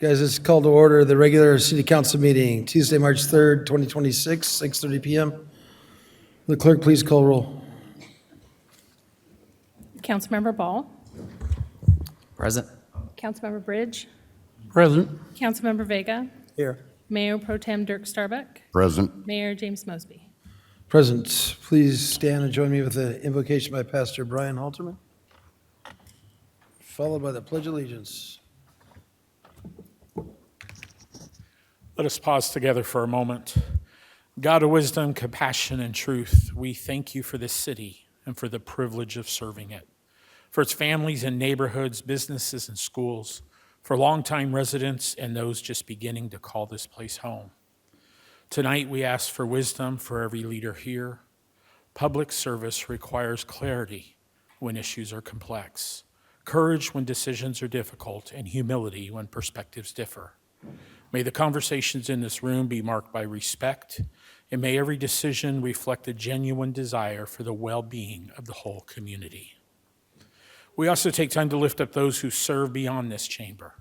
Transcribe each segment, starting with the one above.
Guys, it's called to order the regular city council meeting, Tuesday, March 3rd, 2026, 6:30 PM. Will the clerk please call roll? Councilmember Ball, Present. Councilmember Bridge, Present. Councilmember Vega, Here. Mayor Pro Tem Dirk Starbuck, Present. Mayor James Mosby. Present. Please stand and join me with the invocation by Pastor Brian Halterman, followed by the Pledge of Allegiance. Let us pause together for a moment. God of wisdom, compassion, and truth, we thank you for this city and for the privilege of serving it, for its families and neighborhoods, businesses and schools, for longtime residents and those just beginning to call this place home. Tonight, we ask for wisdom for every leader here. Public service requires clarity when issues are complex, courage when decisions are difficult, and humility when perspectives differ. May the conversations in this room be marked by respect, and may every decision reflect a genuine desire for the well-being of the whole community. We also take time to lift up those who serve beyond this chamber,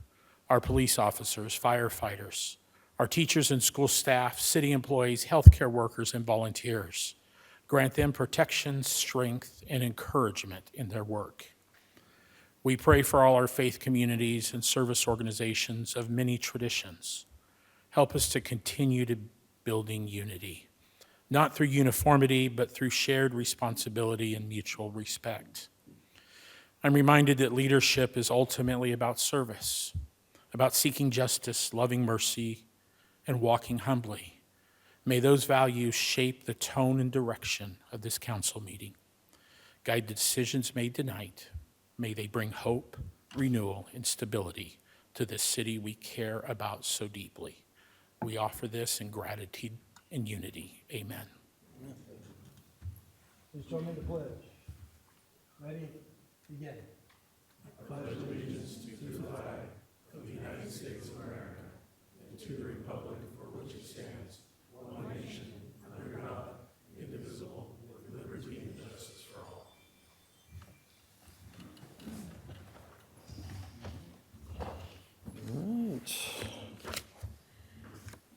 our police officers, firefighters, our teachers and school staff, city employees, healthcare workers, and volunteers. Grant them protection, strength, and encouragement in their work. We pray for all our faith communities and service organizations of many traditions. Help us to continue to building unity, not through uniformity, but through shared responsibility and mutual respect. I'm reminded that leadership is ultimately about service, about seeking justice, loving mercy, and walking humbly. May those values shape the tone and direction of this council meeting. Guide the decisions made tonight. May they bring hope, renewal, and stability to this city we care about so deeply. We offer this in gratitude and unity. Amen. Please join me in the pledge. Ready? Begin.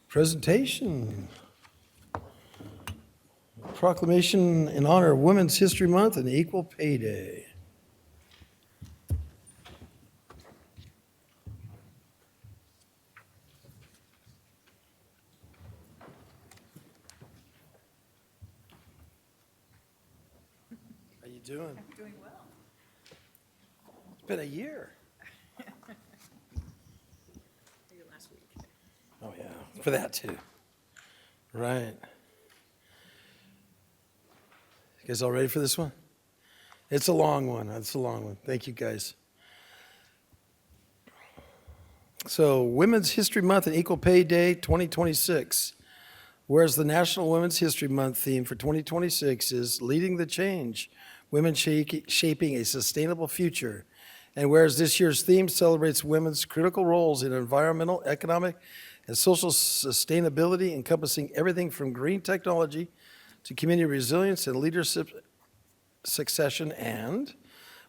Presentation. Proclamation in honor of Women's History Month and Equal Pay Day. How you doing? I'm doing well. It's been a year. Maybe last week. Oh, yeah, for that too. Right. You guys all ready for this one? It's a long one. It's a long one. Thank you, guys. So, Women's History Month and Equal Pay Day 2026. Whereas the National Women's History Month theme for 2026 is Leading the Change, Women Shaping a Sustainable Future. And whereas this year's theme celebrates women's critical roles in environmental, economic, and social sustainability, encompassing everything from green technology to community resilience and leadership succession. And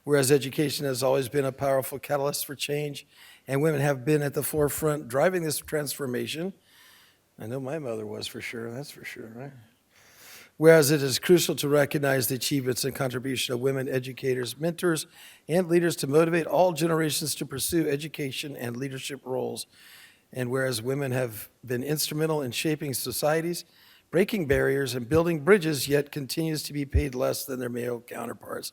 whereas education has always been a powerful catalyst for change, and women have been at the forefront driving this transformation. I know my mother was, for sure, that's for sure, right? Whereas it is crucial to recognize the achievements and contribution of women educators, mentors, and leaders to motivate all generations to pursue education and leadership roles. And whereas women have been instrumental in shaping societies, breaking barriers, and building bridges, yet continues to be paid less than their male counterparts.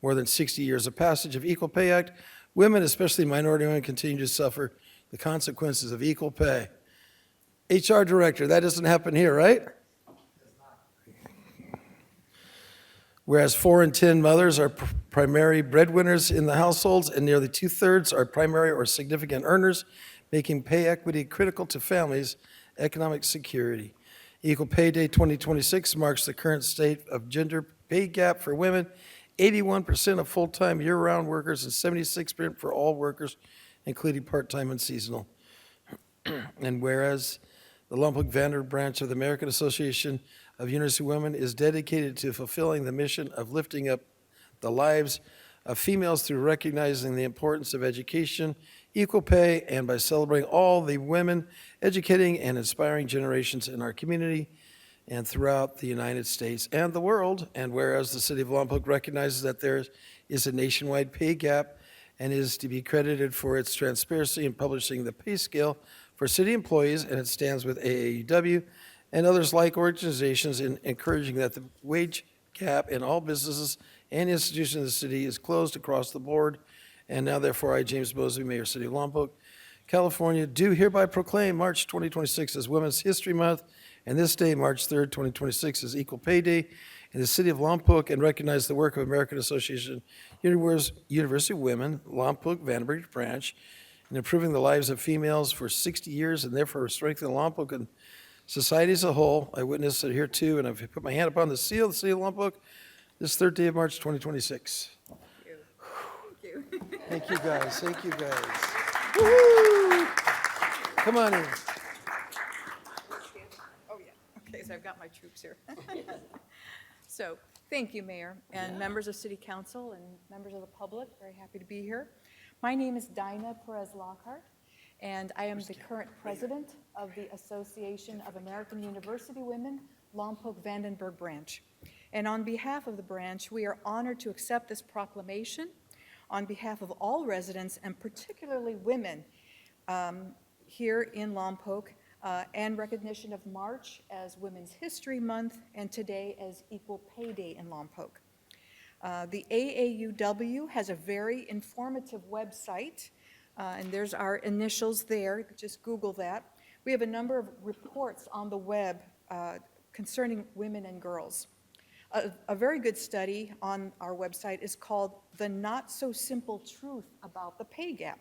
More than 60 years of passage of Equal Pay Act, women, especially minority women, continue to suffer the consequences of equal pay. HR director, that doesn't happen here, right? Whereas 4 in 10 mothers are primary breadwinners in the households, and nearly 2/3 are primary or significant earners, making pay equity critical to families' economic security. Equal Pay Day 2026 marks the current state of gender pay gap for women, 81% of full-time year-round workers and 76% for all workers, including part-time and seasonal. And whereas the Lompoc Vanderbilt branch of the American Association of University Women is dedicated to fulfilling the mission of lifting up the lives of females through recognizing the importance of education, equal pay, and by celebrating all the women educating and inspiring generations in our community and throughout the United States and the world. And whereas the city of Lompoc recognizes that there is a nationwide pay gap and is to be credited for its transparency in publishing the pay scale for city employees, and it stands with AAUW and others like organizations in encouraging that the wage gap in all businesses and institutions in the city is closed across the board. And now therefore, I, James Mosby, Mayor, City of Lompoc, California, do hereby proclaim March 2026 as Women's History Month, and this day, March 3rd, 2026, is Equal Pay Day in the city of Lompoc, and recognize the work of American Association University Women, Lompoc Vandenberg Branch, in improving the lives of females for 60 years, and therefore strengthening Lompoc and society as a whole. I witness it here too, and I've put my hand upon the seal of the city of Lompoc this third day of March 2026. Thank you. Thank you, guys. Thank you, guys. Woo! Come on in. Oh, yeah. Okay, so I've got my troops here. So, thank you, Mayor, and members of City Council and members of the public. Very happy to be here. My name is Dinah Perez-Lockhart, and I am the current president of the Association of American University Women, Lompoc Vandenberg Branch. And on behalf of the branch, we are honored to accept this proclamation on behalf of all residents, and particularly women, here in Lompoc, and recognition of March as Women's History Month, and today as Equal Pay Day in Lompoc. The AAUW has a very informative website, and there's our initials there. You could just Google that. We have a number of reports on the web concerning women and girls. A very good study on our website is called The Not So Simple Truth About the Pay Gap.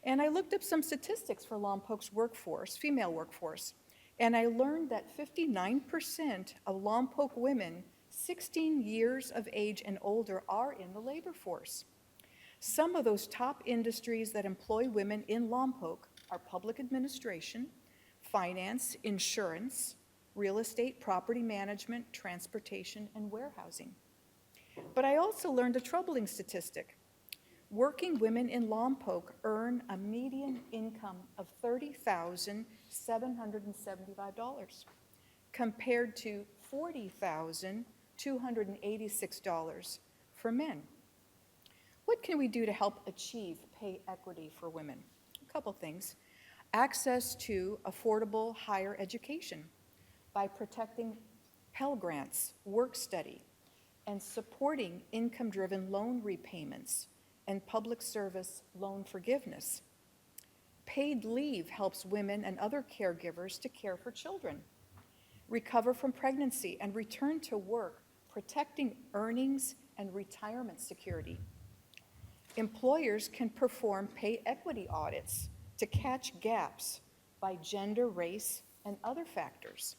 And I looked up some statistics for Lompoc's workforce, female workforce, and I learned that 59% of Lompoc women 16 years of age and older are in the labor force. Some of those top industries that employ women in Lompoc are public administration, finance, insurance, real estate, property management, transportation, and warehousing. But I also learned a troubling statistic. Working women in Lompoc earn a median income of $30,775 compared to $40,286 for men. What can we do to help achieve pay equity for women? A couple things. Access to affordable higher education by protecting Pell Grants, work study, and supporting income-driven loan repayments and public service loan forgiveness. Paid leave helps women and other caregivers to care for children, recover from pregnancy, and return to work, protecting earnings and retirement security. Employers can perform pay equity audits to catch gaps by gender, race, and other factors.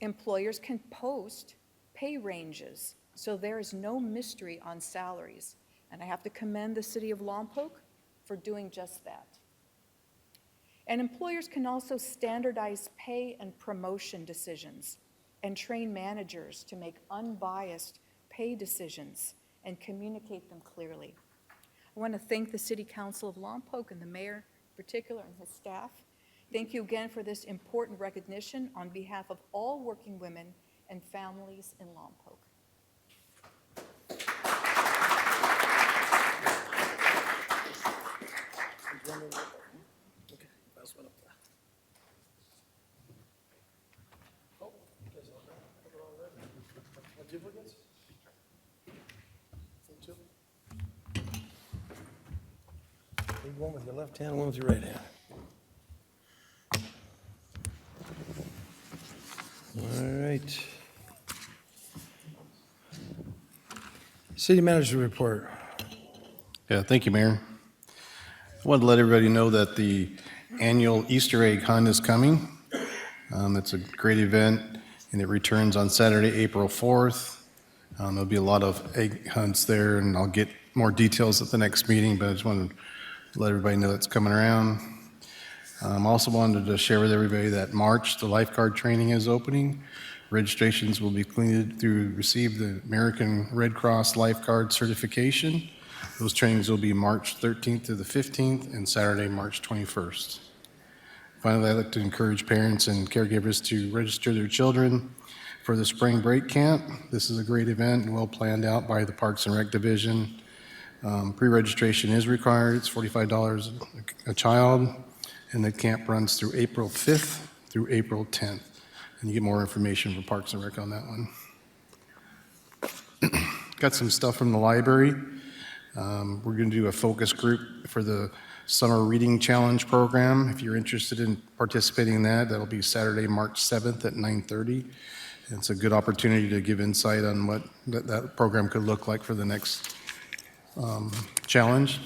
Employers can post pay ranges so there is no mystery on salaries. And I have to commend the city of Lompoc for doing just that. And employers can also standardize pay and promotion decisions and train managers to make unbiased pay decisions and communicate them clearly. I want to thank the City Council of Lompoc and the mayor in particular and his staff. Thank you again for this important recognition on behalf of all working women and families in Lompoc. Duplicates? Leave one with your left hand, one with your right hand. All right. City manager report. Yeah, thank you, Mayor. I wanted to let everybody know that the annual Easter egg hunt is coming. It's a great event, and it returns on Saturday, April 4th. There'll be a lot of egg hunts there, and I'll get more details at the next meeting, but I just wanted to let everybody know it's coming around. Also wanted to share with everybody that March, the lifeguard training is opening. Registrations will be completed through receive the American Red Cross Lifeguard certification. Those trainings will be March 13th to the 15th and Saturday, March 21st. Finally, I'd like to encourage parents and caregivers to register their children for the spring break camp. This is a great event and well planned out by the Parks and Rec Division. Pre-registration is required. It's $45 a child, and the camp runs through April 5th through April 10th. And you get more information from Parks and Rec on that one. Got some stuff from the library. We're going to do a focus group for the Summer Reading Challenge program. If you're interested in participating in that, that'll be Saturday, March 7th at 9:30. It's a good opportunity to give insight on what that program could look like for the next challenge.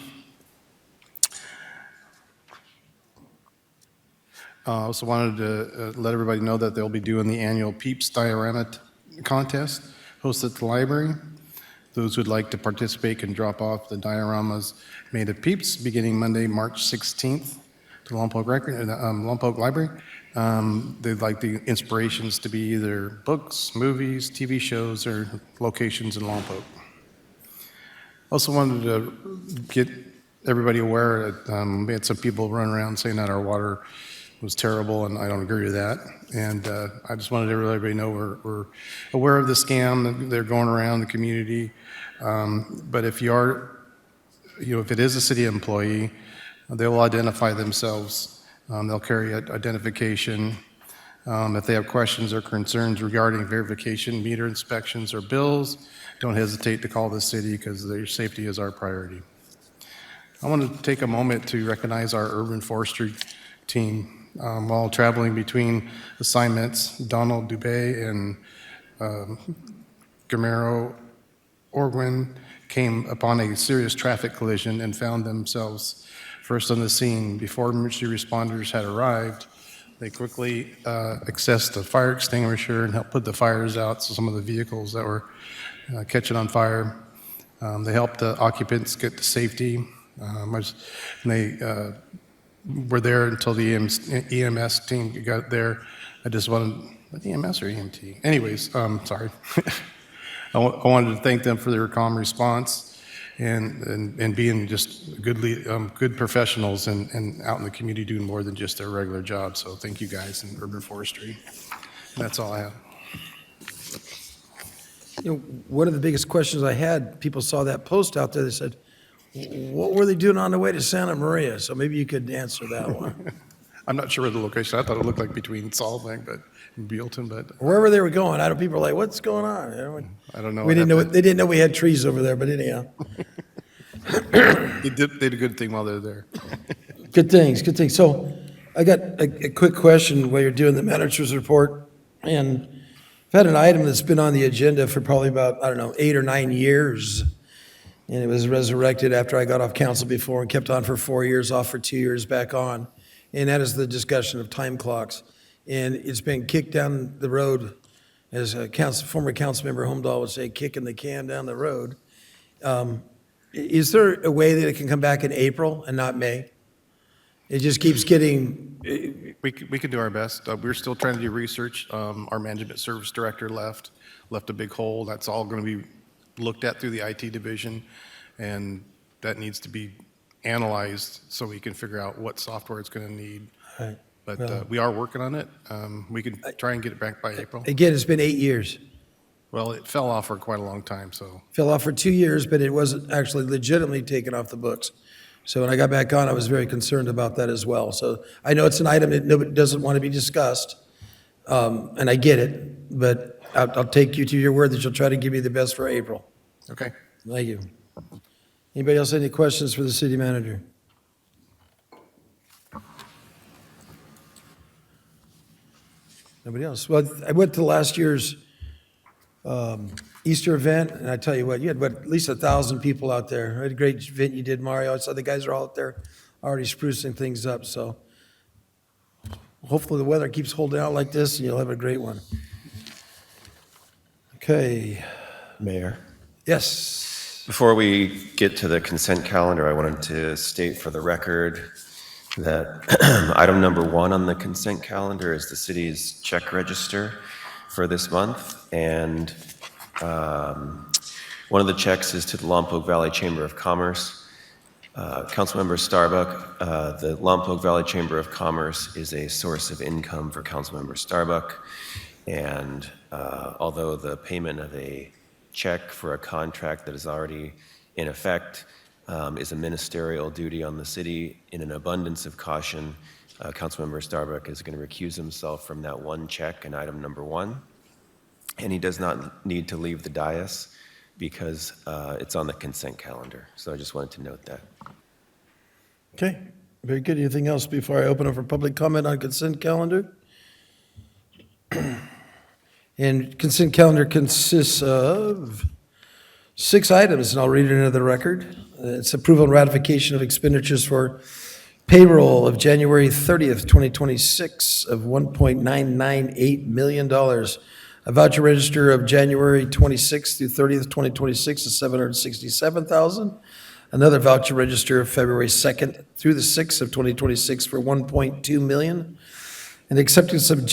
I also wanted to let everybody know that they'll be doing the annual Peeps Diorama contest hosted at the library. Those who'd like to participate can drop off the dioramas made of Peeps beginning Monday, March 16th to Lompoc Library. They'd like the inspirations to be either books, movies, TV shows, or locations in Lompoc. Also wanted to get everybody aware that we had some people run around saying that our water was terrible, and I don't agree with that. And I just wanted to let everybody know we're aware of the scam that they're going around the community. But if you are, if it is a city employee, they will identify themselves. They'll carry identification. If they have questions or concerns regarding verification, meter inspections, or bills, don't hesitate to call the city because their safety is our priority. I want to take a moment to recognize our urban forestry team. While traveling between assignments, Donald Dubé and Gamero Orwin came upon a serious traffic collision and found themselves first on the scene. Before emergency responders had arrived, they quickly accessed the fire extinguisher and helped put the fires out, so some of the vehicles that were catching on fire. They helped the occupants get to safety. They were there until the EMS team got there. I just wanted, EMS or EMT? Anyways, sorry. I wanted to thank them for their calm response and being just good professionals and out in the community doing more than just their regular job. So thank you guys in urban forestry. And that's all I have. One of the biggest questions I had, people saw that post out there, they said, what were they doing on the way to Santa Maria? So maybe you could answer that one. I'm not sure of the location. I thought it looked like between Salt Lake and Bealton, but Wherever they were going, I know people are like, what's going on? I don't know. We didn't know, they didn't know we had trees over there, but anyhow. They did a good thing while they're there. Good things, good things. So I got a quick question while you're doing the manager's report. And I've had an item that's been on the agenda for probably about, 8 or 9 years. And it was resurrected after I got off council before and kept on for 4 years, off for 2 years, back on. And that is the discussion of time clocks. And it's been kicked down the road, as a former council member Holmdahl would say, kicking the can down the road. Is there a way that it can come back in April and not May? It just keeps getting, We can do our best. We're still trying to do research. Our management service director left a big hole. That's all going to be looked at through the IT division, and that needs to be analyzed so we can figure out what software it's going to need. Right. But we are working on it. We can try and get it back by April. again, it's been 8 years. Well, it fell off for quite a long time, so. Fell off for 2 years, but it wasn't actually legitimately taken off the books. So when I got back on, I was very concerned about that as well. So I know it's an item that nobody doesn't want to be discussed, and I get it, but I'll take you to your word that you'll try to give me the best for April. Okay. Thank you. Anybody else have any questions for the city manager? Nobody else? Well, I went to last year's Easter event, and I tell you what, you had at least 1,000 people out there. I had a great event you did, Mario. I saw the guys are all out there already sprucing things up, so hopefully the weather keeps holding out like this, and you'll have a great one. Okay. Mayor, Yes. before we get to the consent calendar, I wanted to state for the record that item number 1 on the consent calendar is the city's check register for this month, and one of the checks is to the Lompoc Valley Chamber of Commerce. Councilmember Starbuck, the Lompoc Valley Chamber of Commerce is a source of income for Councilmember Starbuck, and although the payment of a check for a contract that is already in effect is a ministerial duty on the city, in an abundance of caution, Councilmember Starbuck is going to recuse himself from that one check in item number 1, and he does not need to leave the dais because it's on the consent calendar. So I just wanted to note that. Okay, very good. Anything else before I open up for public comment on consent calendar? And consent calendar consists of 6 items, and I'll read it into the record. It's approval and ratification of expenditures for payroll of January 30th, 2026 of $1.998 million. A voucher register of January 26th through 30th, 2026 is $767,000. Another voucher register of February 2nd through the 6th of 2026 for $1.2 million. And acceptance of of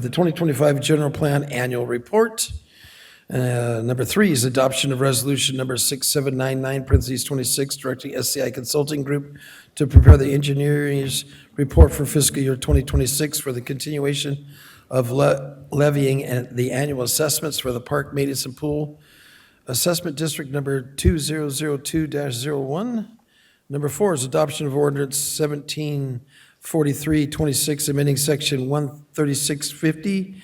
the 2025 General Plan Annual Report. Number 3 is adoption of resolution number 6799, parentheses 26, directing SCI Consulting Group to prepare the engineer's report for fiscal year 2026 for the continuation of levying the annual assessments for the Park Maintenance and Pool Assessment District number 2002-01. Number 4 is adoption of ordinance 1743-26, amending section 13650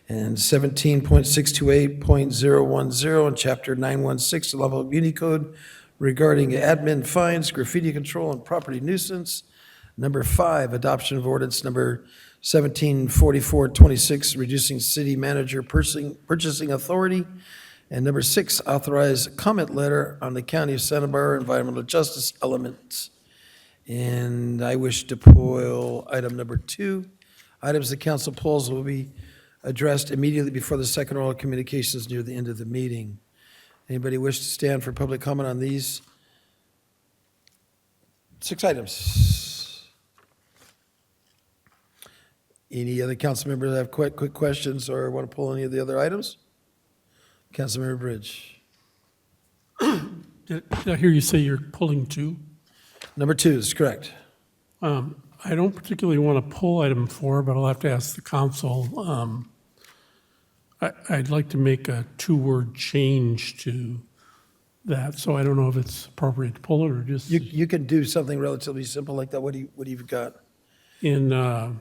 and 17.628.010 and chapter 916 of the Lompoc Muni Code regarding admin fines, graffiti control, and property nuisance. Number 5, adoption of ordinance number 1744-26, reducing city manager purchasing authority. And number 6, authorize comment letter on the County of Santa Barbara environmental justice elements. And I wish to pull item number 2. Items the council pulls will be addressed immediately before the second oral communications near the end of the meeting. Anybody wish to stand for public comment on these 6 items? Any other council members that have quick questions or want to pull any of the other items? Councilmember Bridge. Did I hear you say you're pulling 2? Number 2 is correct. I don't particularly want to pull item 4, but I'll have to ask the council. I'd like to make a 2-word change to that, so I don't know if it's appropriate to pull it or just You can do something relatively simple like that. What do you've got? in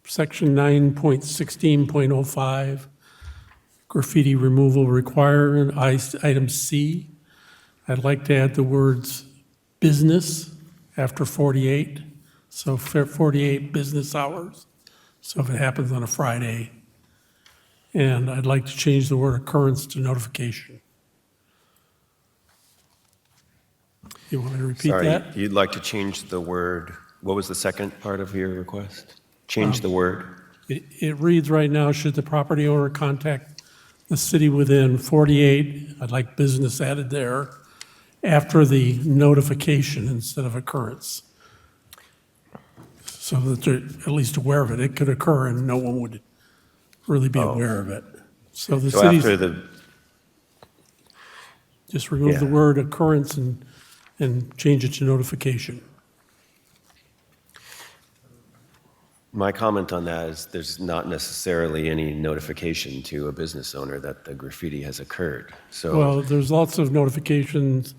section 9.16.05, graffiti removal requirement, item C. I'd like to add the words business after 48, so 48 business hours. So if it happens on a Friday, and I'd like to change the word occurrence to notification. You want me to repeat Sorry, that? you'd like to change the word, what was the second part of your request? Change the word? It reads right now, should the property owner contact the city within 48, I'd like business added there, after the notification instead of occurrence. So that they're at least aware of it. It could occur and no one would really be aware of it. So the So after city's, the, just remove the Yeah. word occurrence and change it to notification. my comment on that is there's not necessarily any notification to a business owner that the graffiti has occurred. So, Well, there's lots of notifications.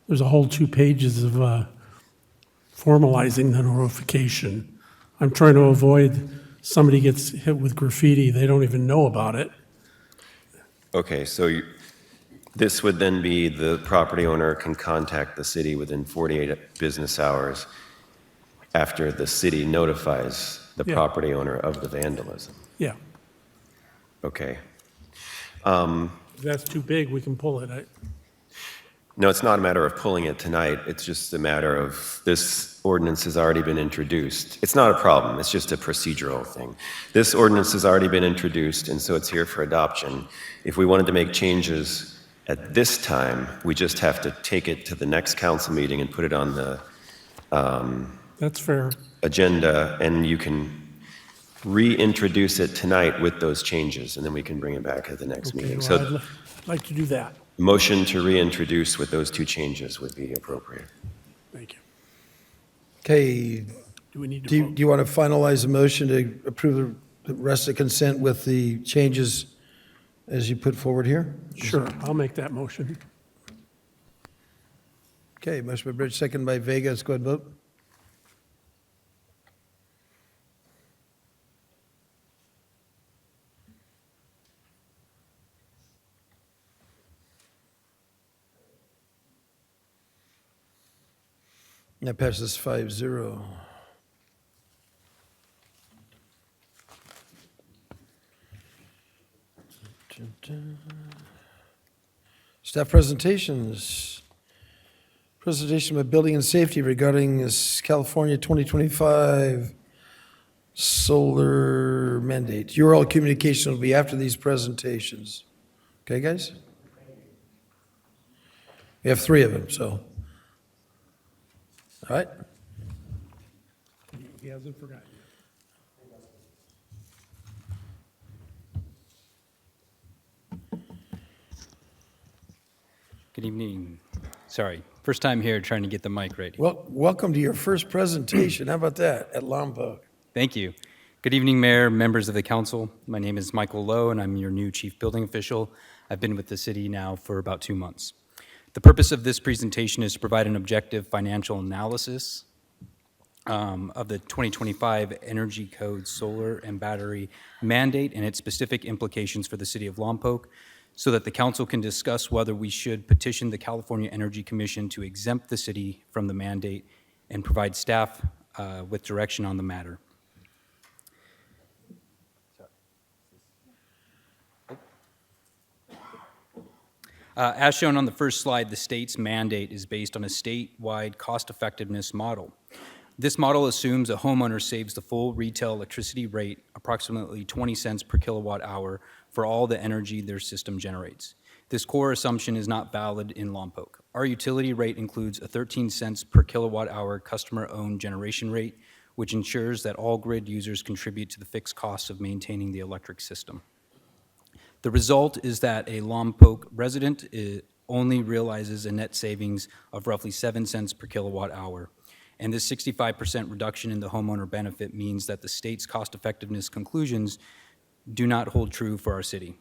There's a whole 2 pages of formalizing the notification. I'm trying to avoid somebody gets hit with graffiti, they don't even know about it. okay, so this would then be the property owner can contact the city within 48 business hours after the city notifies the Yeah. property owner of the vandalism. Yeah, Okay. if that's too big, we can pull it. No, it's not a matter of pulling it tonight. It's just a matter of this ordinance has already been introduced. It's not a problem. It's just a procedural thing. This ordinance has already been introduced, and so it's here for adoption. If we wanted to make changes at this time, we just have to take it to the next council meeting and put it on the That's fair. agenda, and you can reintroduce it tonight with those changes, and then we can bring it back at the next Okay, meeting. well, So I'd like to do that. motion to reintroduce with those 2 changes would be appropriate. Thank you. Okay, Do we need do to you, vote? do you want to finalize the motion to approve the rest of consent with the changes as you put forward here? Sure, I'll make that motion. Okay, motion by Bridge, second by Vega. Let's go ahead and vote. That passes 5-0. Staff presentations. Presentation by Building and Safety regarding this California 2025 solar mandate. Your all communication will be after these presentations. Okay, guys? We have 3 of them, so. All right? He hasn't forgotten. Good evening. Sorry, first time here trying to get the mic ready. Well, welcome to your first presentation. How about that, at Lompoc? Thank you. Good evening, Mayor, members of the council. My name is Michael Lowe, and I'm your new chief building official. I've been with the city now for about 2 months. The purpose of this presentation is to provide an objective financial analysis of the 2025 Energy Code solar and battery mandate and its specific implications for the city of Lompoc, so that the council can discuss whether we should petition the California Energy Commission to exempt the city from the mandate and provide staff with direction on the matter. As shown on the first slide, the state's mandate is based on a statewide cost-effectiveness model. This model assumes a homeowner saves the full retail electricity rate, approximately 20 cents per kilowatt hour, for all the energy their system generates. This core assumption is not valid in Lompoc. Our utility rate includes a 13 cents per kilowatt hour customer-owned generation rate, which ensures that all grid users contribute to the fixed costs of maintaining the electric system. The result is that a Lompoc resident only realizes a net savings of roughly 7 cents per kilowatt hour. And this 65% reduction in the homeowner benefit means that the state's cost-effectiveness conclusions do not hold true for our city.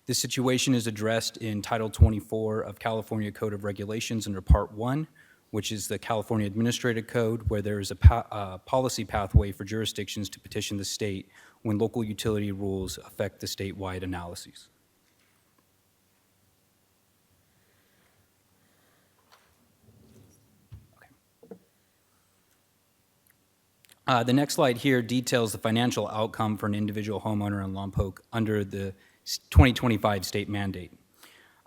This situation is addressed in Title 24 of California Code of Regulations under Part 1, which is the California Administrative Code, where there is a policy pathway for jurisdictions to petition the state when local utility rules affect the statewide analyses. The next slide here details the financial outcome for an individual homeowner in Lompoc under the 2025 state mandate.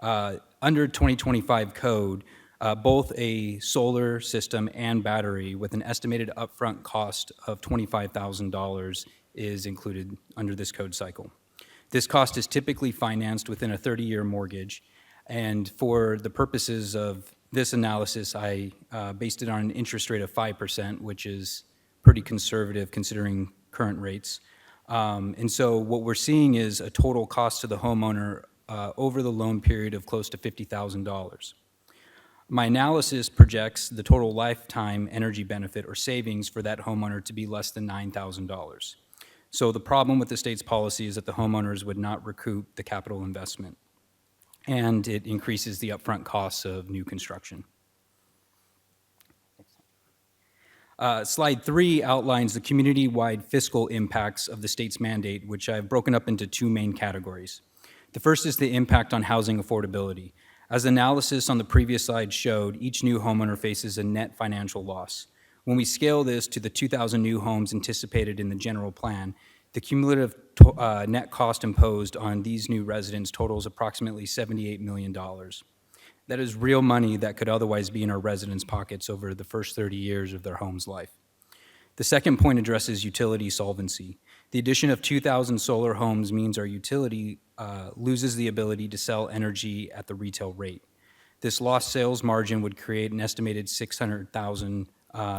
Under 2025 code, both a solar system and battery with an estimated upfront cost of $25,000 is included under this code cycle. This cost is typically financed within a 30-year mortgage, and for the purposes of this analysis, I based it on an interest rate of 5%, which is pretty conservative considering current rates. And so what we're seeing is a total cost to the homeowner over the loan period of close to $50,000. My analysis projects the total lifetime energy benefit or savings for that homeowner to be less than $9,000. So the problem with the state's policy is that the homeowners would not recoup the capital investment, and it increases the upfront costs of new construction. Slide 3 outlines the community-wide fiscal impacts of the state's mandate, which I've broken up into 2 main categories. The first is the impact on housing affordability. As analysis on the previous slide showed, each new homeowner faces a net financial loss. When we scale this to the 2,000 new homes anticipated in the general plan, the cumulative net cost imposed on these new residents totals approximately $78 million. That is real money that could otherwise be in our residents' pockets over the first 30 years of their home's life. The second point addresses utility solvency. The addition of 2,000 solar homes means our utility loses the ability to sell energy at the retail rate. This lost sales margin would create an estimated $600,000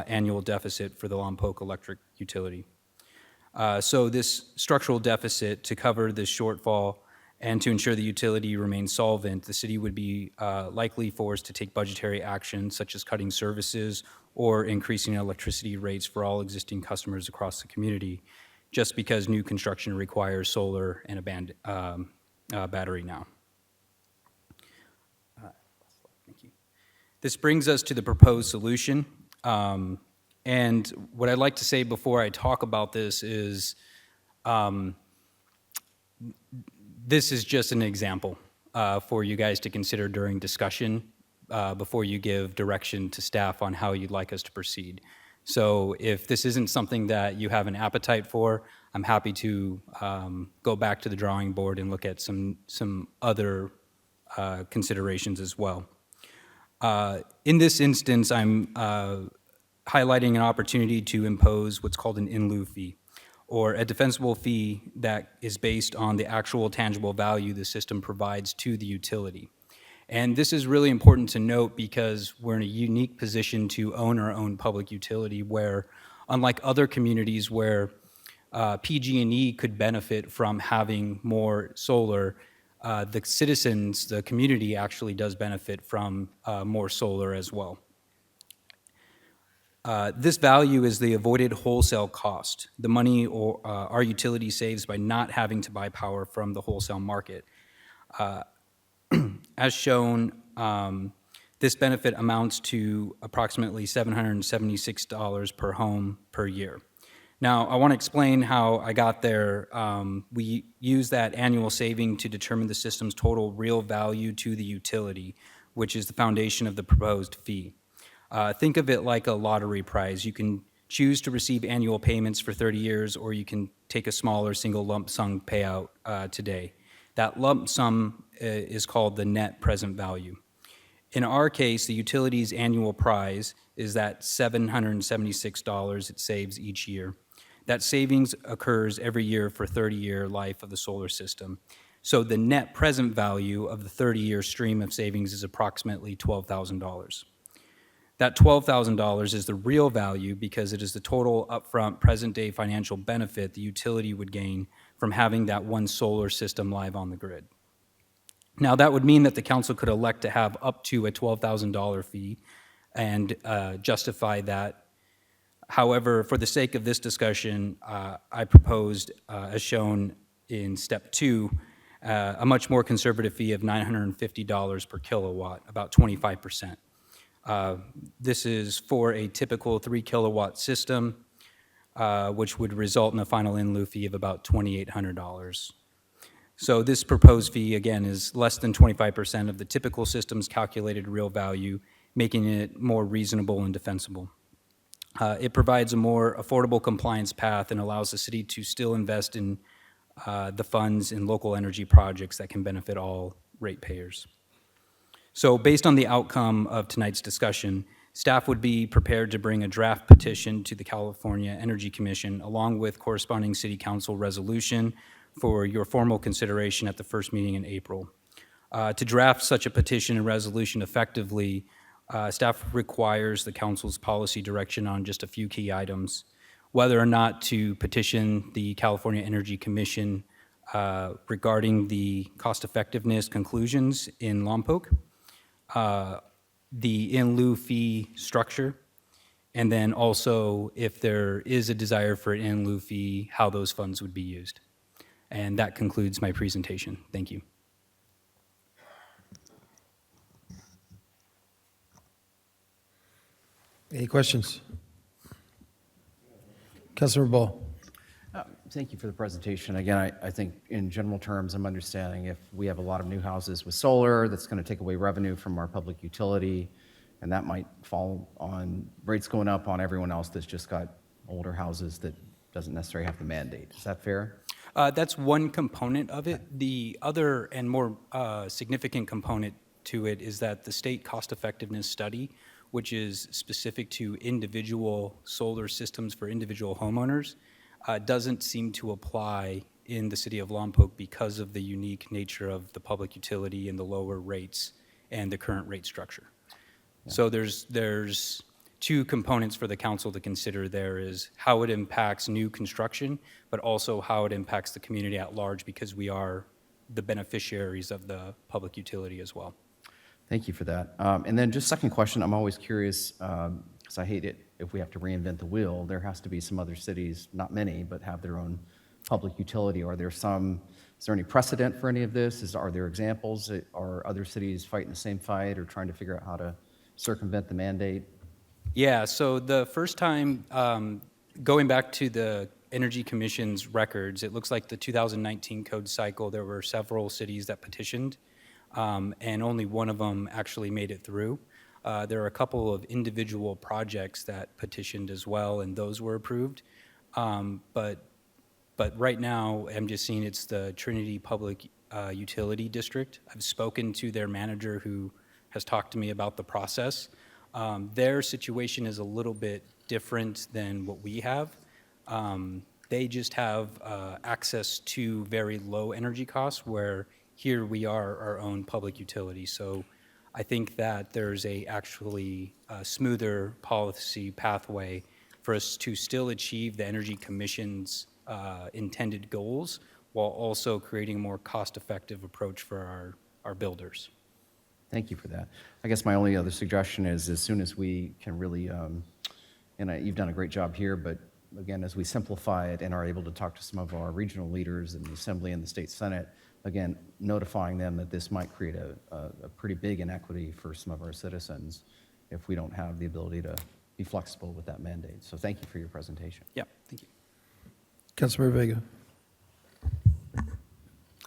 annual deficit for the Lompoc Electric Utility. So this structural deficit, to cover this shortfall and to ensure the utility remains solvent, the city would be likely forced to take budgetary action such as cutting services or increasing electricity rates for all existing customers across the community, just because new construction requires solar and a battery now. Thank you. This brings us to the proposed solution. And what I'd like to say before I talk about this is this is just an example for you guys to consider during discussion before you give direction to staff on how you'd like us to proceed. So if this isn't something that you have an appetite for, I'm happy to go back to the drawing board and look at some other considerations as well. In this instance, I'm highlighting an opportunity to impose what's called an in lieu fee, or a defensible fee that is based on the actual tangible value the system provides to the utility. And this is really important to note because we're in a unique position to own our own public utility where, unlike other communities where PG&E could benefit from having more solar, the citizens, the community actually does benefit from more solar as well. This value is the avoided wholesale cost, the money our utility saves by not having to buy power from the wholesale market. As shown, this benefit amounts to approximately $776 per home per year. Now, I want to explain how I got there. We use that annual saving to determine the system's total real value to the utility, which is the foundation of the proposed fee. Think of it like a lottery prize. You can choose to receive annual payments for 30 years, or you can take a smaller single lump sum payout today. That lump sum is called the net present value. In our case, the utility's annual prize is that $776 it saves each year. That savings occurs every year for 30-year life of the solar system. So the net present value of the 30-year stream of savings is approximately $12,000. That $12,000 is the real value because it is the total upfront present-day financial benefit the utility would gain from having that one solar system live on the grid. Now, that would mean that the council could elect to have up to a $12,000 fee and justify that. However, for the sake of this discussion, I proposed, as shown in step 2, a much more conservative fee of $950 per kilowatt, about 25%. This is for a typical 3 kilowatt system, which would result in a final in lieu fee of about $2,800. So this proposed fee, again, is less than 25% of the typical system's calculated real value, making it more reasonable and defensible. It provides a more affordable compliance path and allows the city to still invest in the funds in local energy projects that can benefit all ratepayers. So based on the outcome of tonight's discussion, staff would be prepared to bring a draft petition to the California Energy Commission along with corresponding city council resolution for your formal consideration at the first meeting in April. To draft such a petition and resolution effectively, staff requires the council's policy direction on just a few key items, whether or not to petition the California Energy Commission regarding the cost effectiveness conclusions in Lompoc, the in lieu fee structure, and then also if there is a desire for an in lieu fee, how those funds would be used. And that concludes my presentation. Thank you. Any questions? Councilor Ball. Thank you for the presentation. Again, I think in general terms, I'm understanding if we have a lot of new houses with solar, that's going to take away revenue from our public utility, and that might fall on rates going up on everyone else that's just got older houses that doesn't necessarily have the mandate. Is that fair? That's one component of it. The other and more significant component to it is that the state cost effectiveness study, which is specific to individual solar systems for individual homeowners, doesn't seem to apply in the city of Lompoc because of the unique nature of the public utility and the lower rates and the current rate structure. Yeah. So there's two components for the council to consider there is how it impacts new construction, but also how it impacts the community at large because we are the beneficiaries of the public utility as well. Thank you for that. And then just second question, I'm always curious, because I hate it if we have to reinvent the wheel. There has to be some other cities, not many, but have their own public utility. Is there any precedent for any of this? Are there examples? Are other cities fighting the same fight or trying to figure out how to circumvent the mandate? Yeah, so the first time, going back to the Energy Commission's records, it looks like the 2019 code cycle, there were several cities that petitioned, and only one of them actually made it through. There are a couple of individual projects that petitioned as well, and those were approved. But right now, I'm just seeing it's the Trinity Public Utility District. I've spoken to their manager who has talked to me about the process. Their situation is a little bit different than what we have. They just have access to very low energy costs, where here we are our own public utility. So I think that there's actually a smoother policy pathway for us to still achieve the Energy Commission's intended goals while also creating a more cost-effective approach for our builders. Thank you for that. I guess my only other suggestion is as soon as we can really, you've done a great job here, but again, as we simplify it and are able to talk to some of our regional leaders in the Assembly and the State Senate, again, notifying them that this might create a pretty big inequity for some of our citizens if we don't have the ability to be flexible with that mandate. So thank you for your presentation. Yeah, thank you. Councilmember Vega.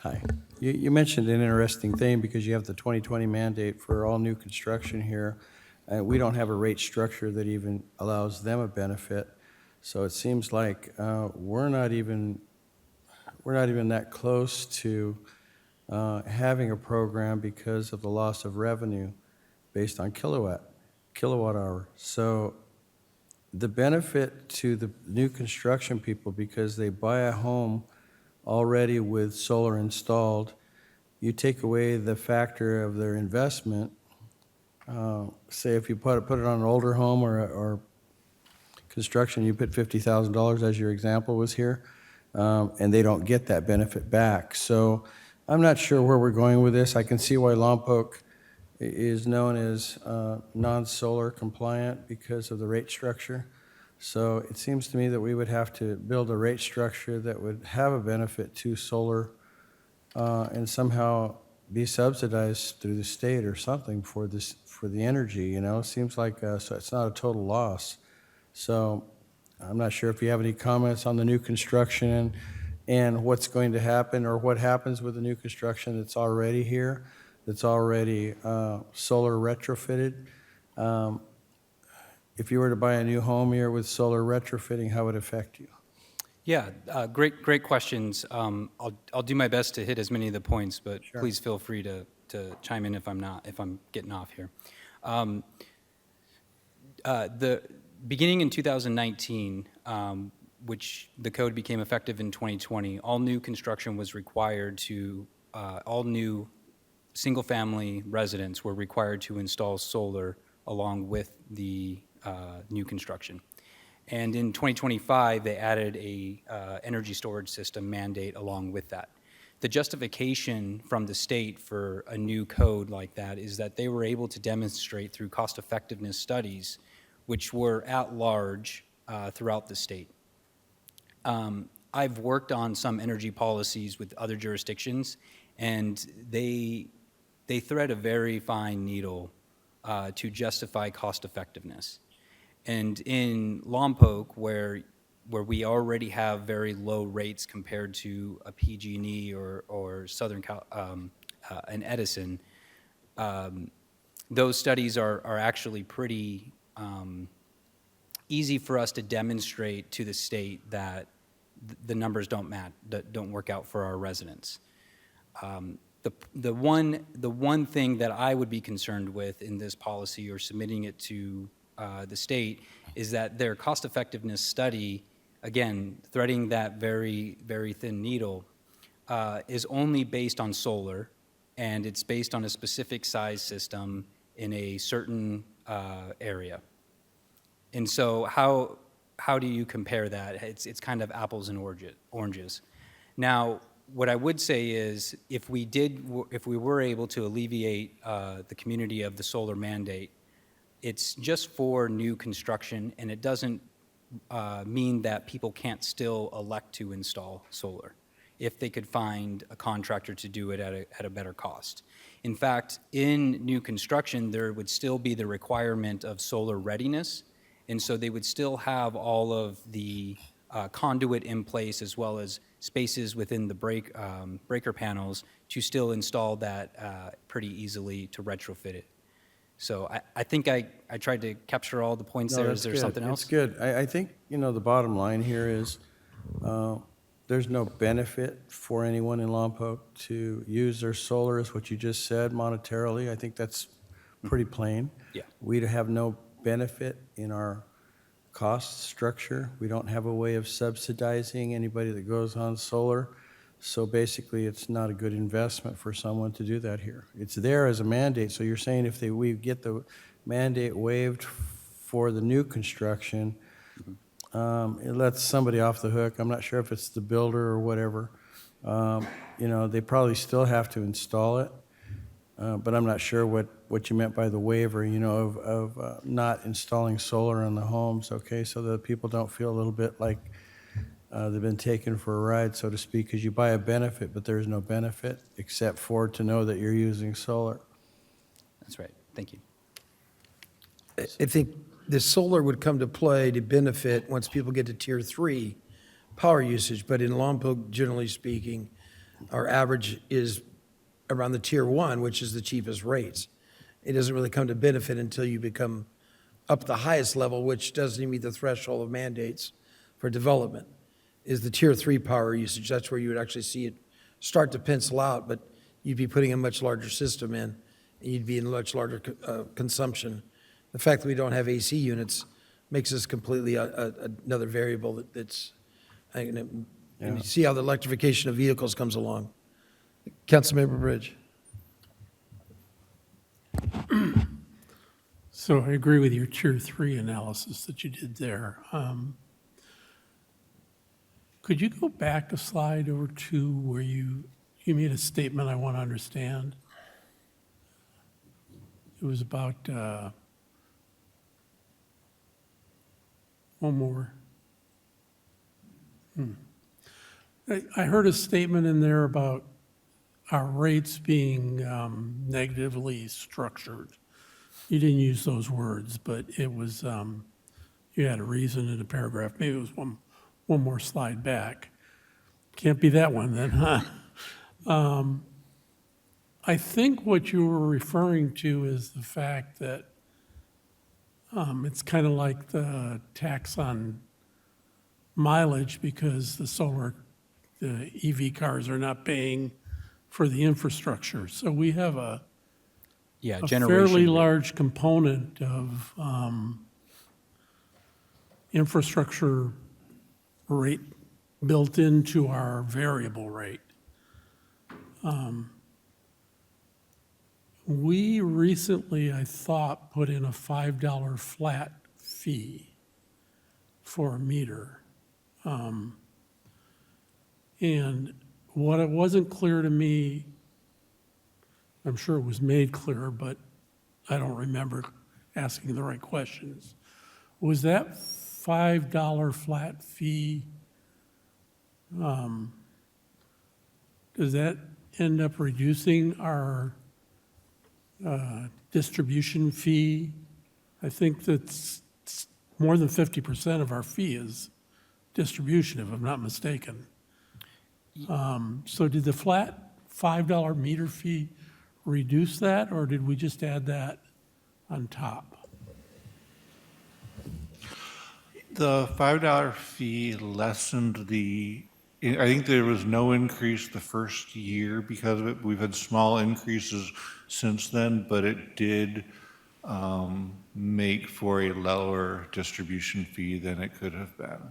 Hi. You mentioned an interesting thing because you have the 2020 mandate for all new construction here. We don't have a rate structure that even allows them a benefit. So it seems like we're not even that close to having a program because of the loss of revenue based on kilowatt hour. So the benefit to the new construction people, because they buy a home already with solar installed, you take away the factor of their investment. Say if you put it on an older home or construction, you put $50,000 as your example was here, and they don't get that benefit back. So I'm not sure where we're going with this. I can see why Lompoc is known as non-solar compliant because of the rate structure. So it seems to me that we would have to build a rate structure that would have a benefit to solar and somehow be subsidized through the state or something for the energy. You know, it seems like so it's not a total loss. So I'm not sure if you have any comments on the new construction and what's going to happen or what happens with the new construction that's already here, that's already solar retrofitted. If you were to buy a new home here with solar retrofitting, how would it affect you? Yeah, great questions. I'll do my best to hit as many of the points, but Sure. Please feel free to chime in if I'm getting off here. The beginning in 2019, which the code became effective in 2020, all new construction was required to, all new single-family residents were required to install solar along with the new construction. And in 2025, they added a energy storage system mandate along with that. The justification from the state for a new code like that is that they were able to demonstrate through cost-effectiveness studies, which were at large throughout the state. I've worked on some energy policies with other jurisdictions, and they thread a very fine needle to justify cost-effectiveness. And in Lompoc, where we already have very low rates compared to a PG&E or Southern Cal, an Edison, those studies are actually pretty easy for us to demonstrate to the state that the numbers don't work out for our residents. The one thing that I would be concerned with in this policy or submitting it to the state is that their cost-effectiveness study, again, threading that very, very thin needle, is only based on solar, and it's based on a specific size system in a certain area. And so how do you compare that? It's kind of apples and oranges. Now, what I would say is if we were able to alleviate the community of the solar mandate, it's just for new construction, and it doesn't mean that people can't still elect to install solar if they could find a contractor to do it at a better cost. In fact, in new construction, there would still be the requirement of solar readiness, and so they would still have all of the conduit in place as well as spaces within the breaker panels to still install that pretty easily to retrofit it. So I think I tried to capture all the points No, there. that's Is there good. something else? It's good. I think, the bottom line here is, there's no benefit for anyone in Lompoc to use their solar, is what you just said, monetarily. I think that's pretty plain. Yeah. We have no benefit in our cost structure. We don't have a way of subsidizing anybody that goes on solar. So basically, it's not a good investment for someone to do that here. It's there as a mandate. So you're saying if we get the mandate waived for the new construction, it lets somebody off the hook. I'm not sure if it's the builder or whatever. They probably still have to install it. But I'm not sure what you meant by the waiver, of not installing solar in the homes, okay? So that people don't feel a little bit like they've been taken for a ride, so to speak, because you buy a benefit, but there's no benefit except for to know that you're using solar. That's right. Thank you. I think the solar would come to play to benefit once people get to Tier 3 power usage, but in Lompoc, generally speaking, our average is around the Tier 1, which is the cheapest rates. It doesn't really come to benefit until you become up the highest level, which doesn't even meet the threshold of mandates for development, is the Tier 3 power usage. That's where you would actually see it start to pencil out, but you'd be putting a much larger system in, and you'd be in much larger consumption. The fact that we don't have AC units makes this completely another variable that's, and you see how the electrification of vehicles comes along. Councilmember Bridge. So I agree with your Tier 3 analysis that you did there. Could you go back a slide or two where you made a statement I want to understand? It was about, one more. I heard a statement in there about our rates being negatively structured. You didn't use those words, but it was, you had a reason in a paragraph. Maybe it was one more slide back. Can't be that one then, huh? I think what you were referring to is the fact that it's kind of like the tax on mileage because the EV cars are not paying for the infrastructure. So we have a Generation fairly rate. large component of infrastructure rate built into our variable rate. We recently, I thought, put in a $5 flat fee for a meter. And what it wasn't clear to me, I'm sure it was made clear, but I don't remember asking the right questions. Was that $5 flat fee, does that end up reducing our distribution fee? I think that's more than 50% of our fee is distribution, if I'm not mistaken. So did the flat $5 meter fee reduce that, or did we just add that on top? The $5 fee lessened I think there was no increase the first year because of it. We've had small increases since then, but it did make for a lower distribution fee than it could have been.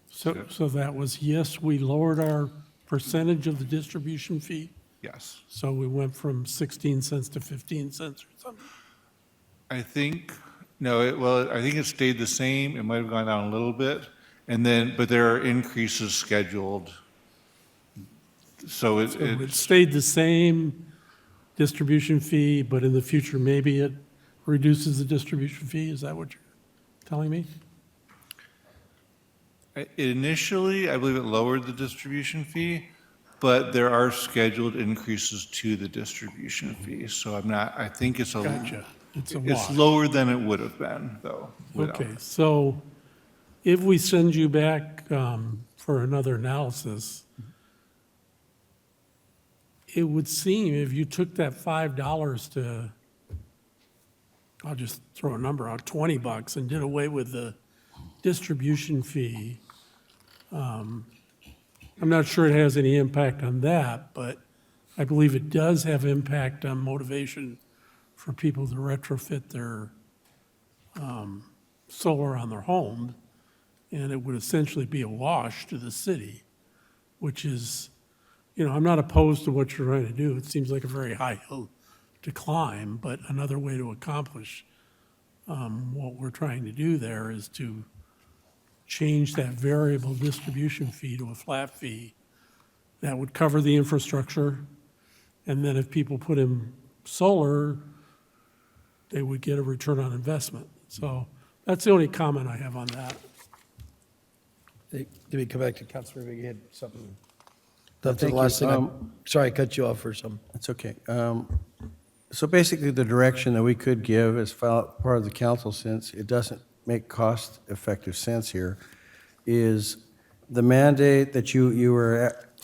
So that was, yes, we lowered our percentage of the distribution fee, Yes. so we went from 16 cents to 15 cents or something. I think No, well, I think it stayed the same. It might have gone down a little bit. And then, but there are increases scheduled. So So it stayed the same distribution fee, but in the future, maybe it reduces the distribution fee? Is that what you're telling me? initially, I believe it lowered the distribution fee, but there are scheduled increases to the distribution fee. So I'm not, I think it's a. Gotcha. It's a It's wash. lower than it would have been, though. without Okay, so if we send you back for another analysis, it would seem if you took that $5 to, I'll just throw a number out, $20 and did away with the distribution fee, I'm not sure it has any impact on that, but I believe it does have impact on motivation for people to retrofit their solar on their home, and it would essentially be a wash to the city, which is, I'm not opposed to what you're trying to do. It seems like a very high hill to climb, but another way to accomplish what we're trying to do there is to change that variable distribution fee to a flat fee that would cover the infrastructure, and then if people put in solar, they would get a return on investment. So that's the only comment I have on that. Did we come back to Councilor Vega? You had something? Thank The you. last thing, sorry, I cut you off for some. That's okay. So basically, the direction that we could give as part of the council, since it doesn't make cost-effective sense here, is the mandate that you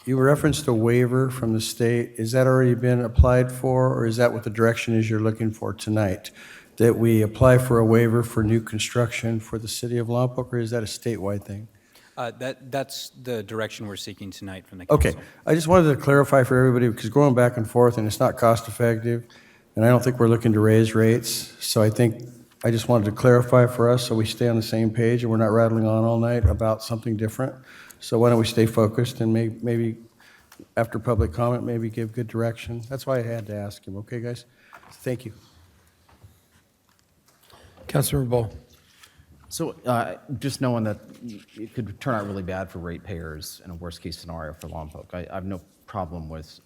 referenced a waiver from the state. Is that already been applied for, or is that what the direction is you're looking for tonight? That we apply for a waiver for new construction for the city of Lompoc, or is that a statewide thing? That's the direction we're seeking tonight from the council. Okay, I just wanted to clarify for everybody, because going back and forth, and it's not cost-effective, and I don't think we're looking to raise rates, so I just wanted to clarify for us so we stay on the same page and we're not rattling on all night about something different. So why don't we stay focused and maybe after public comment, maybe give good direction. That's why I had to ask him, okay, guys? Thank you. Councilor Ball. So just knowing that it could turn out really bad for ratepayers in a worst-case scenario for Lompoc, I have no problem with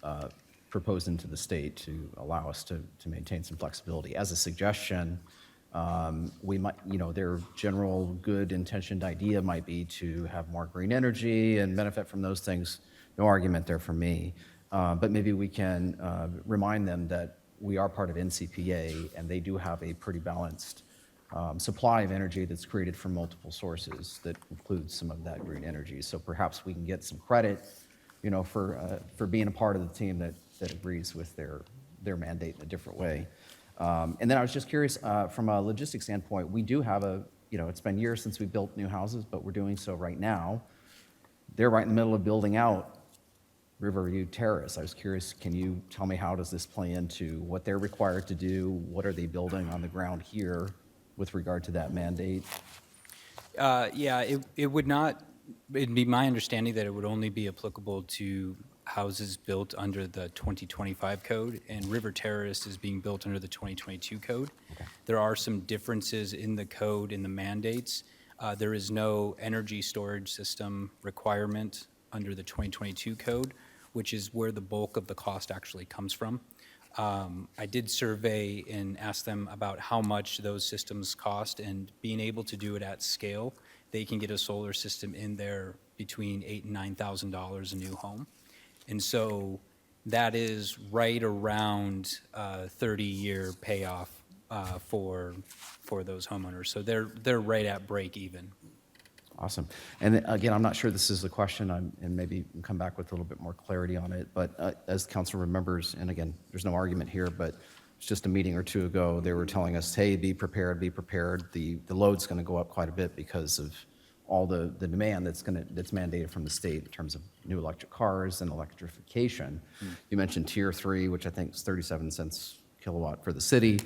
proposing to the state to allow us to maintain some flexibility. As a suggestion, we might, their general good intentioned idea might be to have more green energy and benefit from those things. No argument there for me. But maybe we can remind them that we are part of NCPA and they do have a pretty balanced supply of energy that's created from multiple sources that includes some of that green energy. So perhaps we can get some credit, for being a part of the team that agrees with their mandate in a different way. And then I was just curious, from a logistics standpoint, we do have it's been years since we built new houses, but we're doing so right now. They're right in the middle of building out Riverview Terrace. I was curious, can you tell me how does this play into what they're required to do? What are they building on the ground here with regard to that mandate? It would not, it'd be my understanding that it would only be applicable to houses built under the 2025 code, and River Terrace is being built under the 2022 code. Okay. There are some differences in the code, in the mandates. There is no energy storage system requirement under the 2022 code, which is where the bulk of the cost actually comes from. I did survey and ask them about how much those systems cost, and being able to do it at scale, they can get a solar system in there between $8,000 and $9,000 a new home. And so that is right around 30-year payoff for those homeowners. So they're right at break even. Awesome. And again, I'm not sure this is the question, and maybe we'll come back with a little bit more clarity on it. But as council remembers, and again, there's no argument here, but it's just a meeting or two ago, they were telling us, hey, be prepared, be prepared. The load's going to go up quite a bit because of all the demand that's mandated from the state in terms of new electric cars and electrification. You mentioned Tier 3, which I think is 37 cents kilowatt for the city.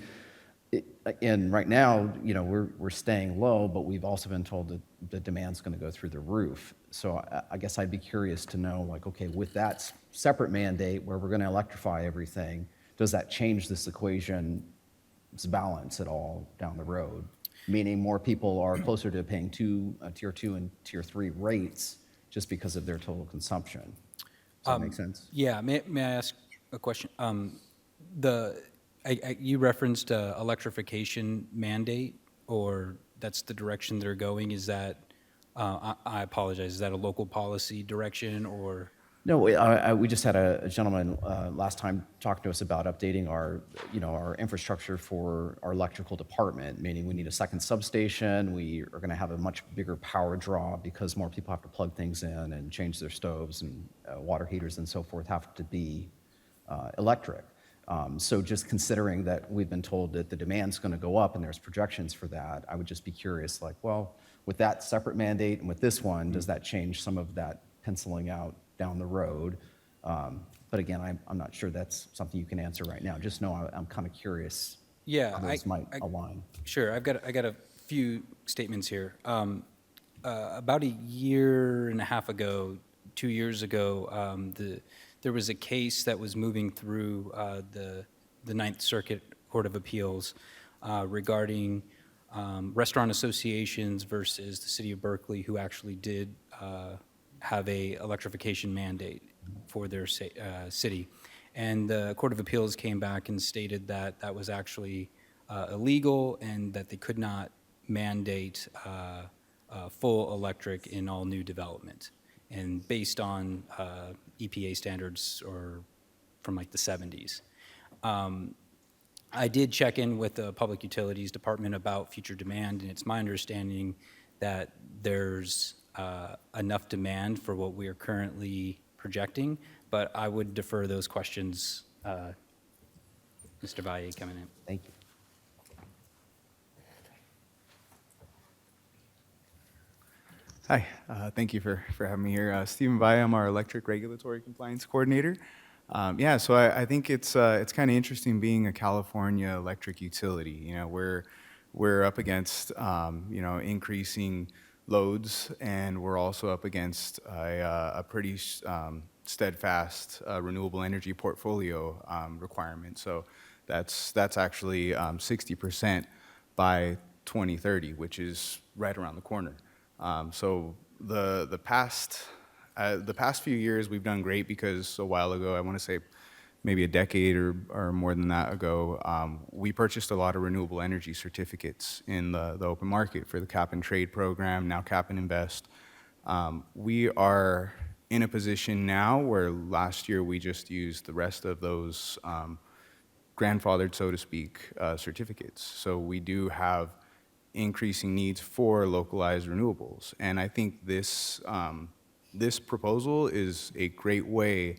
And right now, we're staying low, but we've also been told that the demand's going to go through the roof. So I guess I'd be curious to know, okay, with that separate mandate where we're going to electrify everything, does that change this equation's balance at all down the road? meaning more people are closer to paying tier 2 and tier 3 rates just because of their total consumption. Does that make sense? Yeah, may I ask a question? You referenced electrification mandate, or that's the direction they're going. Is that, I apologize, is that a local policy direction, or? No, we just had a gentleman last time talk to us about updating our, our infrastructure for our electrical department, meaning we need a second substation. We are going to have a much bigger power draw because more people have to plug things in and change their stoves, and water heaters and so forth have to be electric. So just considering that we've been told that the demand's going to go up and there's projections for that, I would just be curious, like, well, with that separate mandate and with this one, does that change some of that penciling out down the road? But again, I'm not sure that's something you can answer right now. Just know I'm kind of curious how those might align. Sure, I got a few statements here. About a year and a half ago, 2 years ago, there was a case that was moving through the Ninth Circuit Court of Appeals regarding restaurant associations versus the city of Berkeley, who actually did have a electrification mandate for their city. And the Court of Appeals came back and stated that that was actually illegal and that they could not mandate full electric in all new development. And based on EPA standards or from like the 70s. I did check in with the Public Utilities Department about future demand, and it's my understanding that there's enough demand for what we are currently projecting, but I would defer those questions, Mr. Valle coming in. Thank you. Hi, thank you for having me here. Stephen Valle, I'm our Electric Regulatory Compliance Coordinator. Yeah, so I think it's kind of interesting being a California electric utility. You know, we're up against increasing loads, and we're also up against a pretty steadfast renewable energy portfolio requirement. So that's actually 60% by 2030, which is right around the corner. So the past few years we've done great because a while ago, I want to say maybe a decade or more than that ago, we purchased a lot of renewable energy certificates in the open market for the cap and trade program, now cap and invest. We are in a position now where last year we just used the rest of those grandfathered, so to speak, certificates. So we do have increasing needs for localized renewables. And I think this proposal is a great way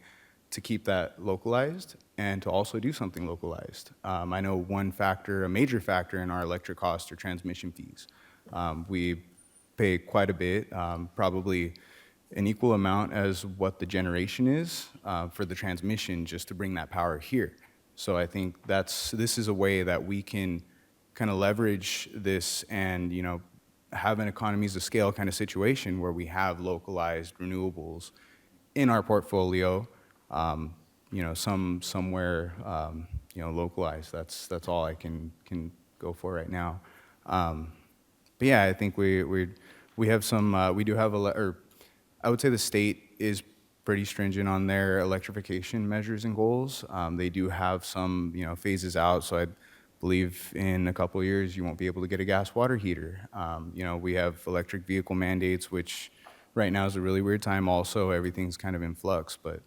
to keep that localized and to also do something localized. I know a major factor in our electric costs are transmission fees. We pay quite a bit, probably an equal amount as what the generation is for the transmission just to bring that power here. So I think this is a way that we can kind of leverage this and, have an economies of scale kind of situation where we have localized renewables in our portfolio, somewhere, localized. That's all I can go for right now. But yeah, I think we have some, we do have, I would say the state is pretty stringent on their electrification measures and goals. They do have some, phases out, so I believe in a couple of years you won't be able to get a gas water heater. We have electric vehicle mandates, which right now is a really weird time also. Everything's kind of in flux, but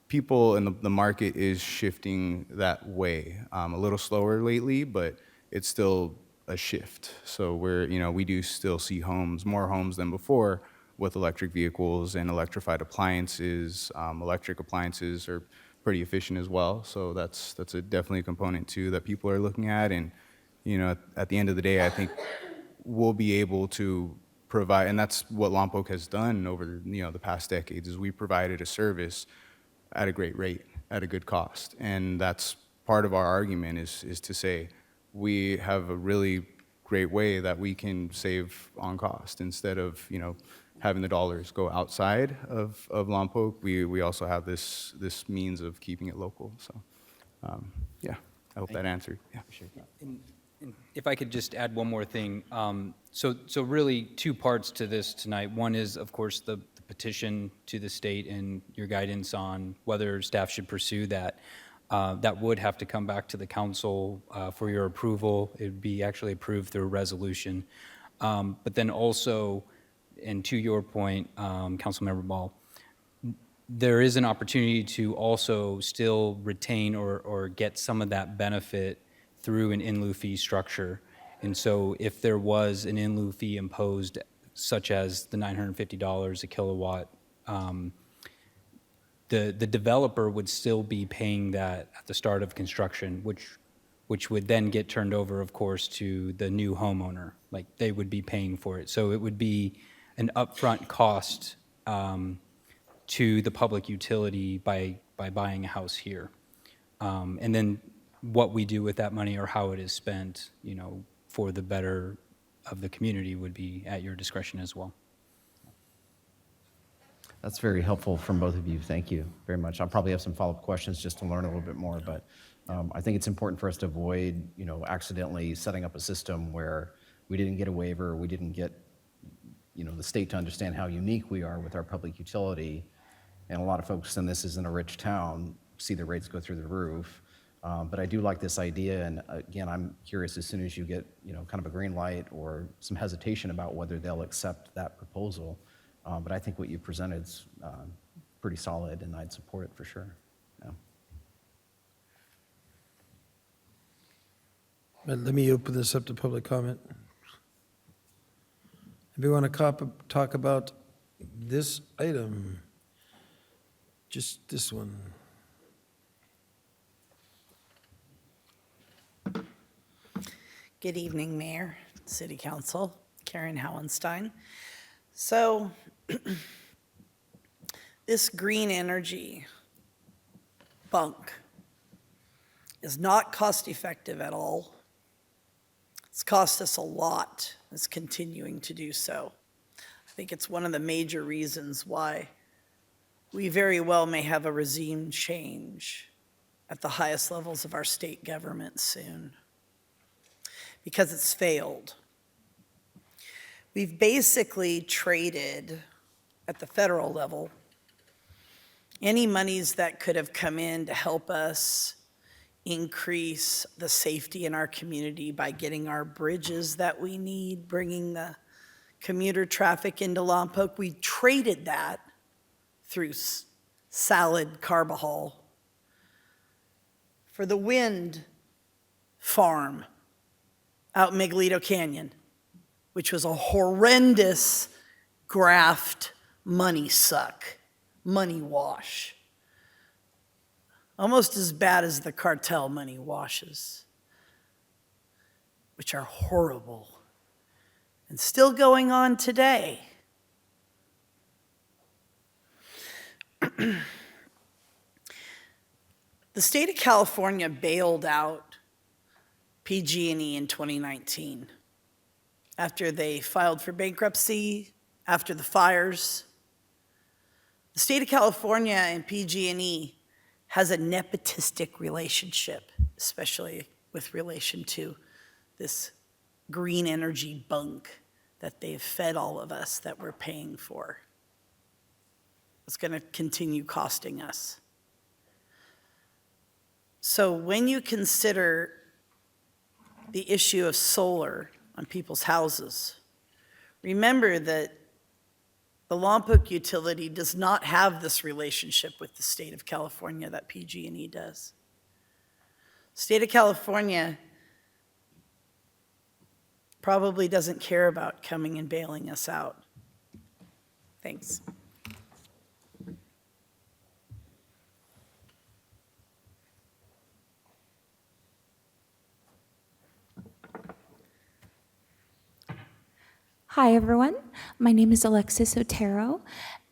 people in the market is shifting that way. A little slower lately, but it's still a shift. So we do still see more homes than before with electric vehicles and electrified appliances. Electric appliances are pretty efficient as well. So that's definitely a component too that people are looking at. And, at the end of the day, I think we'll be able to provide, and that's what Lompoc has done over, the past decades, is we provided a service at a great rate, at a good cost. And that's part of our argument is to say we have a really great way that we can save on cost instead of, having the dollars go outside of Lompoc. We also have this means of keeping it local. So, yeah, I hope that answered. Yeah. And If I could just add one more thing. So really, two parts to this tonight. One is, of course, the petition to the state and your guidance on whether staff should pursue that. That would have to come back to the council for your approval. It would be actually approved through a resolution. But then also, and to your point, Councilmember Ball, there is an opportunity to also still retain or get some of that benefit through an in lieu fee structure. And so if there was an in lieu fee imposed, such as the $950 a kilowatt, the developer would still be paying that at the start of construction, which would then get turned over, of course, to the new homeowner. Like, they would be paying for it. So it would be an upfront cost to the public utility by buying a house here. And then what we do with that money or how it is spent, for the better of the community would be at your discretion as well. That's very helpful from both of you. Thank you very much. I'll probably have some follow-up questions just to learn a little bit more, but I think it's important for us to avoid, accidentally setting up a system where we didn't get a waiver, we didn't get, the state to understand how unique we are with our public utility. And a lot of folks, and this isn't a rich town, see the rates go through the roof. But I do like this idea, and again, I'm curious, as soon as you get, kind of a green light or some hesitation about whether they'll accept that proposal. But I think what you presented is pretty solid, and I'd support it for sure. Yeah. But let me open this up to public comment. If you want to talk about this item, just this one. Good evening, Mayor, City Council, Karen Howenstein. So this green energy bunk is not cost effective at all. It's cost us a lot. It's continuing to do so. I think it's one of the major reasons why we very well may have a regime change at the highest levels of our state government soon, because it's failed. We've basically traded at the federal level any monies that could have come in to help us increase the safety in our community by getting our bridges that we need, bringing the commuter traffic into Lompoc. We traded that through Salad Carbajal for the wind farm out in Miguelito Canyon, which was a horrendous graft money suck, money wash. Almost as bad as the cartel money washes, which are horrible and still going on today. The state of California bailed out PG&E in 2019 after they filed for bankruptcy, after the fires. The state of California and PG&E has a nepotistic relationship, especially with relation to this green energy bunk that they've fed all of us that we're paying for. It's going to continue costing us. So when you consider the issue of solar on people's houses, remember that the Lompoc utility does not have this relationship with the state of California that PG&E does. State of California probably doesn't care about coming and bailing us out. Thanks. Hi, everyone. My name is Alexis Otero,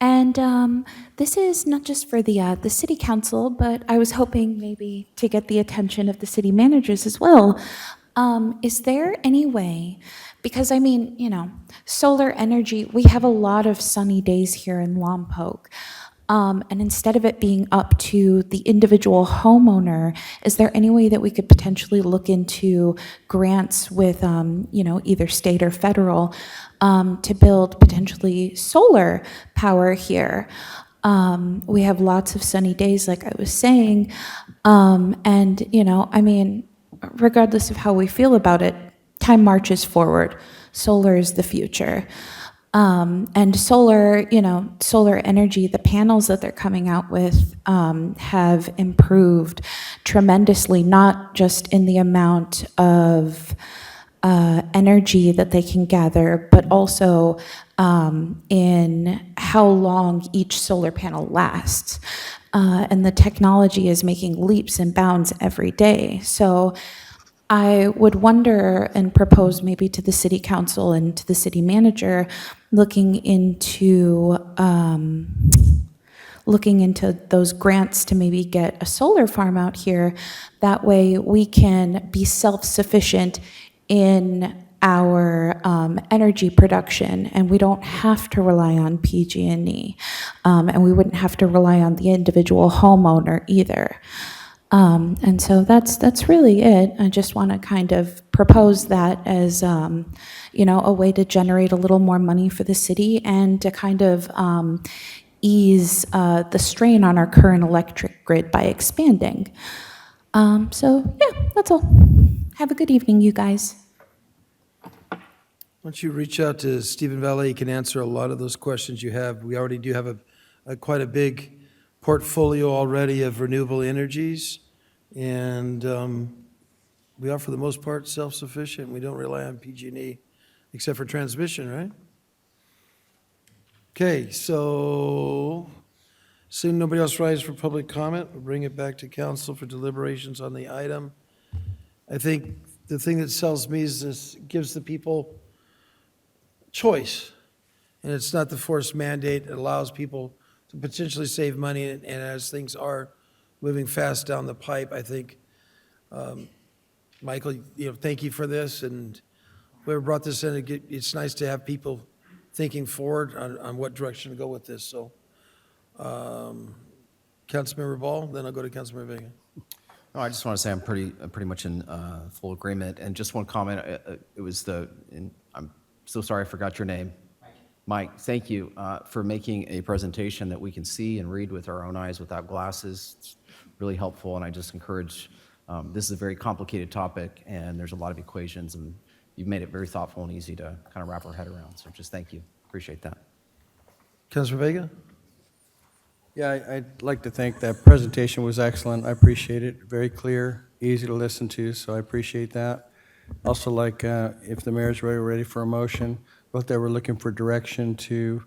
and this is not just for the city council, but I was hoping maybe to get the attention of the city managers as well. Is there any way, because I mean, solar energy, we have a lot of sunny days here in Lompoc. And instead of it being up to the individual homeowner, is there any way that we could potentially look into grants with, either state or federal, to build potentially solar power here? We have lots of sunny days, like I was saying. Regardless of how we feel about it, time marches forward. Solar is the future. And solar energy, the panels that they're coming out with have improved tremendously, not just in the amount of energy that they can gather, but also in how long each solar panel lasts. And the technology is making leaps and bounds every day. So I would wonder and propose maybe to the city council and to the city manager looking into those grants to maybe get a solar farm out here. That way we can be self-sufficient in our energy production, and we don't have to rely on PG&E, and we wouldn't have to rely on the individual homeowner either. And so that's really it. I just want to kind of propose that as, a way to generate a little more money for the city and to kind of ease the strain on our current electric grid by expanding. That's all. Have a good evening, you guys. Once you reach out to Stephen Valley, he can answer a lot of those questions you have. We already do have quite a big portfolio already of renewable energies, and we are, for the most part, self-sufficient. We don't rely on PG&E, except for transmission, right? Okay, so seeing nobody else rise for public comment, we'll bring it back to council for deliberations on the item. I think the thing that sells me is this gives the people choice, and it's not the forced mandate. It allows people to potentially save money, and as things are moving fast down the pipe, I think, Michael, thank you for this, and whoever brought this in, it's nice to have people thinking forward on what direction to go with this. So, Councilmember Ball, then I'll go to Councilmember Vega. No, I just want to say I'm pretty much in full agreement. And just one comment, I'm so sorry I forgot your name. Mike, thank you for making a presentation that we can see and read with our own eyes without glasses. It's really helpful, and I just encourage, this is a very complicated topic, and there's a lot of equations, and you've made it very thoughtful and easy to kind of wrap our head around. So just thank you. Appreciate that. Councilor Vega? Yeah, I'd like to think that presentation was excellent. I appreciate it. Very clear, easy to listen to, so I appreciate that. Also, if the mayor's ready for a motion, both that we're looking for direction to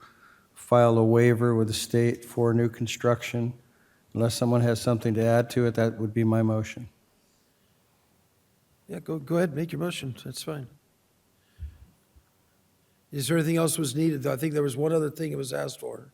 file a waiver with the state for new construction. Unless someone has something to add to it, that would be my motion. Yeah, go ahead, make your motion. That's fine. Is there anything else was needed? I think there was one other thing that was asked for.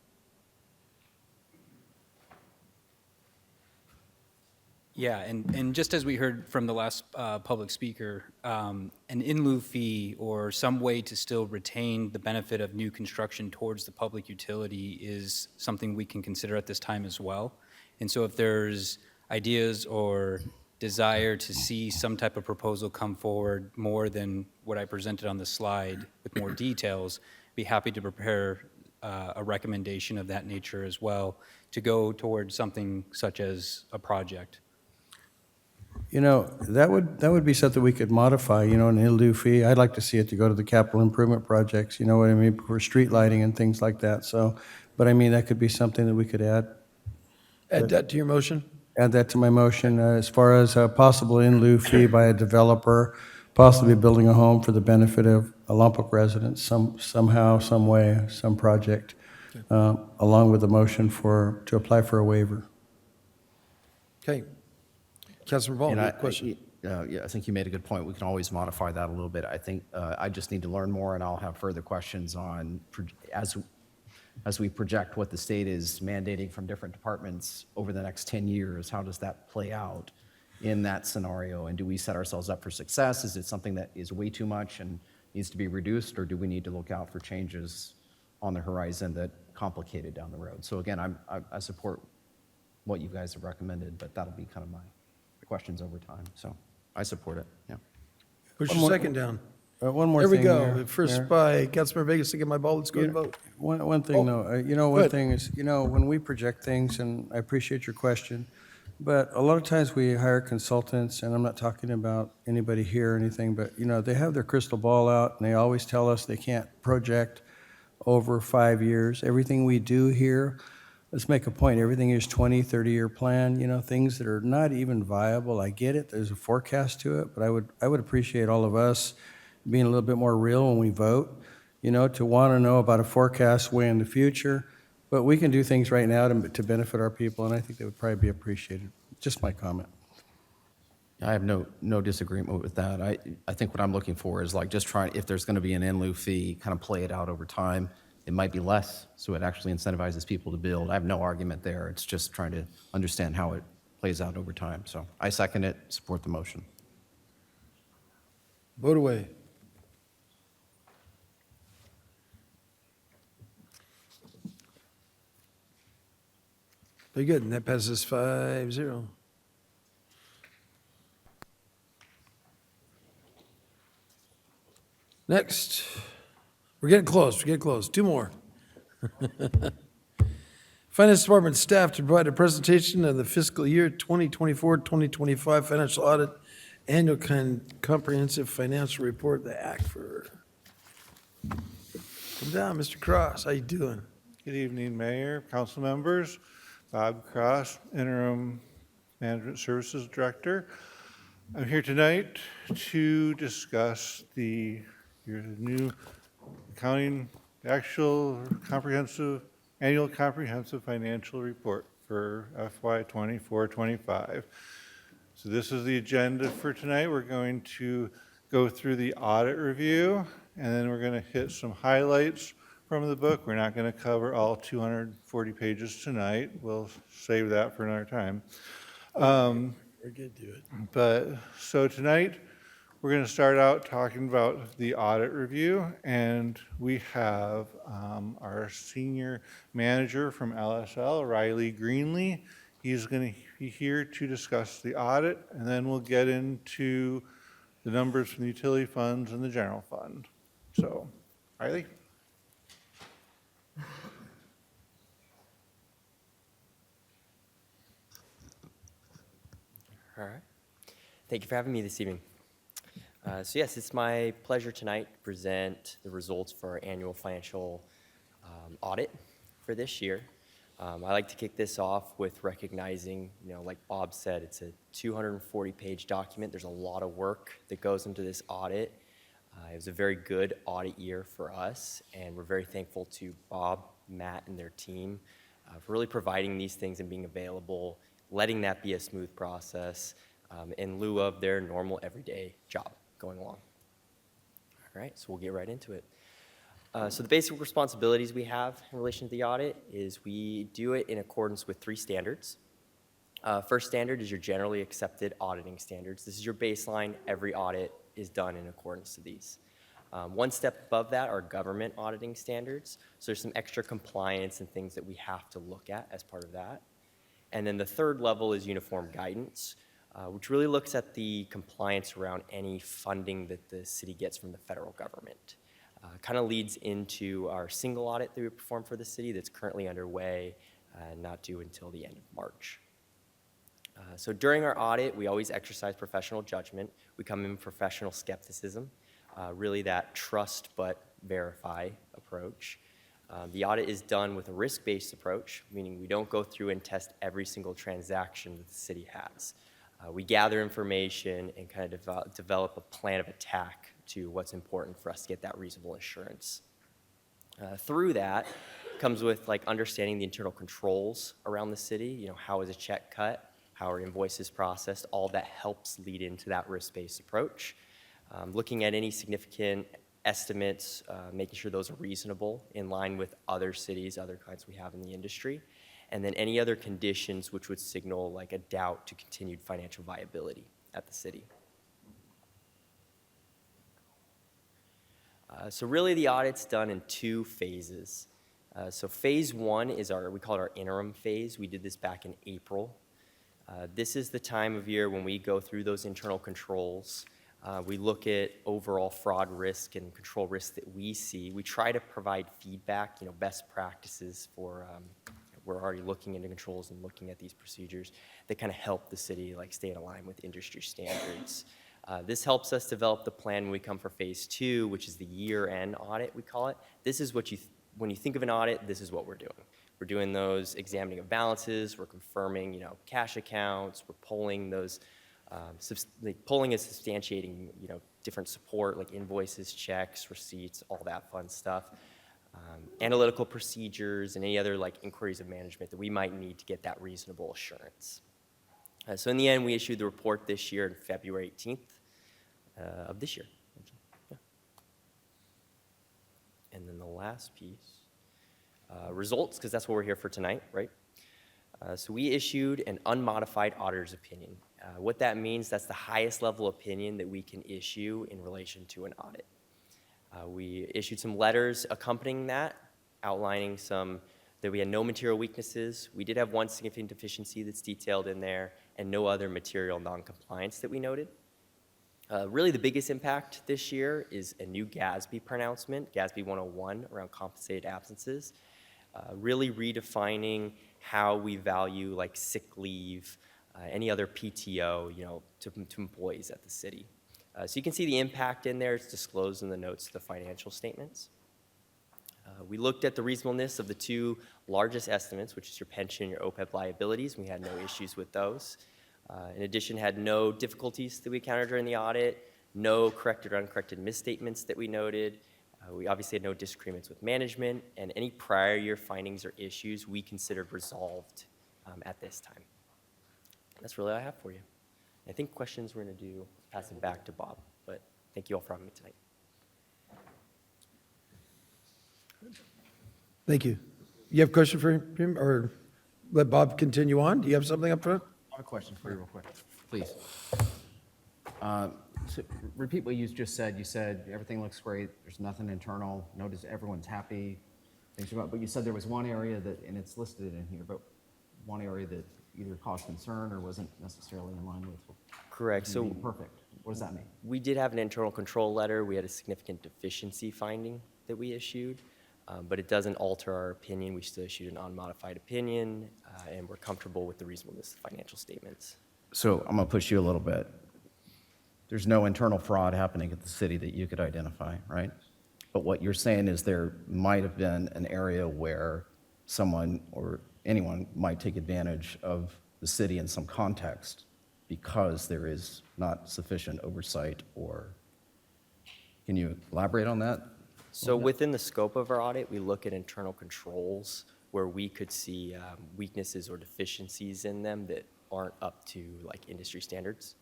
Yeah, and just as we heard from the last public speaker, an in lieu fee or some way to still retain the benefit of new construction towards the public utility is something we can consider at this time as well. And so if there's ideas or desire to see some type of proposal come forward more than what I presented on the slide with more details, be happy to prepare a recommendation of that nature as well to go towards something such as a project. That would be something we could modify, an in lieu fee. I'd like to see it to go to the capital improvement projects, you know what I mean, for street lighting and things like that. So, but I mean, that could be something that we could add. Add that to your motion? Add that to my motion, as far as a possible in lieu fee by a developer, possibly building a home for the benefit of a Lompoc residents, somehow, some way, some project, along with a motion to apply for a waiver. Okay. Councilor Ball, And question. I think you made a good point. We can always modify that a little bit. I think I just need to learn more, and I'll have further questions on as we project what the state is mandating from different departments over the next 10 years. How does that play out in that scenario? And do we set ourselves up for success? Is it something that is way too much and needs to be reduced, or do we need to look out for changes on the horizon that complicated down the road. So again, I support what you guys have recommended, but that'll be kind of my questions over time. So I support it, yeah. Push One your more- second down. One more There we thing, go. Mayor. First Mayor. by Councilmember Vegas to get my ball. Let's go and vote. One thing, though, Go one ahead. thing is, when we project things, and I appreciate your question, but a lot of times we hire consultants, and I'm not talking about anybody here or anything, but, they have their crystal ball out, and they always tell us they can't project over 5 years. Everything we do here, let's make a point, everything is 20, 30-year plan, things that are not even viable. I get it, there's a forecast to it, but I would appreciate all of us being a little bit more real when we vote, to want to know about a forecast way in the future. But we can do things right now to benefit our people, and I think that would probably be appreciated. Just my comment. I have no disagreement with that. I think what I'm looking for is like just trying, if there's going to be an in lieu fee, kind of play it out over time. It might be less, so it actually incentivizes people to build. I have no argument there. It's just trying to understand how it plays out over time. So I second it, support the motion. Vote away. Very good, and that passes 5-0. Next, we're getting close, two more. Finance Department staff to provide a presentation of the fiscal year 2024-2025 financial audit, annual comprehensive financial report, the ACFR. Come down, Mr. Cross, how you doing? Good evening, Mayor, council members. Bob Cross, Interim Management Services Director. I'm here tonight to discuss your new accounting, annual comprehensive financial report for FY 24-25. So this is the agenda for tonight. We're going to go through the audit review, and then we're going to hit some highlights from the book. We're not going to cover all 240 pages tonight. We'll save that for another time. We're good, do it. So tonight, we're going to start out talking about the audit review, and we have our senior manager from LSL, Riley Greenlee. He's going to be here to discuss the audit, and then we'll get into the numbers from the utility funds and the general fund. So, Riley? All right. Thank you for having me this evening. So yes, it's my pleasure tonight to present the results for our annual financial audit for this year. I like to kick this off with recognizing, like Bob said, it's a 240-page document. There's a lot of work that goes into this audit. It was a very good audit year for us, and we're very thankful to Bob, Matt, and their team for really providing these things and being available, letting that be a smooth process in lieu of their normal everyday job going along. All right, so we'll get right into it. So the basic responsibilities we have in relation to the audit is we do it in accordance with 3 standards. First standard is your generally accepted auditing standards. This is your baseline. Every audit is done in accordance to these. One step above that are government auditing standards. So there's some extra compliance and things that we have to look at as part of that. And then the third level is uniform guidance, which really looks at the compliance around any funding that the city gets from the federal government. Kind of leads into our single audit that we perform for the city that's currently underway and not due until the end of March. So during our audit, we always exercise professional judgment. We come in with professional skepticism, really that trust but verify approach. The audit is done with a risk-based approach, meaning we don't go through and test every single transaction that the city has. We gather information and kind of develop a plan of attack to what's important for us to get that reasonable assurance. Through that comes with understanding the internal controls around the city. How is a check cut? How are invoices processed? All that helps lead into that risk-based approach. Looking at any significant estimates, making sure those are reasonable, in line with other cities, other clients we have in the industry, and then any other conditions which would signal a doubt to continued financial viability at the city. So really the audit's done in 2 phases. So phase one is we call it our interim phase. We did this back in April. This is the time of year when we go through those internal controls. We look at overall fraud risk and control risk that we see. We try to provide feedback, best practices for, we're already looking into controls and looking at these procedures that kind of help the city stay in line with industry standards. This helps us develop the plan when we come for phase two, which is the year-end audit, we call it. This is what when you think of an audit, this is what we're doing. We're doing those examining of balances, we're confirming, cash accounts, we're pulling those, pulling and substantiating, different support like invoices, checks, receipts, all that fun stuff. Analytical procedures and any other inquiries of management that we might need to get that reasonable assurance. So in the end, we issued the report this year on February 18th of this year. Yeah. And then the last piece, results, because that's what we're here for tonight, right? So we issued an unmodified auditor's opinion. What that means, that's the highest level opinion that we can issue in relation to an audit. We issued some letters accompanying that, outlining that we had no material weaknesses. We did have one significant deficiency that's detailed in there, and no other material non-compliance that we noted. Really the biggest impact this year is a new GASB pronouncement, GASB 101, around compensated absences, really redefining how we value sick leave, any other PTO, to employees at the city. So you can see the impact in there. It's disclosed in the notes to the financial statements. We looked at the reasonableness of the two largest estimates, which is your pension and your OPEB liabilities. We had no issues with those. In addition, had no difficulties that we encountered during the audit, no corrected or uncorrected misstatements that we noted. We obviously had no disagreements with management, and any prior year findings or issues we considered resolved at this time. That's really all I have for you. I think questions we're going to pass it back to Bob, but thank you all for having me tonight. Thank you. You have a question for him, or let Bob continue on? Do you have something up front? I have a question for you real quick, please. So repeat what you just said. You said everything looks great, there's nothing internal, notice everyone's happy, things about, but you said there was one area that, and it's listed in here, but one area that either caused concern or wasn't necessarily in line with. Correct. So perfect. What does that mean? we did have an internal control letter. We had a significant deficiency finding that we issued, but it doesn't alter our opinion. We still issued an unmodified opinion, and we're comfortable with the reasonableness of financial statements. So I'm going to push you a little bit. There's no internal fraud happening at the city that you could identify, right? But what you're saying is there might have been an area where someone or anyone might take advantage of the city in some context because there is not sufficient oversight, or can you elaborate on that? So within the scope of our audit, we look at internal controls where we could see weaknesses or deficiencies in them that aren't up to industry standards.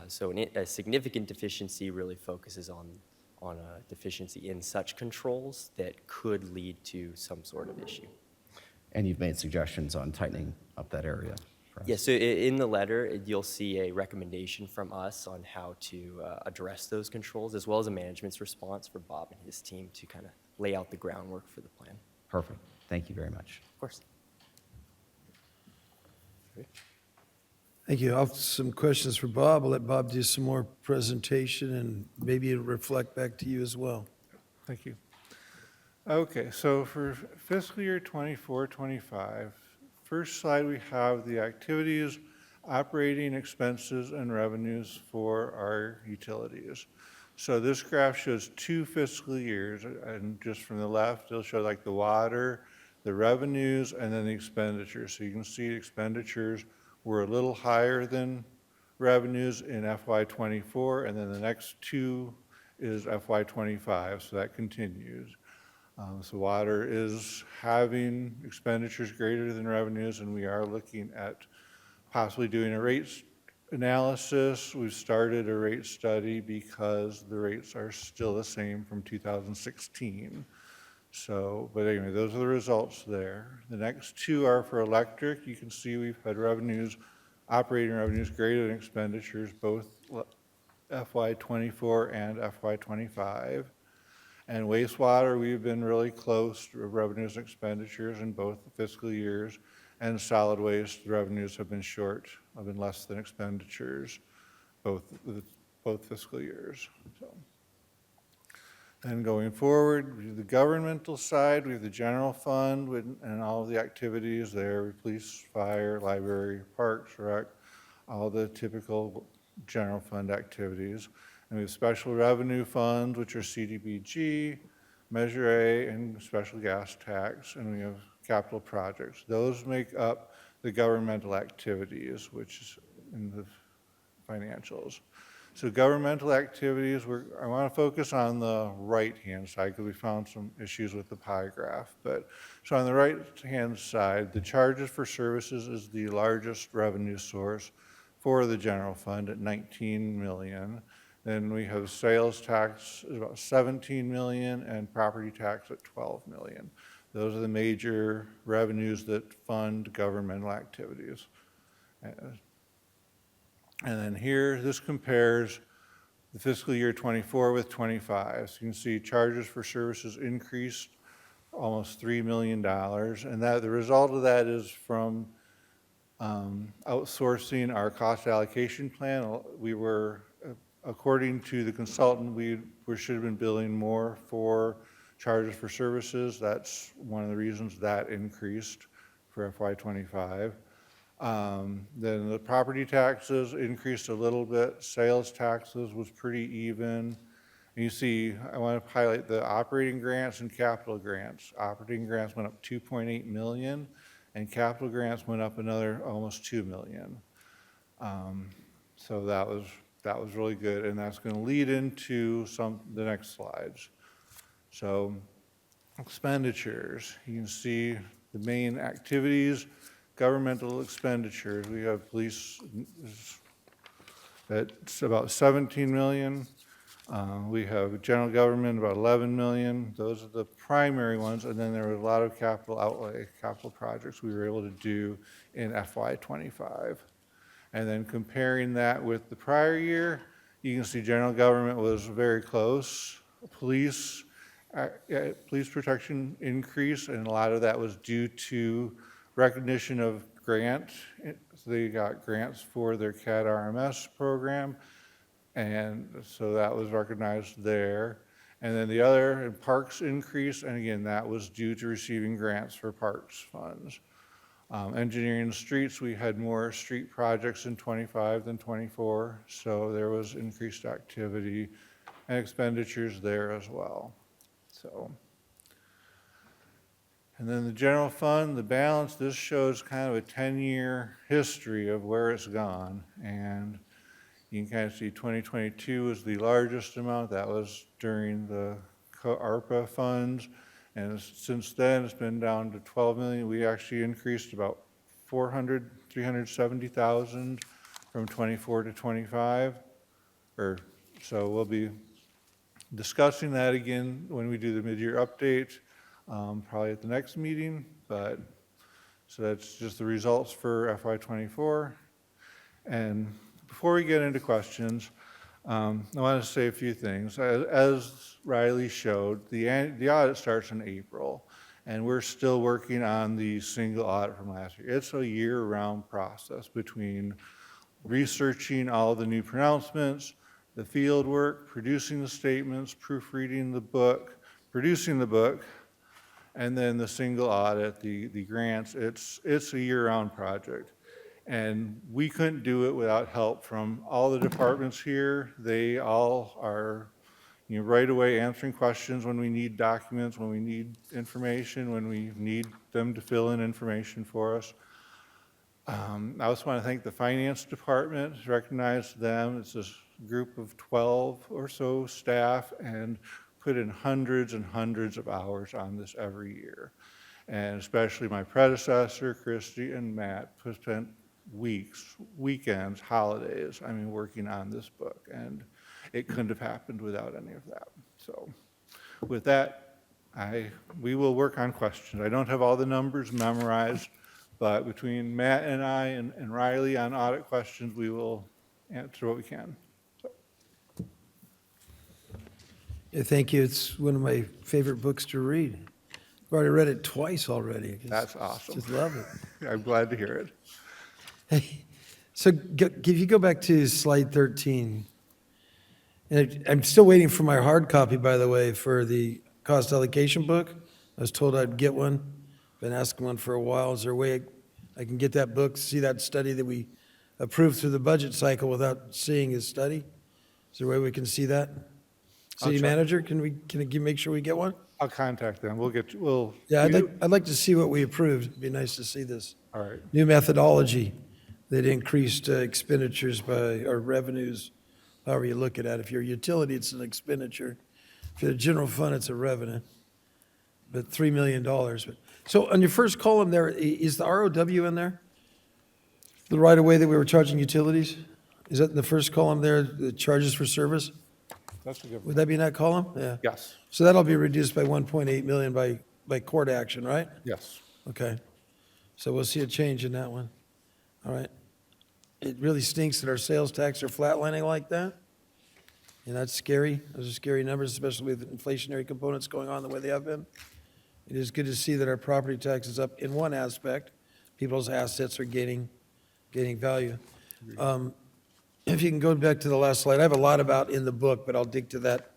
So a significant deficiency really focuses on a deficiency in such controls that could lead to some sort of issue. And you've made suggestions on tightening up that area. Yes, so in the letter, you'll see a recommendation from us on how to address those controls, as well as a management's response for Bob and his team to kind of lay out the groundwork for the plan. Perfect. Thank you very much. Of course. Thank you. I'll have some questions for Bob. I'll let Bob do some more presentation, and maybe it'll reflect back to you as well. Thank you. Okay, so for fiscal year 24-25, first slide we have the activities, operating expenses, and revenues for our utilities. So this graph shows 2 fiscal years, and just from the left, it'll show the water, the revenues, and then the expenditures. So you can see expenditures were a little higher than revenues in FY24, and then the next 2 is FY25, so that continues. So water is having expenditures greater than revenues, and we are looking at possibly doing a rates analysis. We've started a rate study because the rates are still the same from 2016. So, but anyway, those are the results there. The next 2 are for electric. You can see we've had revenues, operating revenues greater than expenditures, both FY24 and FY25. And wastewater, we've been really close to revenues and expenditures in both fiscal years. And solid waste revenues have been short, have been less than expenditures, both fiscal years. So. And going forward, we have the governmental side, we have the general fund and all of the activities there, police, fire, library, parks, rec, all the typical general fund activities. And we have special revenue funds, which are CDBG, Measure A, and special gas tax, and we have capital projects. Those make up the governmental activities, which is in the financials. So governmental activities, I want to focus on the right-hand side because we found some issues with the pie graph. So on the right-hand side, the charges for services is the largest revenue source for the general fund at 19 million. Then we have sales tax is about 17 million and property tax at 12 million. Those are the major revenues that fund governmental activities. And then here, this compares the fiscal year 24 with 25. So you can see charges for services increased almost $3 million. And the result of that is from outsourcing our cost allocation plan. We were, according to the consultant, we should have been billing more for charges for services. That's one of the reasons that increased for FY25. Then the property taxes increased a little bit. Sales taxes was pretty even. And you see, I want to highlight the operating grants and capital grants. Operating grants went up 2.8 million, and capital grants went up another almost 2 million. So that was really good, and that's going to lead into the next slides. So expenditures, you can see the main activities. Governmental expenditures, we have police, that's about 17 million. We have general government, about 11 million. Those are the primary ones, and then there was a lot of capital outlay, capital projects we were able to do in FY25. And then comparing that with the prior year, you can see general government was very close. Police protection increase, and a lot of that was due to recognition of grant. So they got grants for their CAD RMS program, and so that was recognized there. And then the other, in parks increase, and again, that was due to receiving grants for parks funds. Engineering and streets, we had more street projects in 25 than 24, so there was increased activity and expenditures there as well. So. And then the general fund, the balance, this shows kind of a 10-year history of where it's gone. And you can kind of see 2022 is the largest amount. That was during the ARPA funds. And since then, it's been down to 12 million. We actually increased about 370,000 from 24 to 25. So we'll be discussing that again when we do the mid-year update. Probably at the next meeting, so that's just the results for FY24. And before we get into questions, I want to say a few things. As Riley showed, the audit starts in April, and we're still working on the single audit from last year. It's a year-round process between researching all the new pronouncements, the field work, producing the statements, proofreading the book, producing the book, and then the single audit, the grants. It's a year-round project. And we couldn't do it without help from all the departments here. They all are right away answering questions when we need documents, when we need information, when we need them to fill in information for us. I also want to thank the finance department, recognize them. It's this group of 12 or so staff, and put in hundreds and hundreds of hours on this every year. And especially my predecessor, Christy and Matt, spent weeks, weekends, holidays, working on this book. And it couldn't have happened without any of that. So with that, we will work on questions. I don't have all the numbers memorized, but between Matt and I and Riley on audit questions, we will answer what we can. Yeah, thank you. It's one of my favorite books to read. I've already read it twice already. That's awesome. Just love it. I'm glad to hear it. Hey, so if you go back to slide 13, and I'm still waiting for my hard copy, by the way, for the cost allocation book. I was told I'd get one. Been asking one for a while. Is there a way I can get that book, see that study that we approved through the budget cycle without seeing his study? Is there a way we can see that? City try. manager, can make sure we get one? I'll contact them. Yeah, I'd like to see what we approved. It'd be nice to see this. All right. New methodology that increased expenditures by, or revenues, however you look at it. If you're a utility, it's an expenditure. If you're a general fund, it's a revenue. But $3 million. So on your first column there, is the ROW in there? The right of way that we were charging utilities? Is that in the first column there, the charges for service? That's a good Would that be in that column? Yeah. Yes, So that'll be reduced by 1.8 million by court action, right? yes. Okay. So we'll see a change in that one. All right. It really stinks that our sales tax are flatlining like that. And that's scary. Those are scary numbers, especially with inflationary components going on the way they have been. It is good to see that our property tax is up in one aspect. People's assets are gaining value. If you can go back to the last slide, I have a lot about in the book, but I'll dig to that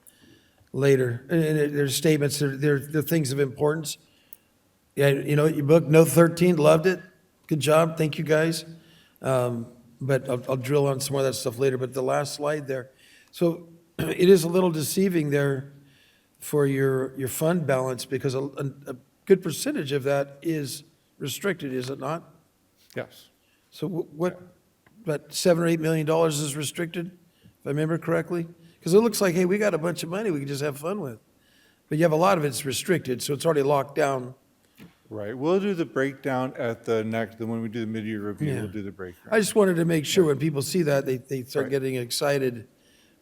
later. And there's statements, they're things of importance. Yeah, you know, your book, Note 13, loved it. Good job, thank you, guys. But I'll drill on some more of that stuff later, but the last slide there. So it is a little deceiving there for your fund balance, because a good percentage of that is restricted, is it not? Yes. So what, about $7 or $8 million is restricted, if I remember correctly? Because it looks like, hey, we got a bunch of money we can just have fun with. But you have a lot of it's restricted, so it's already locked down. Right. We'll do the breakdown at the next, then when we do the mid-year review, Yeah. we'll do the breakdown. I just wanted to make sure when people see that, they start Right. getting excited.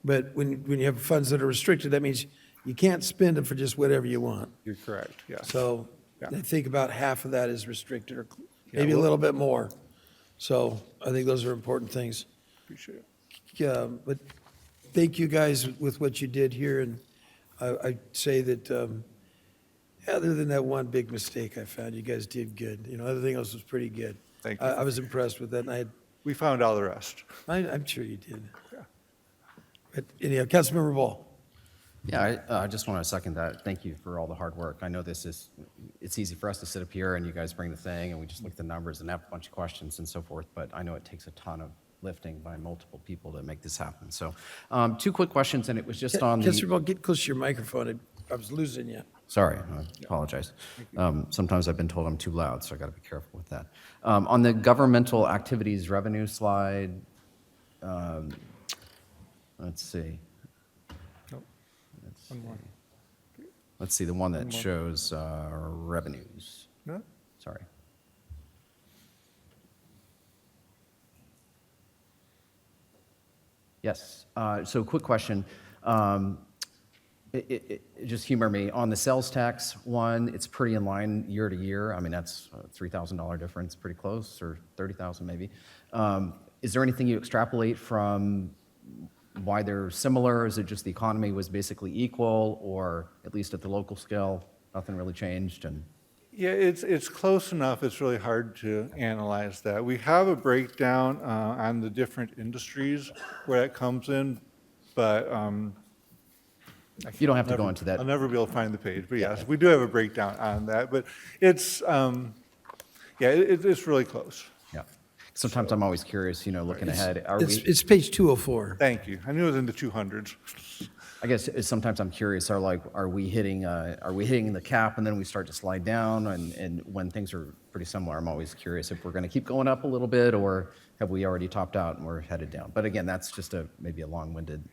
But when you have funds that are restricted, that means you can't spend them for just whatever you want. You're correct, yes. So Yeah. I think about half of that is restricted, or Yeah, maybe a we'll- little bit more. So I think those are important things. Appreciate it. Yeah, but thank you guys with what you did here, and I'd say that, other than that one big mistake I found, you guys did good. You know, everything else was pretty good. Thank you. I was impressed with that, and We found all the rest. I'm sure you did. Yeah. But anyhow, Councilmember Ball. Yeah, I just want to second that. Thank you for all the hard work. I know it's easy for us to sit up here and you guys bring the thing and we just look at the numbers and have a bunch of questions and so forth, but I know it takes a ton of lifting by multiple people to make this happen. So, two quick questions, and it was just on the... Councilor Ball, get close to your microphone. I was losing you. Sorry, I apologize. Sometimes I've been told I'm too loud, so I got to be careful with that. On the governmental activities revenue slide, let's see. Nope. One more. Let's see, the one that One more. shows revenues. No? Sorry. Yes. So quick question. Just humor me. On the sales tax one, it's pretty in line year to year. I mean, that's a $3,000 difference, pretty close, or $30,000 maybe. Is there anything you extrapolate from why they're similar? Is it just the economy was basically equal, or at least at the local scale, nothing really changed? And Yeah, it's close enough. It's really hard to analyze that. We have a breakdown on the different industries where that comes in, but you don't have to go into that. I'll never be able to find the page, but yes, we do have a breakdown on that. But it's, it's really close. Yeah. Sometimes I'm always curious, looking ahead. It's page 204. Thank you. I knew it was in the 200s. I guess sometimes I'm curious, are we hitting the cap and then we start to slide down? And when things are pretty similar, I'm always curious if we're going to keep going up a little bit, or have we already topped out and we're headed down? But again, that's just maybe a long-winded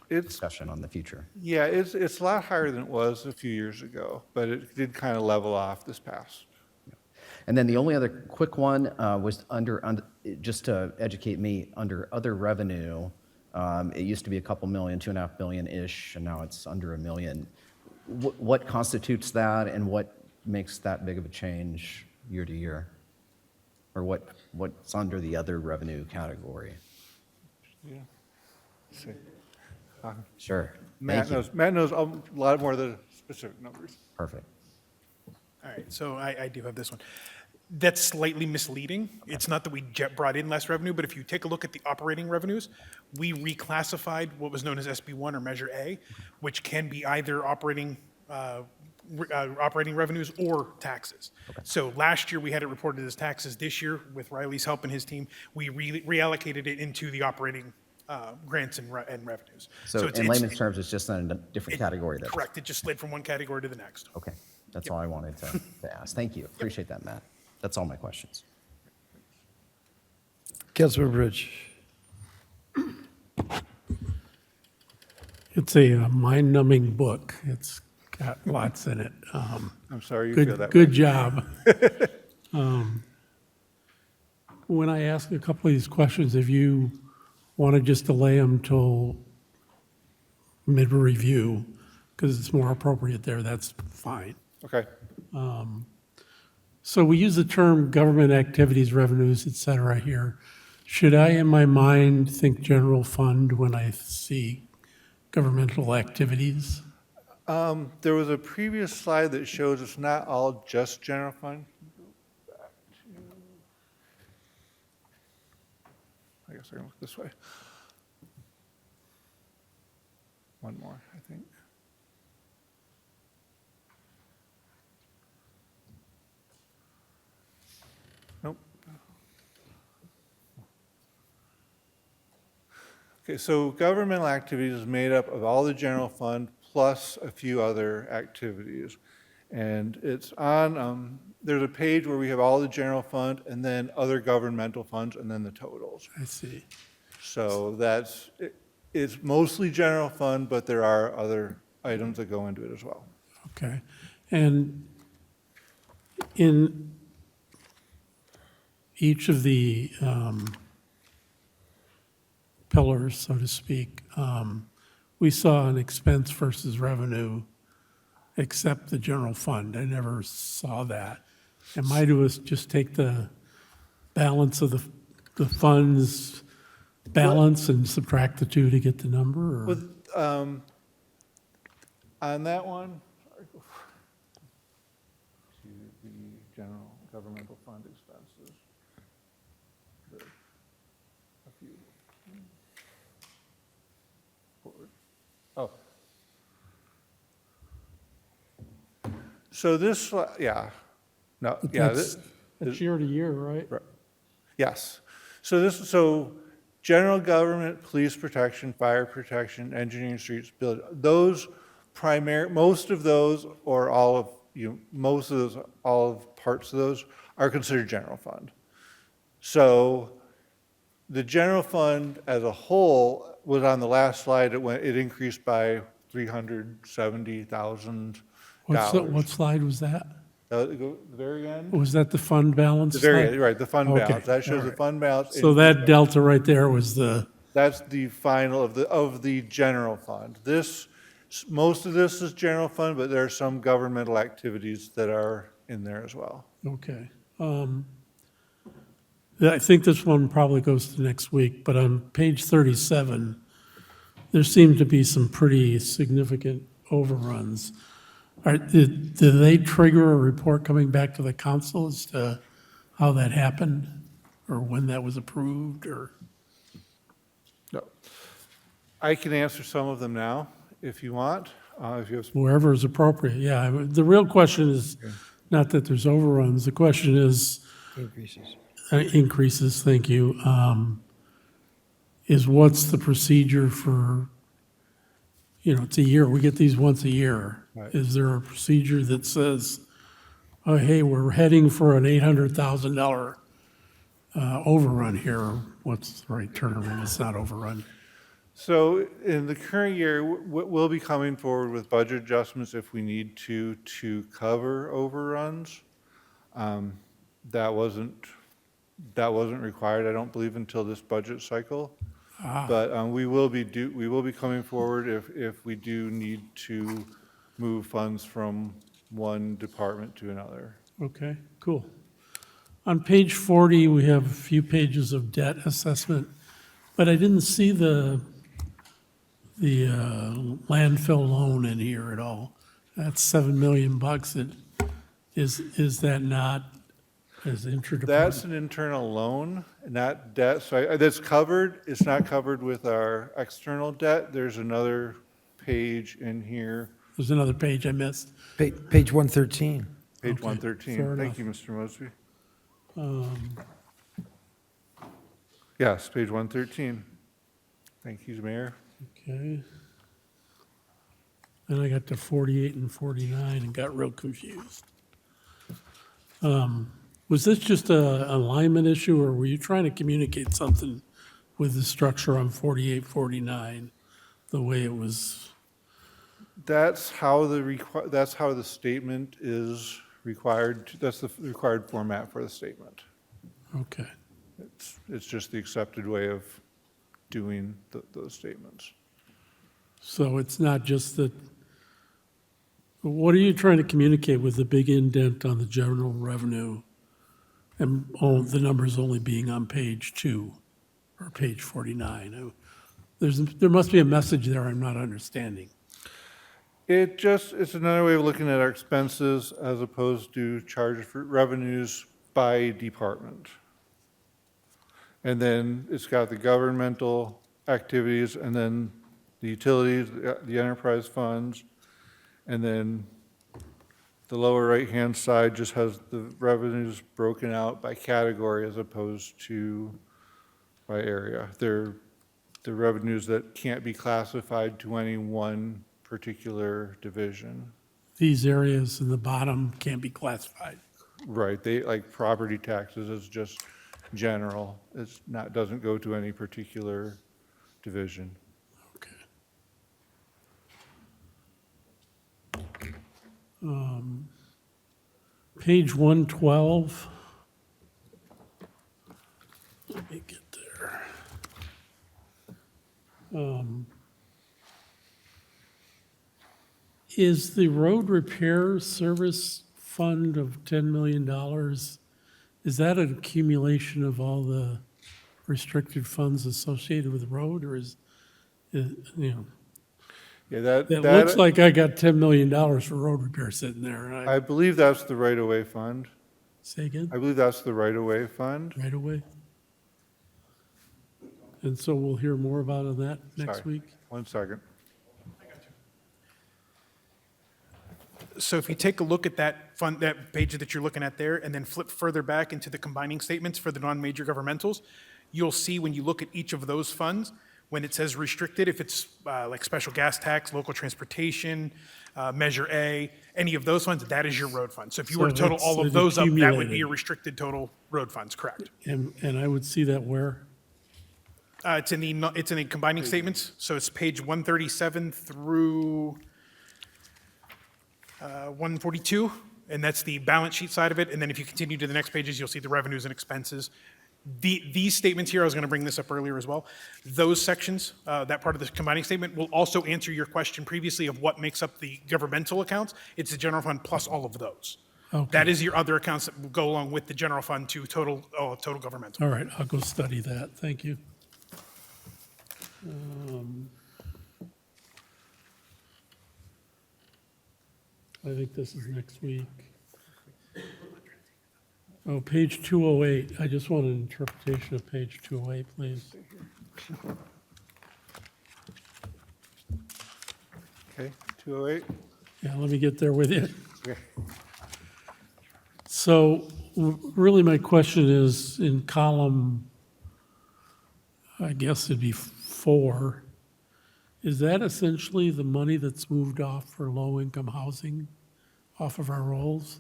discussion on the future. Yeah, it's a lot higher than it was a few years ago, but it did kind of level off this past. And then the only other quick one was just to educate me, under other revenue, it used to be a couple million, 2.5 million-ish, and now it's under $1 million. What constitutes that, and what makes that big of a change year to year? Or what's under the other revenue category? Yeah. See. Sure. Matt you. knows a lot more of the specific numbers. Perfect. All right, so I do have this one. That's slightly misleading. It's not that we brought in less revenue, but if you take a look at the operating revenues, we reclassified what was known as SB1 or Measure A, which can be either operating revenues or taxes. So last year, we had it reported as taxes. This year, with Riley's help and his team, we reallocated it into the operating grants and revenues. So in layman's terms, it's just in a different category there. Correct, it just slid from one category to the next. Okay, that's all I wanted to ask. Thank you. Appreciate that, Matt. That's all my questions. Councilmember Bridge. It's a mind-numbing book. It's got lots in it. I'm sorry you Good, feel that good way. job. When I ask a couple of these questions, if you want to just delay them till mid-review, because it's more appropriate there, that's fine. Okay. So we use the term government activities, revenues, et cetera here. Should I, in my mind, think general fund when I see governmental activities? There was a previous slide that shows it's not all just general fund. Go back to- I guess I can look this way. One more, I think. Nope. Okay, so governmental activities is made up of all the general fund plus a few other activities. And it's on, there's a page where we have all the general fund and then other governmental funds and then the totals. I see. So that's, it's mostly general fund, but there are other items that go into it as well. Okay. And in each of the pillars, so to speak, we saw an expense versus revenue, except the general fund. I never saw that. Am I to just take the balance of the funds balance and subtract the two to get the number? Or? With, on that one, sorry, go to the general governmental fund expenses. A few. Forward. Oh. So this, yeah, no, yeah. That's year to year, right? Yes. So general government, police protection, fire protection, engineering, streets, building, those most of those or all of, most of those, all of parts of those are considered general fund. So the general fund as a whole was on the last slide, it increased by $370,000. What slide was that? The very end? Was that the fund balance? The very slide? end, right, the fund Okay, balance. That shows all the right. fund balance. So that delta right there was That's the final of the general fund. Most of this is general fund, but there are some governmental activities that are in there as well. okay. I think this one probably goes to next week, but on page 37, there seem to be some pretty significant overruns. Did they trigger a report coming back to the council as to how that happened, or when that was approved, or? No. I can answer some of them now, if you want. If you have Wherever is appropriate, yeah. The real question is not that there's overruns, the question is. Increases, thank you. Is what's the procedure for, it's a year, we get these once a year. Right. Is there a procedure that says, oh, hey, we're heading for an $800,000 overrun here? What's the right term? And it's not overrun. So in the current year, we'll be coming forward with budget adjustments if we need to cover overruns. That wasn't required, I don't believe, until this budget cycle. But we will be coming forward if we do need to move funds from one department to another. Okay, cool. On page 40, we have a few pages of debt assessment, but I didn't see the the landfill loan in here at all. That's $7 million. Is that not as interdepartmental? That's an internal loan, not debt, so that's covered. It's not covered with our external debt. There's another page in here, There's another page I missed. Page 113. page Okay, 113. fair Thank enough. you, Mr. Mosby. Um, Yes, page 113. Thank you, Mayor. Okay. Then I got to 48 and 49 and got real confused. Was this just a alignment issue, or were you trying to communicate something with the structure on 48, 49, the way it was? That's how the statement is required, that's the required format for the statement. Okay. It's just the accepted way of doing those statements. So it's not just that, what are you trying to communicate with the big indent on the general revenue and the numbers only being on page 2 or page 49? There must be a message there I'm not understanding. It's another way of looking at our expenses as opposed to charges for revenues by department. And then it's got the governmental activities, and then the utilities, the enterprise funds, and then the lower right-hand side just has the revenues broken out by category as opposed to by area. They're the revenues that can't be classified to any one particular division. These areas in the bottom can't be classified. Right, they, like property taxes is just general. It's not, doesn't go to any particular division. Okay. Page 112. Let me get there. Is the road repair service fund of $10 million, is that an accumulation of all the restricted funds associated with the road, or you know? Yeah, It looks like I got $10 million for road repair sitting there. And I believe that's the right-of-way fund. Say again? I believe that's the right-of-way fund. Right away? And so we'll hear more about that next Sorry, week? 1 second. So if you take a look at that page that you're looking at there, and then flip further back into the combining statements for the non-major governmentals, you'll see when you look at each of those funds, when it says restricted, if it's like special gas tax, local transportation, Measure A, any of those funds, that is your road fund. So if you were to So total it's all of an those up, that would be accumulated. your restricted total road funds, correct? And I would see that where? It's in the combining statements, so it's page 137 through 142, and that's the balance sheet side of it. And then if you continue to the next pages, you'll see the revenues and expenses. These statements here, I was going to bring this up earlier as well. Those sections, that part of the combining statement will also answer your question previously of what makes up the governmental accounts. It's the general fund plus all of those. Okay. That is your other accounts that will go along with the general fund to total governmental. All right, I'll go study that. Thank you. I think this is next week. Oh, page 208. I just want an interpretation of page 208, please. Okay, 208. Yeah, let me get there with you. Okay. So really my question is in column, I guess it'd be 4, is that essentially the money that's moved off for low-income housing off of our rolls?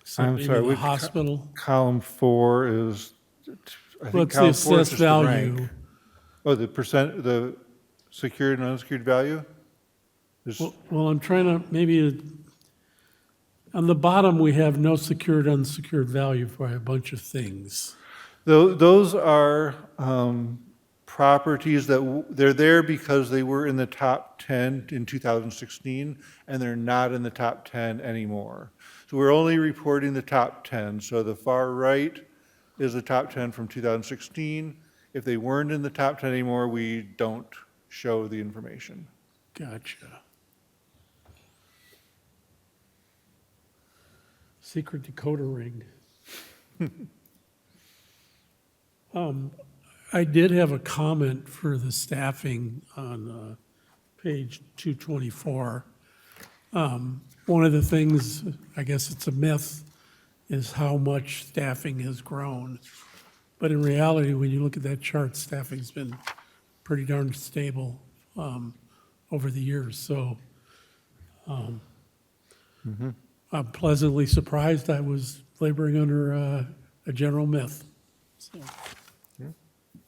So I'm maybe sorry, the which hospital? column 4 is, I Well, think it's the column 4 is assessed just the value. rank. Oh, the secured and unsecured value? Is- Well, I'm trying to, maybe, on the bottom, we have no secured, unsecured value for a bunch of things. Those are properties that, they're there because they were in the top 10 in 2016, and they're not in the top 10 anymore. So we're only reporting the top 10. So the far right is the top 10 from 2016. If they weren't in the top 10 anymore, we don't show the information. Gotcha. Secret decoder ring. I did have a comment for the staffing on page 224. One of the things, I guess it's a myth, is how much staffing has grown. But in reality, when you look at that chart, staffing's been pretty darn stable over the years. So I'm pleasantly surprised. I was laboring under a general myth. So,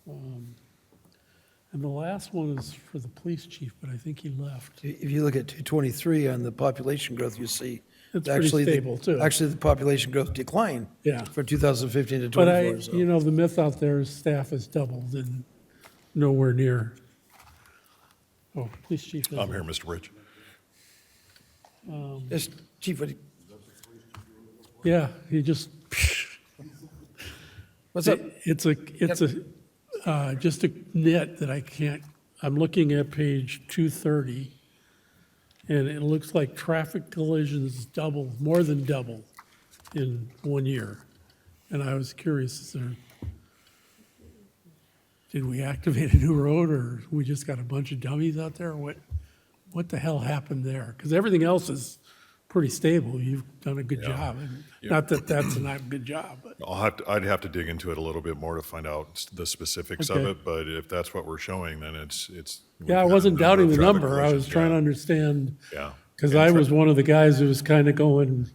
and the last one is for the police chief, but I think he left. If you look at 223 on the population growth, you see. It's pretty stable, too. Actually, the population growth declined. Yeah. For 2015 to But 24, so. you know, the myth out there is staff has doubled and nowhere near. Oh, police chief. I'm here, Mr. Rich. Yes, Chief, Yeah, he just. what's up? It's just a nit that I can't, I'm looking at page 230, and it looks like traffic collisions doubled, more than double in 1 year. And I was curious, did we activate a new road, or we just got a bunch of dummies out there? What the hell happened there? Because everything else is pretty stable. You've done a good job. And not that that's not a good job, but. I'd have to dig into it a little bit more to find out the specifics of Okay. it, but if that's what we're showing, then it's. we've Yeah, I had a wasn't number of doubting the traffic number. I was collisions, trying to yeah. understand. Yeah. Because And I tra- was one of the guys who was kind of going,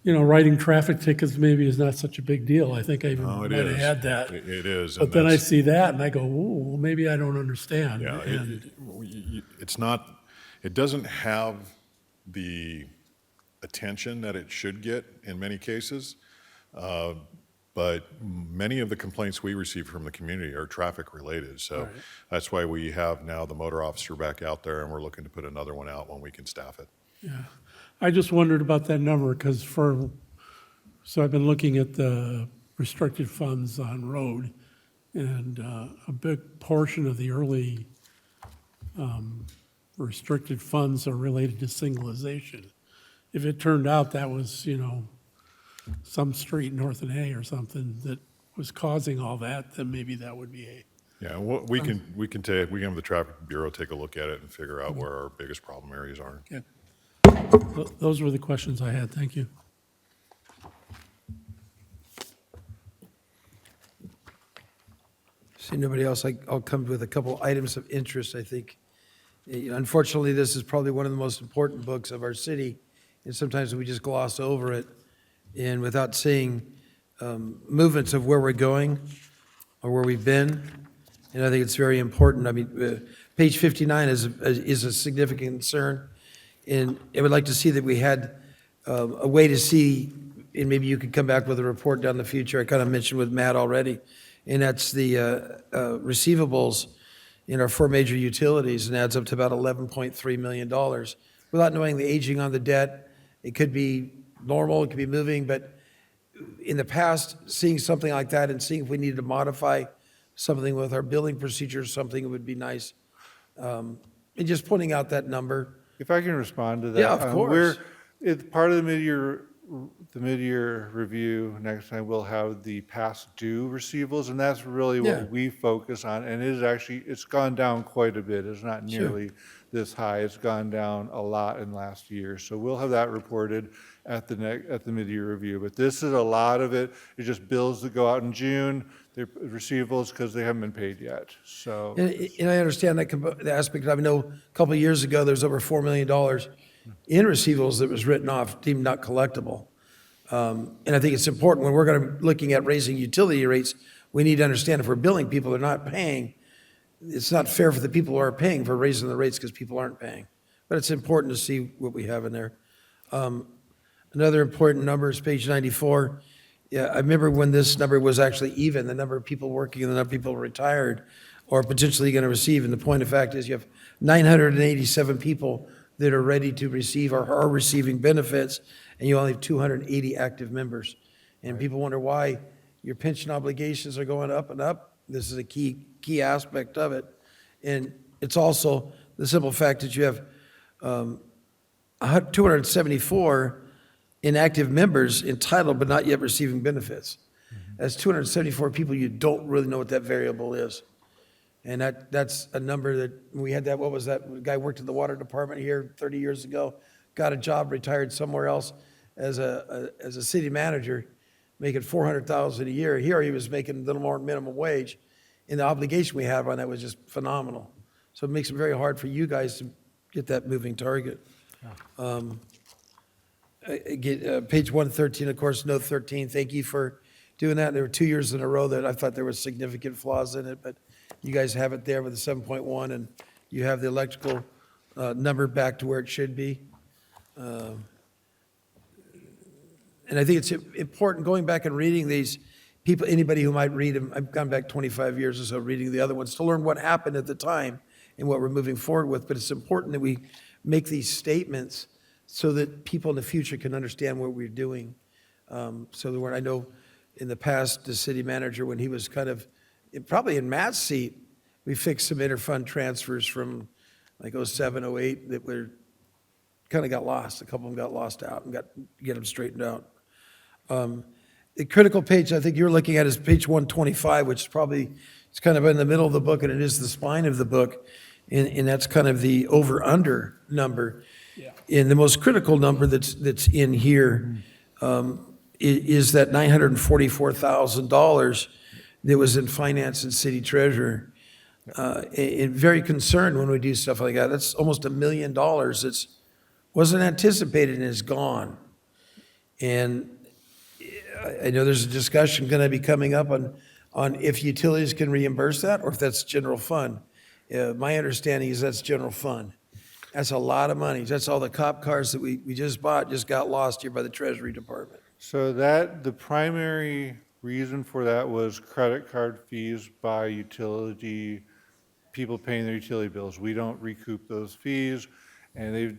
writing traffic tickets maybe is not such a big deal. I think I even Oh, it might have is. had that. It is. But and then I that's- see that and I go, ooh, well, maybe I don't understand. Yeah, And it's not, it doesn't have the attention that it should get in many cases. But many of the complaints we receive from the community are traffic related. So Right. that's why we have now the motor officer back out there, and we're looking to put another one out when we can staff it. Yeah, I just wondered about that number because so I've been looking at the restricted funds on road, and a big portion of the early restricted funds are related to signalization. If it turned out that was, some street north of A or something that was causing all that, then maybe that would be a. Yeah, we can have the traffic bureau take a look at it and figure out where our biggest problem areas are. Yeah. Those were the questions I had. Thank you. See nobody else, I'll come with a couple items of interest, I think. Unfortunately, this is probably one of the most important books of our city, and sometimes we just gloss over it, and without seeing movements of where we're going or where we've been, and I think it's very important. I mean, page 59 is a significant concern, and I would like to see that we had a way to see, and maybe you could come back with a report down the future, I kind of mentioned with Matt already, and that's the receivables in our four major utilities, and adds up to about $11.3 million. Without knowing the aging on the debt, it could be normal, it could be moving, but in the past, seeing something like that and seeing if we needed to modify something with our billing procedures, something would be nice. And just pointing out that number. If I can respond to that. Yeah, of course. It's part of the mid-year review. Next time, we'll have the past due receivables, and that's really Yeah. what we focus on. And it is actually, it's gone down quite a bit. It's not Sure. nearly this high. It's gone down a lot in last year. So we'll have that reported at the mid-year review. But this is a lot of it. It's just bills that go out in June, they're receivables because they haven't been paid yet. So. And I understand that the aspect. I know a couple of years ago, there was over $4 million in receivables that was written off, deemed not collectible. And I think it's important when we're going to be looking at raising utility rates, we need to understand if we're billing people that are not paying, it's not fair for the people who are paying for raising the rates because people aren't paying. But it's important to see what we have in there. Another important number is page 94. Yeah, I remember when this number was actually even, the number of people working and the number of people retired or potentially going to receive. And the point of fact is you have 987 people that are ready to receive or are receiving benefits, and you only have 280 active members. And people wonder why your pension obligations are going up and up. This is a key aspect of it. And it's also the simple fact that you have 274 inactive members entitled but not yet receiving benefits. That's 274 people, you don't really know what that variable is. And that's a number that, we had that, what was that, guy worked in the water department here 30 years ago, got a job, retired somewhere else as a city manager, making $400,000 a year. Here he was making a little more minimum wage, and the obligation we have on that was just phenomenal. So it makes it very hard for you guys to get that moving target. Page 113, of course, note 13, thank you for doing that. There were 2 years in a row that I thought there was significant flaws in it, but you guys have it there with the 7.1, and you have the electrical number back to where it should be. And I think it's important, going back and reading these, people, anybody who might read them, I've gone back 25 years or so reading the other ones, to learn what happened at the time and what we're moving forward with. But it's important that we make these statements so that people in the future can understand what we're doing. So that I know in the past, the city manager, when he was kind of, probably in Matt's seat, we fixed some interfund transfers from like 07, 08 that were, kind of got lost. A couple of them got lost out and get them straightened out. The critical page I think you're looking at is page 125, which is probably, it's kind of in the middle of the book, and it is the spine of the book, and that's kind of the over-under number. Yeah. And the most critical number that's in here is that $944,000 that was in finance and city treasurer. And very concerned when we do stuff like that. That's almost $1 million that's wasn't anticipated and is gone. And I know there's a discussion going to be coming up on if utilities can reimburse that or if that's general fund. My understanding is that's general fund. That's a lot of money. That's all the cop cars that we just bought just got lost here by the Treasury Department. So the primary reason for that was credit card fees by utility, people paying their utility bills. We don't recoup those fees, and they'd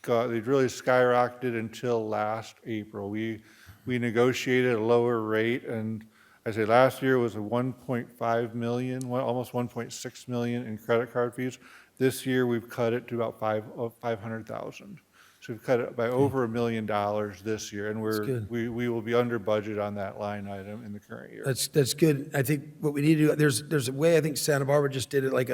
really skyrocketed until last April. We negotiated a lower rate, and I say last year was a 1.5 million, almost 1.6 million in credit card fees. This year we've cut it to about 500,000. So we've cut it by over $1 million this year, and we will be under budget on that line item in the current year. That's good. I think what we need to do, there's a way, I think Santa Barbara just did it, like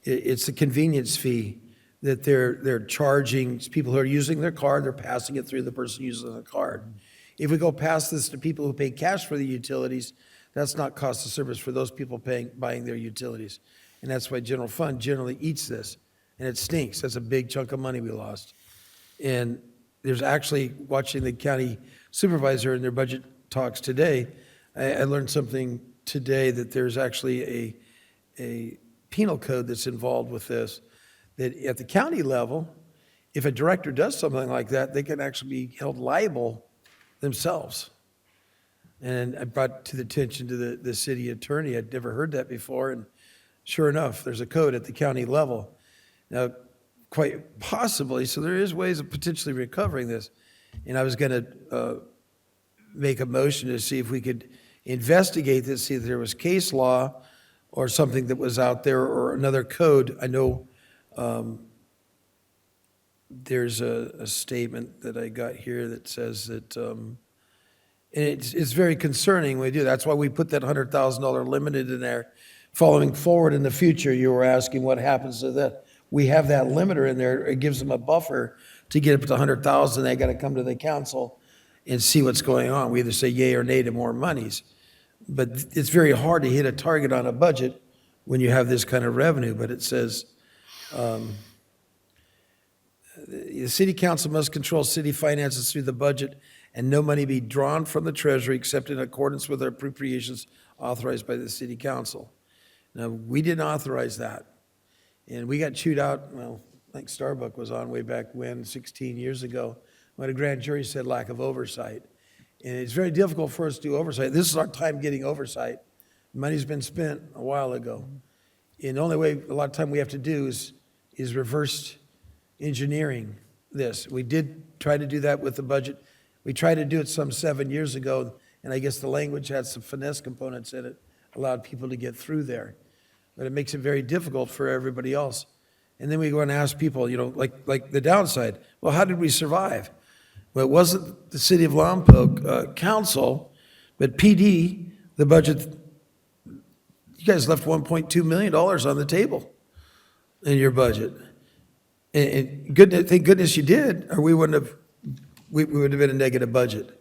it's a convenience fee that they're charging people who are using their card, they're passing it through the person using the card. If we go past this to people who pay cash for the utilities, that's not cost of service for those people buying their utilities. And that's why general fund generally eats this, and it stinks. That's a big chunk of money we lost. And there's actually, watching the county supervisor in their budget talks today, I learned something today that there's actually a penal code that's involved with this, that at the county level, if a director does something like that, they can actually be held liable themselves. And I brought to the attention to the city attorney, I'd never heard that before, and sure enough, there's a code at the county level. Now, quite possibly, so there is ways of potentially recovering this. And I was going to make a motion to see if we could investigate this, see if there was case law or something that was out there or another code. I know there's a statement that I got here that says that, and it's very concerning when we do. That's why we put that $100,000 limited in there. Following forward in the future, you were asking what happens to that. We have that limiter in there. It gives them a buffer to get up to 100,000. They got to come to the council and see what's going on. We either say yay or nay to more monies. But it's very hard to hit a target on a budget when you have this kind of revenue. But it says, the city council must control city finances through the budget and no money be drawn from the treasury except in accordance with our appropriations authorized by the city council. Now, we didn't authorize that. And we got chewed out, well, I think Starbuck was on way back when, 16 years ago, when a grand jury said lack of oversight. And it's very difficult for us to do oversight. This is our time getting oversight. Money's been spent a while ago. And the only way a lot of time we have to do is reverse engineering this. We did try to do that with the budget. We tried to do it some 7 years ago, and I guess the language had some finesse components in it, allowed people to get through there. but it makes it very difficult for everybody else. And then we go and ask people, like the downside, well, how did we survive? Well, it wasn't the city of Lompoc council, but PD, the budget, you guys left $1.2 million on the table in your budget. And thank goodness you did, or we would have been a negative budget.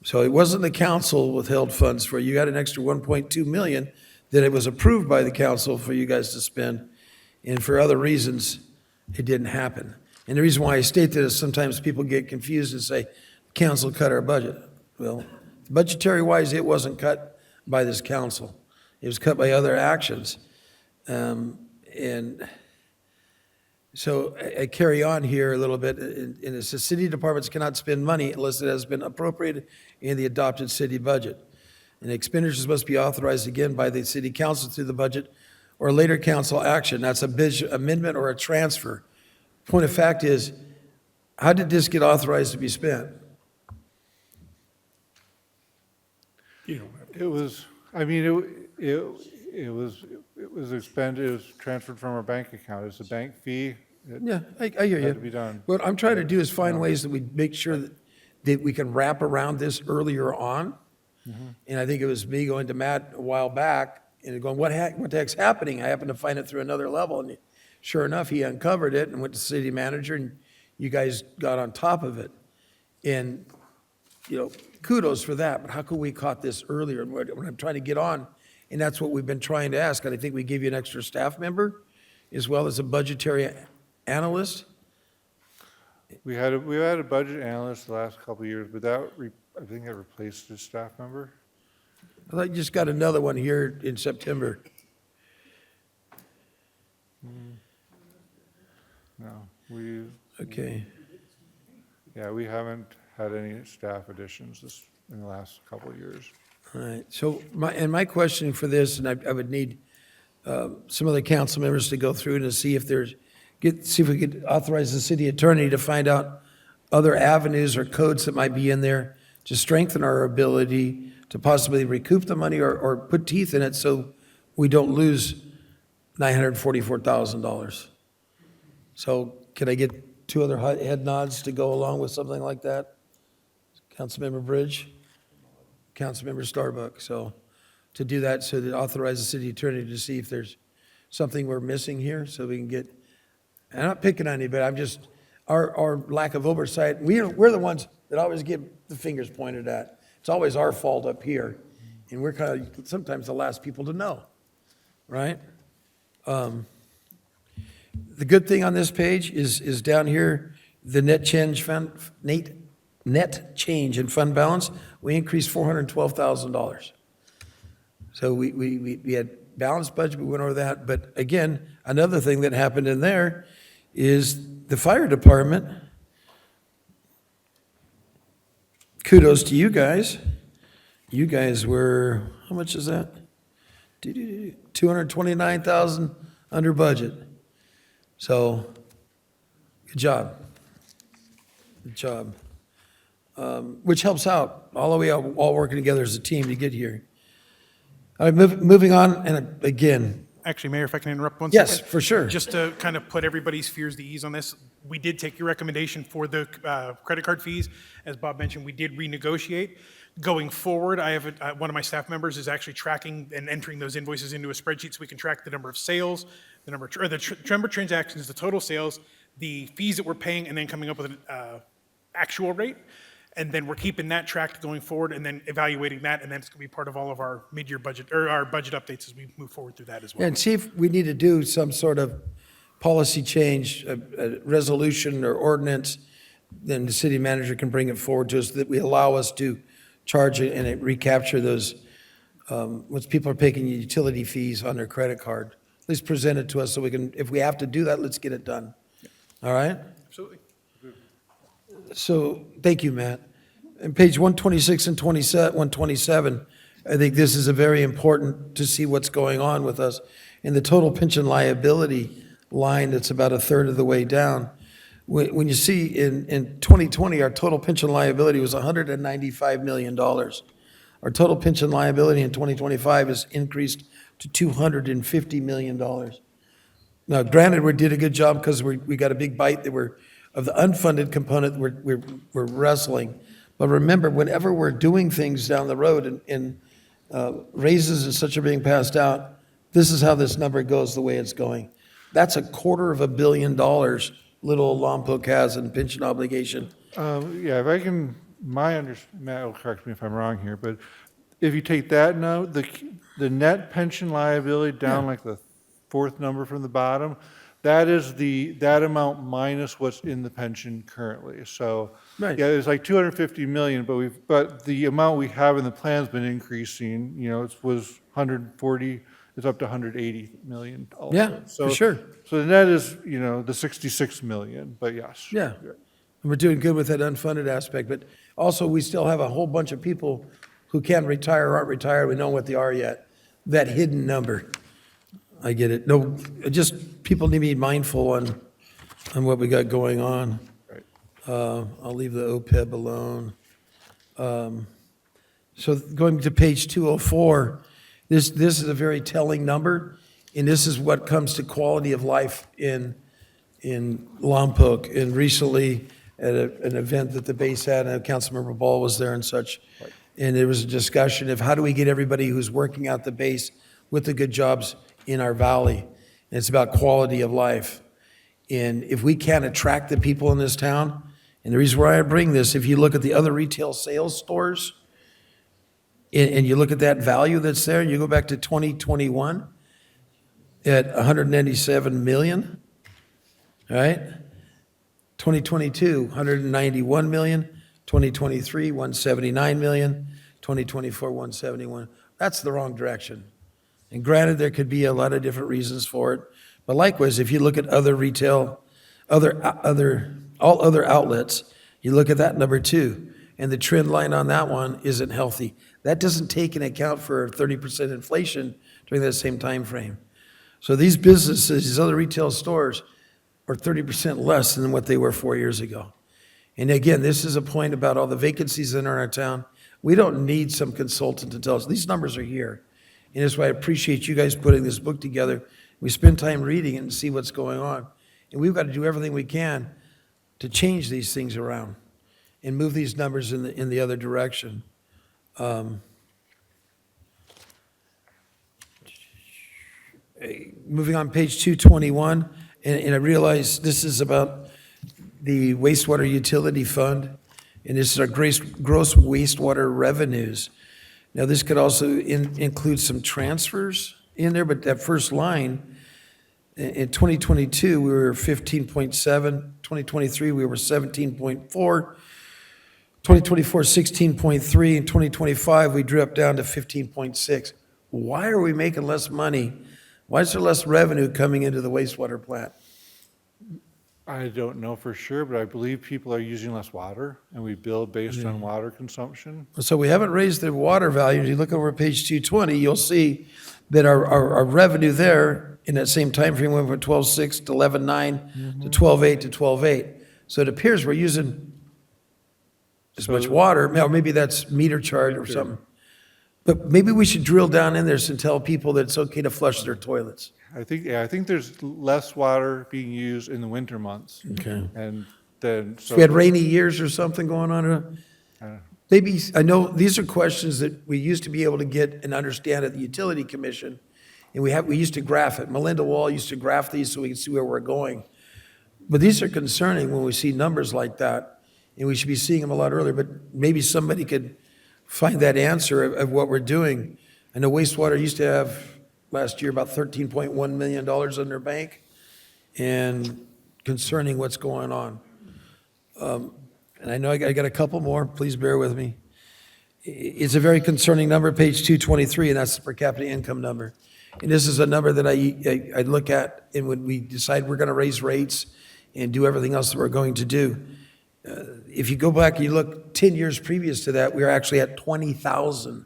So it wasn't the council withheld funds for you. You got an extra 1.2 million that it was approved by the council for you guys to spend. And for other reasons, it didn't happen. And the reason why I state that is sometimes people get confused and say, council cut our budget. Well, budgetary wise, it wasn't cut by this council. It was cut by other actions. And so I carry on here a little bit, and it says city departments cannot spend money unless it has been appropriated in the adopted city budget. And expenditures must be authorized again by the city council through the budget or later council action. That's a amendment or a transfer. Point of fact is, how did this get authorized to be spent? It was, I mean, it was expended, it was transferred from our bank account. It's a bank fee. Yeah, I hear you. Had to be done. What I'm trying to do is find ways that we make sure that we can wrap around this earlier on. And I think it was me going to Matt a while back and going, what the heck's happening? I happened to find it through another level, and sure enough, he uncovered it and went to city manager, and you guys got on top of it. And, kudos for that, but how could we caught this earlier? And what I'm trying to get on, and that's what we've been trying to ask, and I think we gave you an extra staff member as well as a budgetary analyst. We had a budget analyst the last couple of years, but I think that replaced his staff member. I just got another one here in September. No, Okay. yeah, we haven't had any staff additions in the last couple of years. All right, so my question for this, and I would need some other council members to go through and to see if we could authorize the city attorney to find out other avenues or codes that might be in there to strengthen our ability to possibly recoup the money or put teeth in it so we don't lose $944,000. So can I get two other head nods to go along with something like that? Councilmember Bridge, Councilmember Starbuck. So to do that, so to authorize the city attorney to see if there's something we're missing here, so we can get, I'm not picking on you, but I'm just, our lack of oversight, we're the ones that always get the fingers pointed at. It's always our fault up here, and we're kind of sometimes the last people to know, right? The good thing on this page is down here, the net change in fund balance, we increased $412,000. So we had balanced budget, we went over that, but again, another thing that happened in there is the fire department, kudos to you guys. You guys were, how much is that? 229,000 under budget. So, good job. Good job. Which helps out, all the way out, all working together as a team to get here. All right, moving on, and again. Actually, Mayor, if I can interrupt 1 second. Yes, for sure. Just to kind of put everybody's fears to ease on this, we did take your recommendation for the credit card fees. As Bob mentioned, we did renegotiate. Going forward, I have one of my staff members is actually tracking and entering those invoices into a spreadsheet so we can track the number of sales, the number of transactions, the total sales, the fees that we're paying, and then coming up with an actual rate. And then we're keeping that tracked going forward and then evaluating that, and that's going to be part of all of our mid-year budget, or our budget updates as we move forward through that as well. And see if we need to do some sort of policy change, a resolution or ordinance, then the city manager can bring it forward to us, that we allow us to charge it and recapture those, once people are paying utility fees on their credit card. At least present it to us so we can, if we have to do that, let's get it done. All right? Absolutely. So, thank you, Matt. And page 126 and 127, I think this is a very important to see what's going on with us. In the total pension liability line, that's about a third of the way down. When you see in 2020, our total pension liability was $195 million. Our total pension liability in 2025 is increased to $250 million. Now, granted, we did a good job because we got a big bite of the unfunded component we're wrestling. But remember, whenever we're doing things down the road and raises and such are being passed out, this is how this number goes the way it's going. That's $250 million little Lompoc has in pension obligation. Yeah, if I can, Matt will correct me if I'm wrong here, but if you take that note, the net pension liability down like the fourth number from the bottom, that is that amount minus what's in the pension currently. So, Right. yeah, it's like 250 million, but the amount we have in the plan's been increasing. You know, it was 140, it's up to 180 million also. Yeah, for sure. So the net is, you know, the 66 million, but yes. Yeah. And we're doing good with that unfunded aspect, but also we still have a whole bunch of people who can retire or aren't retired, we don't know what they are yet. That hidden number. I get it. No, just people need to be mindful on what we got going on. Right. I'll leave the OPEB alone. So going to page 204, this is a very telling number, and this is what comes to quality of life in Lompoc. And recently, at an event that the base had, and Councilmember Ball was there and such, and there was a discussion of how do we get everybody who's working out the base with the good jobs in our valley. And it's about quality of life. And if we can't attract the people in this town, and the reason why I bring this, if you look at the other retail sales stores, and you look at that value that's there, and you go back to 2021 at 197 million, right? 2022, 191 million, 2023, 179 million, 2024, 171. That's the wrong direction. And granted, there could be a lot of different reasons for it. But likewise, if you look at other retail, all other outlets, you look at that number too, and the trend line on that one isn't healthy. That doesn't take into account for 30% inflation during that same time frame. So these businesses, these other retail stores, are 30% less than what they were 4 years ago. And again, this is a point about all the vacancies in our town. We don't need some consultant to tell us. These numbers are here. And that's why I appreciate you guys putting this book together. We spend time reading it and see what's going on. And we've got to do everything we can to change these things around and move these numbers in the other direction. Moving on, page 221, and I realize this is about the wastewater utility fund, and this is our gross wastewater revenues. Now, this could also include some transfers in there, but that first line, in 2022, we were 15.7, 2023, we were 17.4, 2024, 16.3, and 2025, we dropped down to 15.6. Why are we making less money? Why is there less revenue coming into the wastewater plant? I don't know for sure, but I believe people are using less water, and we bill based on water consumption. So we haven't raised the water value. If you look over page 220, you'll see that our revenue there in that same time frame went from 12.6 to 11.9 to 12.8 to 12.8. So it appears we're using as much water. Now, maybe that's meter charge or something. But maybe we should drill down in there and tell people that it's okay to flush their toilets. I think there's less water being used in the winter months. Okay. And then, So we had rainy years or something going on? Maybe, I know these are questions that we used to be able to get and understand at the Utility Commission, and we used to graph it. Melinda Wall used to graph these so we could see where we're going. But these are concerning when we see numbers like that, and we should be seeing them a lot earlier, but maybe somebody could find that answer of what we're doing. I know wastewater used to have, last year, about $13.1 million in their bank, and concerning what's going on. And I know I got a couple more, please bear with me. It's a very concerning number, page 223, and that's the per capita income number. And this is a number that I look at, and when we decide we're going to raise rates and do everything else that we're going to do. If you go back and you look 10 years previous to that, we were actually at 20,000.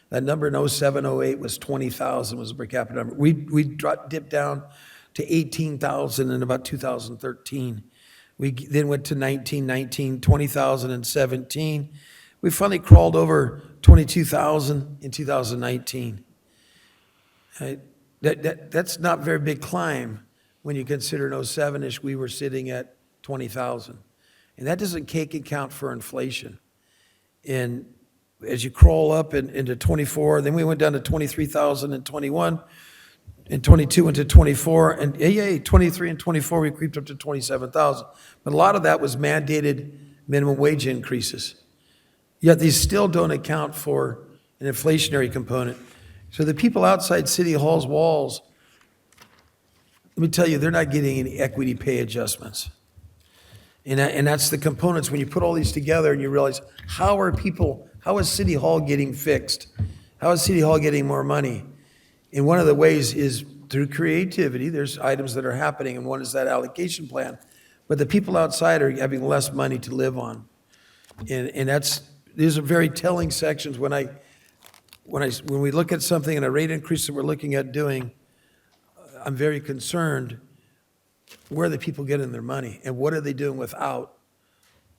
That number in 07, 08 was 20,000 was the per capita number. We dipped down to 18,000 in about 2013. We then went to 19, 20,000 in 17. We finally crawled over 22,000 in 2019. Right? That's not a very big climb when you consider in '07-ish, we were sitting at 20,000. And that doesn't take account for inflation. And as you crawl up into 24, then we went down to 23,000 in 21, and 22 into 24, and 23 and 24, we creeped up to 27,000. But a lot of that was mandated minimum wage increases. Yet these still don't account for an inflationary component. So the people outside City Hall's walls, let me tell you, they're not getting any equity pay adjustments. And that's the components, when you put all these together and you realize, how is City Hall getting fixed? How is City Hall getting more money? And one of the ways is through creativity. There's items that are happening, and one is that allocation plan. But the people outside are having less money to live on. And these are very telling sections when we look at something and a rate increase that we're looking at doing. I'm very concerned where the people getting their money and what are they doing without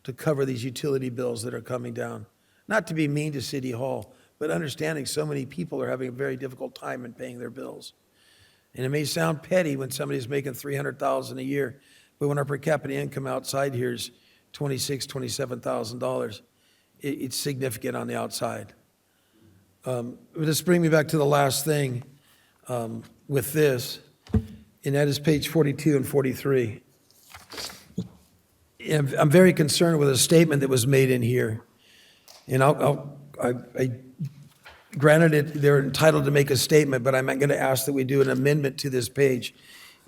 to cover these utility bills that are coming down. Not to be mean to City Hall, but understanding so many people are having a very difficult time in paying their bills. And it may sound petty when somebody's making $300,000 a year, but when our per capita income outside here is $26,000, $27,000, it's significant on the outside. This brings me back to the last thing with this, and that is page 42 and 43. And I'm very concerned with a statement that was made in here. And granted, they're entitled to make a statement, but I'm going to ask that we do an amendment to this page.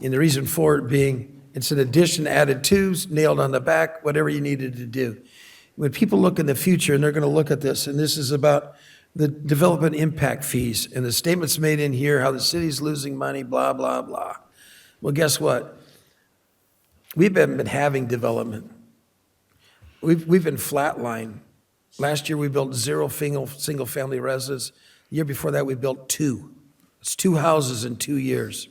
And the reason for it being, it's an addition, added twos, nailed on the back, whatever you needed to do. When people look in the future, and they're going to look at this, and this is about the development impact fees, and the statements made in here, how the city's losing money, blah, blah, blah. Well, guess what? We've been having development. We've been flatlined. Last year, we built 0 single-family residences. The year before that, we built 2. It's 2 houses in 2 years.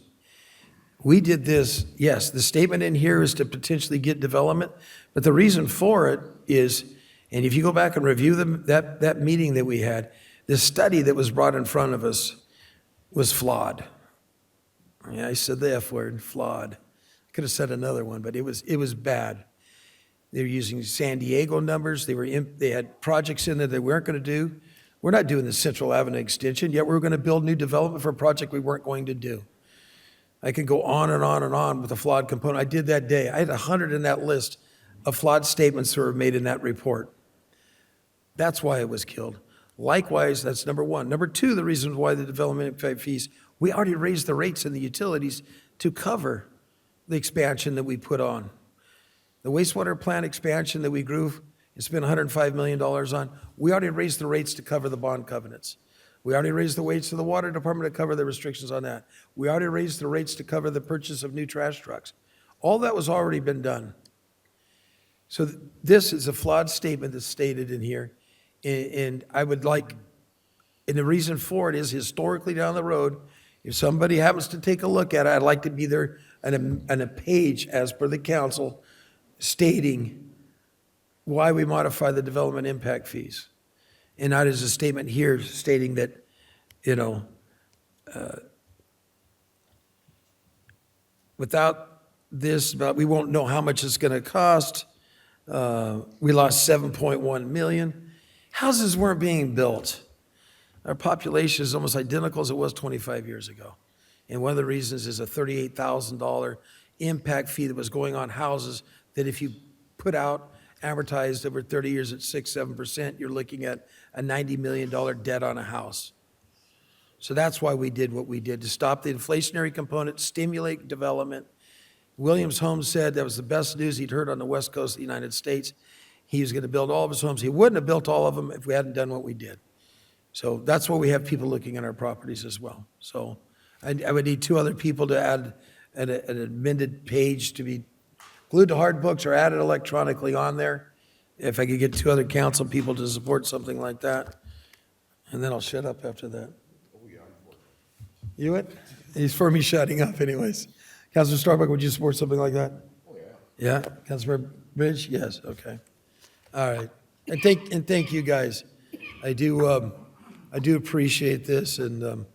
We did this, yes, the statement in here is to potentially get development, but the reason for it is, and if you go back and review that meeting that we had, the study that was brought in front of us was flawed. Yeah, I said the F word, flawed. I could have said another one, but it was bad. They were using San Diego numbers. They had projects in there they weren't going to do. We're not doing the Central Avenue extension, yet we're going to build new development for a project we weren't going to do. I could go on and on and on with the flawed component. I did that day. I had 100 in that list of flawed statements that were made in that report. That's why it was killed. Likewise, that's number one. Number two, the reason why the development impact fees, we already raised the rates in the utilities to cover the expansion that we put on. The wastewater plant expansion that we grew and spent $105 million on, we already raised the rates to cover the bond covenants. We already raised the rates to the water department to cover the restrictions on that. We already raised the rates to cover the purchase of new trash trucks. All that was already been done. So this is a flawed statement that's stated in here. And I would like, and the reason for it is historically down the road, if somebody happens to take a look at it, I'd like to be there on a page as per the council stating why we modify the development impact fees. And not as a statement here stating that, without this, we won't know how much it's going to cost. We lost 7.1 million. Houses weren't being built. Our population is almost identical as it was 25 years ago. And one of the reasons is a $38,000 impact fee that was going on houses that if you put out amortized over 30 years at 6-7%, you're looking at a $90 million debt on a house. So that's why we did what we did, to stop the inflationary component, stimulate development. Williams Homes said that was the best news he'd heard on the West Coast of the United States. He was going to build all of his homes. He wouldn't have built all of them if we hadn't done what we did. So that's why we have people looking at our properties as well. So I would need 2 other people to add an amended page to be glued to hard books or added electronically on there. If I could get 2 other council people to support something like that. And then I'll shut up after that. You would? He's for me shutting up anyways. Councilor Starbuck, would you support something like that? Oh, yeah. Yeah? Councilor Bridge? Yes, okay. All right. And thank you guys. I do appreciate this, and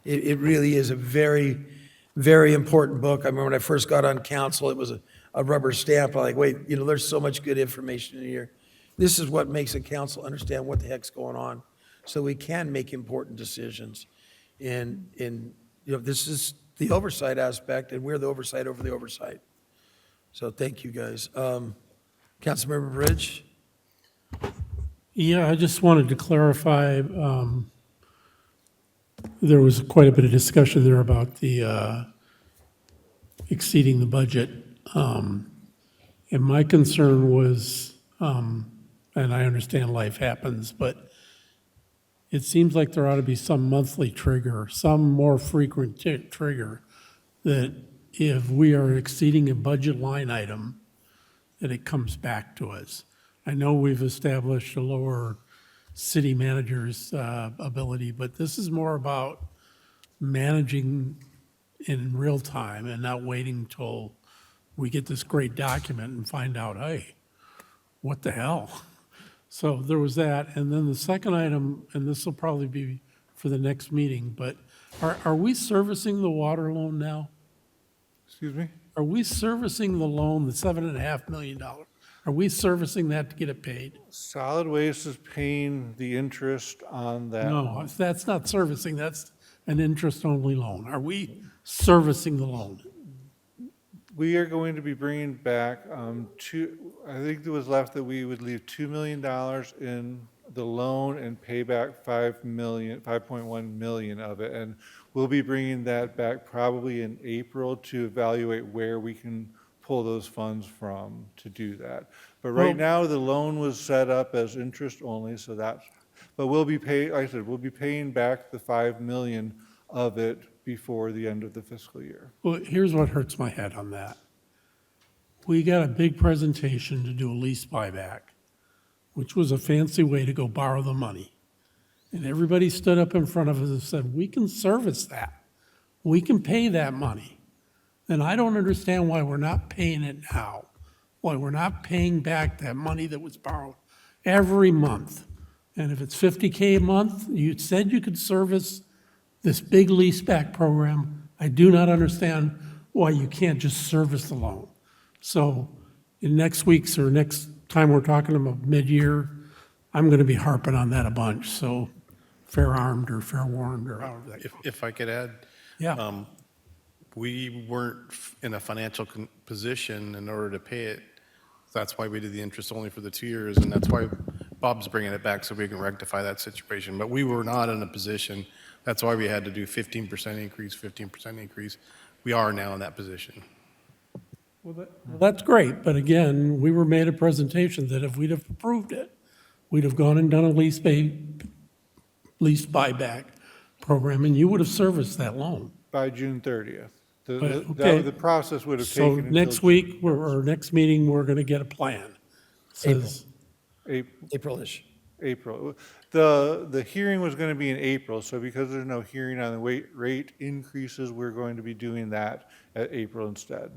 It really is a very, very important book. I remember when I first got on council, it was a rubber stamp. I'm like, wait, you know, there's so much good information in here. This is what makes a council understand what the heck's going on, so we can make important decisions. And you know, this is the oversight aspect, and we're the oversight over the oversight. So thank you, guys. Councilmember Bridge? Yeah, I just wanted to clarify, there was quite a bit of discussion there about the exceeding the budget. And my concern was, and I understand life happens, but it seems like there ought to be some monthly trigger, some more frequent trigger, that if we are exceeding a budget line item, that it comes back to us. I know we've established a lower city manager's ability, but this is more about managing in real time and not waiting till we get this great document and find out, hey, what the hell? So there was that. And then the second item, and this will probably be for the next meeting, but are we servicing the water loan now? Excuse me? Are we servicing the loan, the $7.5 million? Are we servicing that to get it paid? Solid Waste is paying the interest on that. No, that's not servicing, that's an interest-only loan. Are we servicing the loan? We are going to be bringing back I think there was left that we would leave $2 million in the loan and pay back 5.1 million of it. And we'll be bringing that back probably in April to evaluate where we can pull those funds from to do that. But right now, the loan was set up as interest only, so that's, but we'll be paying, like I said, we'll be paying back the 5 million of it before the end of the fiscal year. Well, here's what hurts my head on that. We got a big presentation to do a lease buyback, which was a fancy way to go borrow the money. And everybody stood up in front of us and said, we can service that. We can pay that money. And I don't understand why we're not paying it now, why we're not paying back that money that was borrowed every month. And if it's $50K a month, you said you could service this big leaseback program. I do not understand why you can't just service the loan. So in next week's or next time we're talking about mid-year, I'm going to be harping on that a bunch. So fair armed or fair warned or however that goes. If I could add. Yeah. We weren't in a financial position in order to pay it. That's why we did the interest only for the 2 years, and that's why Bob's bringing it back so we can rectify that situation. But we were not in a position. That's why we had to do 15% increase, 15% increase. We are now in that position. Well, that's great, but again, we were made a presentation that if we'd have approved it, we'd have gone and done a lease buyback program, and you would have serviced that loan. By June 30th. Okay. The process would have So taken until. next week, or next meeting, we're going to get a plan. Says, April-ish. April. The hearing was going to be in April, so because there's no hearing on the rate increases, we're going to be doing that at April instead.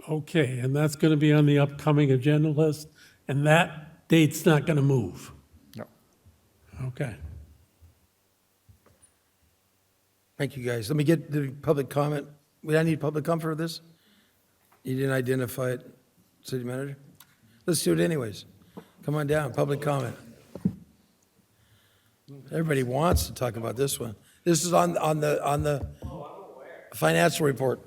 okay, and that's going to be on the upcoming agenda list, and that date's not going to move? No. Okay. Thank you, guys. Let me get the public comment. We I need public comment for this? You didn't identify it, city manager? Let's do it anyways. Come on down, public comment. Everybody wants to talk about this one. This is on the financial report.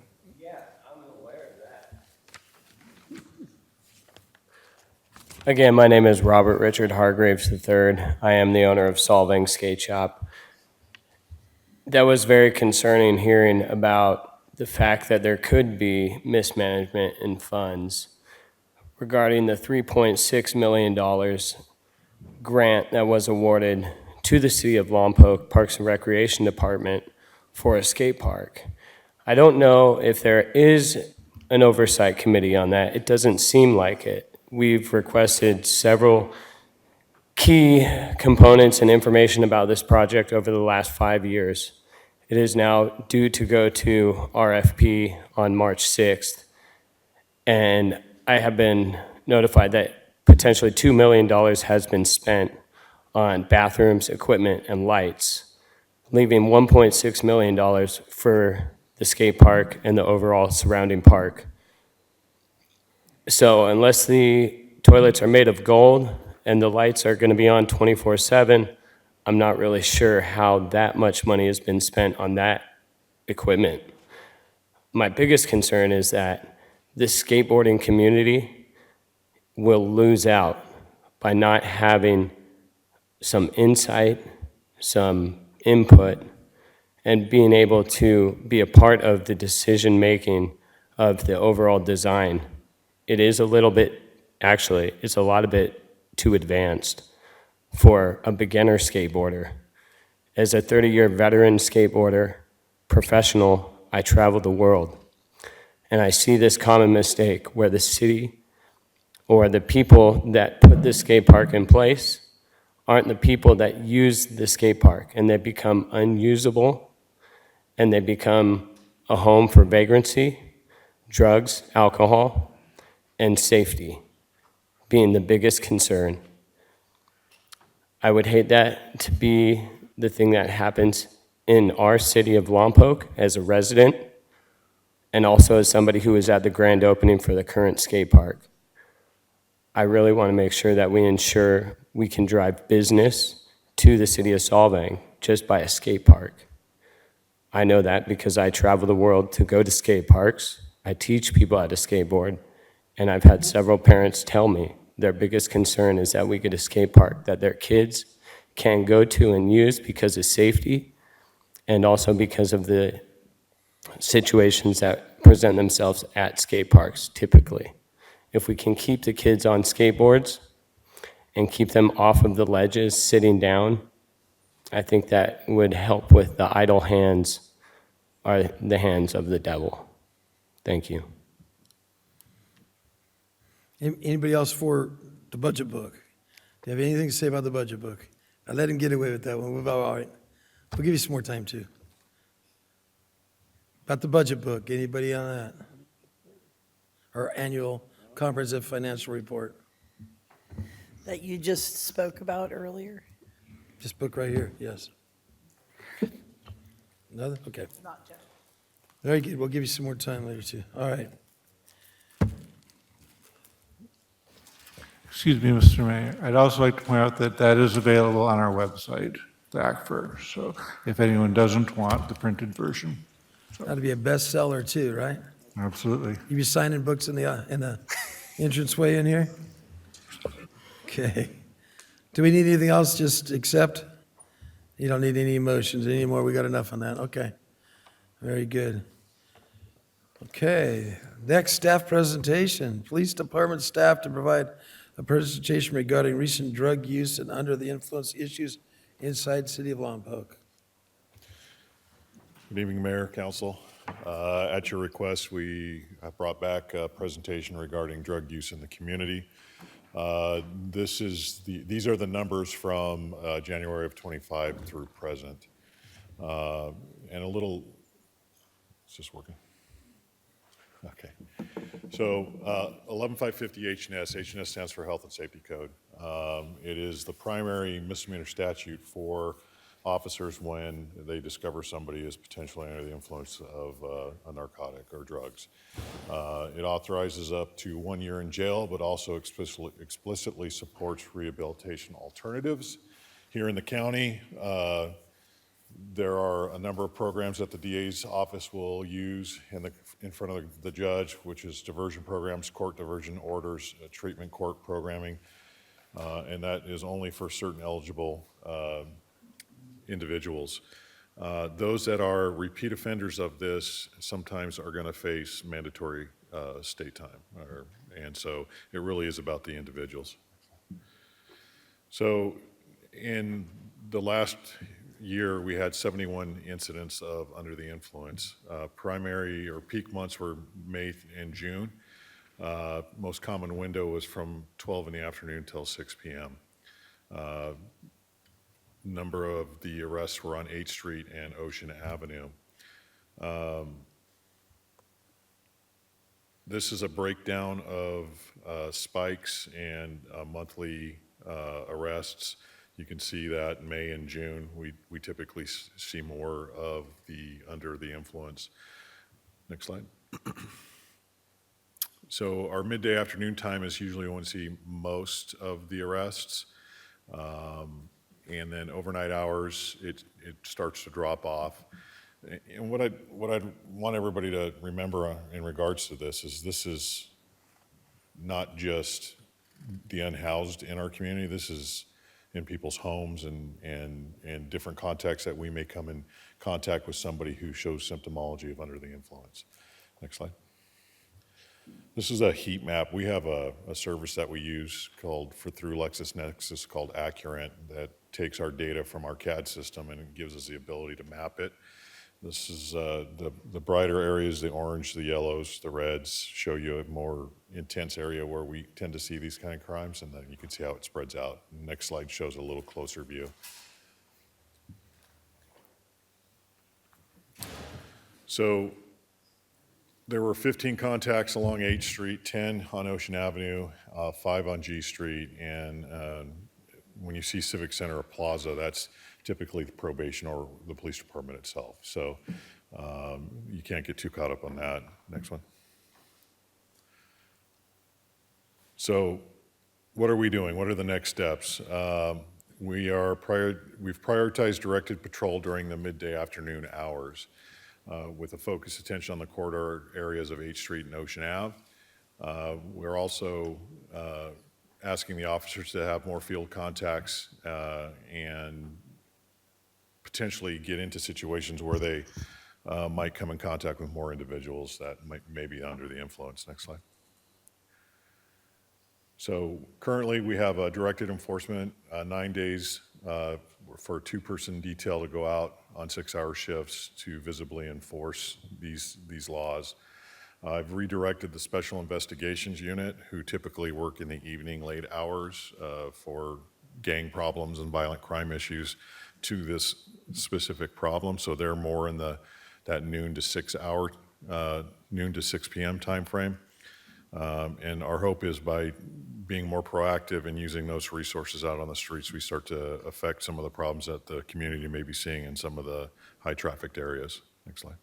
Again, my name is Robert Richard Hargraves III. I am the owner of Solving Skate Shop. That was very concerning hearing about the fact that there could be mismanagement in funds regarding the $3.6 million grant that was awarded to the City of Lompoc Parks and Recreation Department for a skate park. I don't know if there is an oversight committee on that. It doesn't seem like it. We've requested several key components and information about this project over the last 5 years. It is now due to go to RFP on March 6th, and I have been notified that potentially $2 million has been spent on bathrooms, equipment, and lights. leaving $1.6 million for the skate park and the overall surrounding park. So unless the toilets are made of gold and the lights are going to be on 24/7, I'm not really sure how that much money has been spent on that equipment. My biggest concern is that this skateboarding community will lose out by not having some insight, some input, and being able to be a part of the decision-making of the overall design. It is a little bit, actually, it's a lot of bit too advanced for a beginner skateboarder. As a 30-year veteran skateboarder, professional, I travel the world. And I see this common mistake where the city or the people that put the skate park in place aren't the people that use the skate park, and they become unusable, and they become a home for vagrancy, drugs, alcohol, and safety being the biggest concern. I would hate that to be the thing that happens in our city of Lompoc as a resident, and also as somebody who was at the grand opening for the current skate park. I really want to make sure that we ensure we can drive business to the city of Solvang just by a skate park. I know that because I travel the world to go to skate parks. I teach people how to skateboard, and I've had several parents tell me their biggest concern is that we get a skate park that their kids can go to and use because of safety and also because of the situations that present themselves at skate parks typically. If we can keep the kids on skateboards and keep them off of the ledges sitting down, I think that would help with the idle hands are the hands of the devil. Thank you. Anybody else for the budget book? Do you have anything to say about the budget book? I let him get away with that one. We're about all right. We'll give you some more time, too. About the budget book, anybody on that? Our annual comprehensive financial report. That you just spoke about earlier? This book right here, yes. Another? Okay. Not Jeff. Very good. We'll give you some more time later, too. All right. Excuse me, Mr. Mayor. I'd also like to point out that that is available on our website, the ACFR. So if anyone doesn't want the printed version. That'd be a bestseller, too, right? Absolutely. You be signing books in the entranceway in here? Okay. Do we need anything else? Just accept? You don't need any emotions anymore. We got enough on that. Okay. Very good. Okay. Next, staff presentation. Police Department staff to provide a presentation regarding recent drug use and under the influence issues inside City of Lompoc. Good evening, Mayor, Council. At your request, we have brought back a presentation regarding drug use in the community. These are the numbers from January of 25 through present. And a little, is this working? Okay. So 11550 HNS, HNS stands for Health and Safety Code. It is the primary misdemeanor statute for officers when they discover somebody is potentially under the influence of a narcotic or drugs. It authorizes up to 1 year in jail, but also explicitly supports rehabilitation alternatives. Here in the county, there are a number of programs that the DA's office will use in front of the judge, which is diversion programs, court diversion orders, treatment court programming, and that is only for certain eligible individuals. Those that are repeat offenders of this sometimes are going to face mandatory state time, and so it really is about the individuals. So in the last year, we had 71 incidents of under the influence. Primary or peak months were May and June. Most common window was from 12 in the afternoon till 6 p.m. Number of the arrests were on 8th Street and Ocean Avenue. This is a breakdown of spikes and monthly arrests. You can see that in May and June, we typically see more of the under the influence. Next slide. So our midday afternoon time is usually when we see most of the arrests. And then overnight hours, it starts to drop off. And what I want everybody to remember in regards to this is not just the unhoused in our community. This is in people's homes and different contexts that we may come in contact with somebody who shows symptomology of under the influence. Next slide. This is a heat map. We have a service that we use through LexisNexis called Accurant that takes our data from our CAD system and gives us the ability to map it. This is the brighter areas, the orange, the yellows, the reds show you a more intense area where we tend to see these kind of crimes, and then you can see how it spreads out. Next slide shows a little closer view. So there were 15 contacts along H Street, 10 on Ocean Avenue, 5 on G Street, and when you see Civic Center or Plaza, that's typically the probation or the police department itself. So you can't get too caught up on that. Next one. So what are we doing? What are the next steps? We've prioritized directed patrol during the midday afternoon hours with a focused attention on the corridor areas of H Street and Ocean Ave. We're also asking the officers to have more field contacts and potentially get into situations where they might come in contact with more individuals that may be under the influence. Next slide. So currently we have a directed enforcement, 9 days for a 2-person detail to go out on 6-hour shifts to visibly enforce these laws. I've redirected the Special Investigations Unit, who typically work in the evening late hours for gang problems and violent crime issues, to this specific problem. So they're more in that noon to 6 p.m. time frame. And our hope is by being more proactive and using those resources out on the streets, we start to affect some of the problems that the community may be seeing in some of the high trafficked areas. Next slide.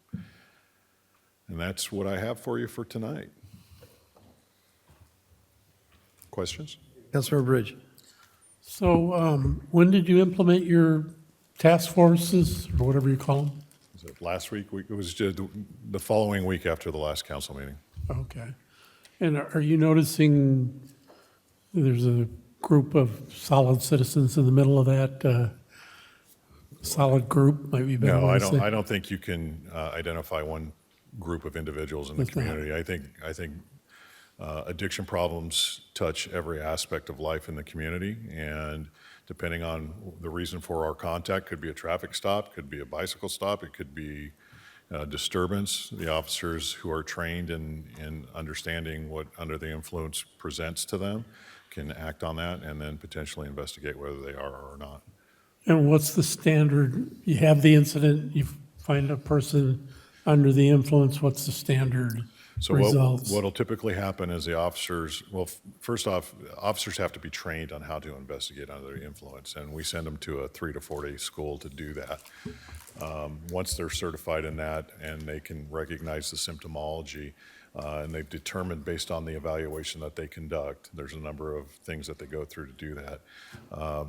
And that's what I have for you for tonight. Questions? Councilmember Bridge. So when did you implement your task forces, or whatever you call them? Was it last week? It was just the following week after the last council meeting. Okay. And are you noticing there's a group of solid citizens in the middle of that? Solid group, might be better. No, way to say. I don't think you can identify one group of individuals in the community. I think addiction problems touch every aspect of life in the community, and depending on the reason for our contact, could be a traffic stop, could be a bicycle stop, it could be disturbance. The officers who are trained in understanding what under the influence presents to them can act on that and then potentially investigate whether they are or not. And what's the standard? You have the incident, you find a person under the influence, what's the standard results? What'll typically happen is the officers, well, first off, officers have to be trained on how to investigate under the influence, and we send them to a 3 to 4 day school to do that. Once they're certified in that and they can recognize the symptomology, and they've determined based on the evaluation that they conduct, there's a number of things that they go through to do that,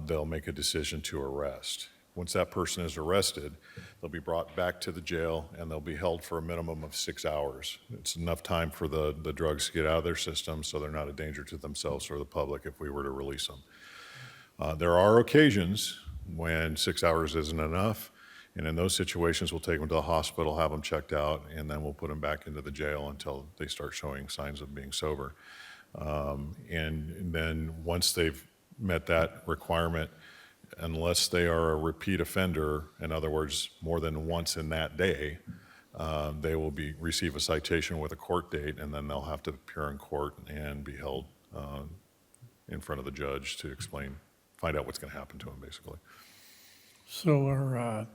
they'll make a decision to arrest. Once that person is arrested, they'll be brought back to the jail and they'll be held for a minimum of 6 hours. It's enough time for the drugs to get out of their system so they're not a danger to themselves or the public if we were to release them. There are occasions when 6 hours isn't enough, and in those situations, we'll take them to the hospital, have them checked out, and then we'll put them back into the jail until they start showing signs of being sober. And then once they've met that requirement, unless they are a repeat offender, in other words, more than once in that day, they will receive a citation with a court date, and then they'll have to appear in court and be held in front of the judge to find out what's going to happen to them, basically. So are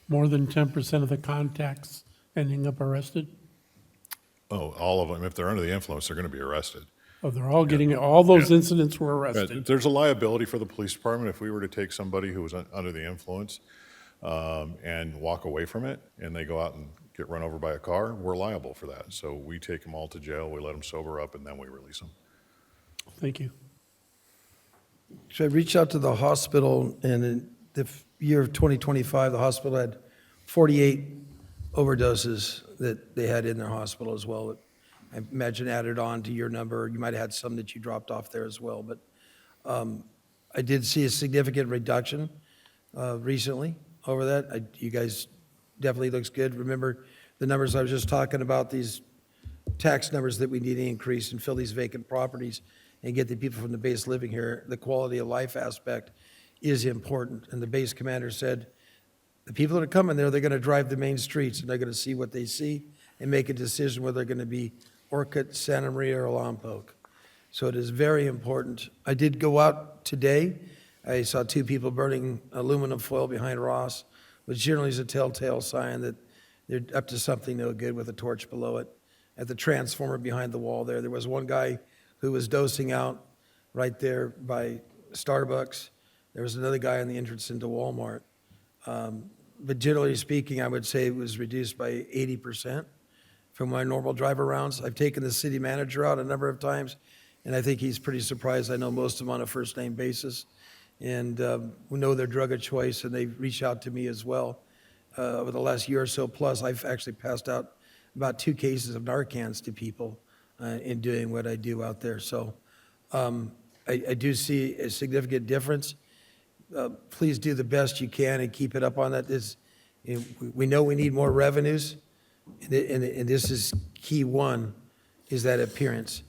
more than 10% of the contacts ending up arrested? Oh, all of them. If they're under the influence, they're going to be arrested. Oh, they're all getting, all those incidents were arrested. There's a liability for the police department if we were to take somebody who was under the influence and walk away from it, and they go out and get run over by a car, we're liable for that. So we take them all to jail, we let them sober up, and then we release them. Thank you. So I reached out to the hospital, and in the year of 2025, the hospital had 48 overdoses that they had in their hospital as well. I imagine added on to your number. You might have had some that you dropped off there as well. But I did see a significant reduction recently over that. You guys definitely looks good. Remember the numbers I was just talking about, these tax numbers that we need to increase and fill these vacant properties and get the people from the base living here. The quality of life aspect is important. And the base commander said, the people that are coming there, they're going to drive the main streets and they're going to see what they see and make a decision whether they're going to be Orcutt, Santa Maria, or Lompoc. So it is very important. I did go out today. I saw 2 people burning aluminum foil behind Ross, which generally is a telltale sign that they're up to something no good with a torch below it. At the transformer behind the wall there was one guy who was dosing out right there by Starbucks. There was another guy on the entrance into Walmart. But generally speaking, I would say it was reduced by 80% from my normal drive arounds. I've taken the city manager out a number of times, and I think he's pretty surprised. I know most of them on a first name basis, and we know their drug of choice, and they reach out to me as well. Over the last year or so plus, I've actually passed out about 2 cases of Narcans to people in doing what I do out there. So I do see a significant difference. Please do the best you can and keep it up on that. We know we need more revenues, and this is key one, is that appearance.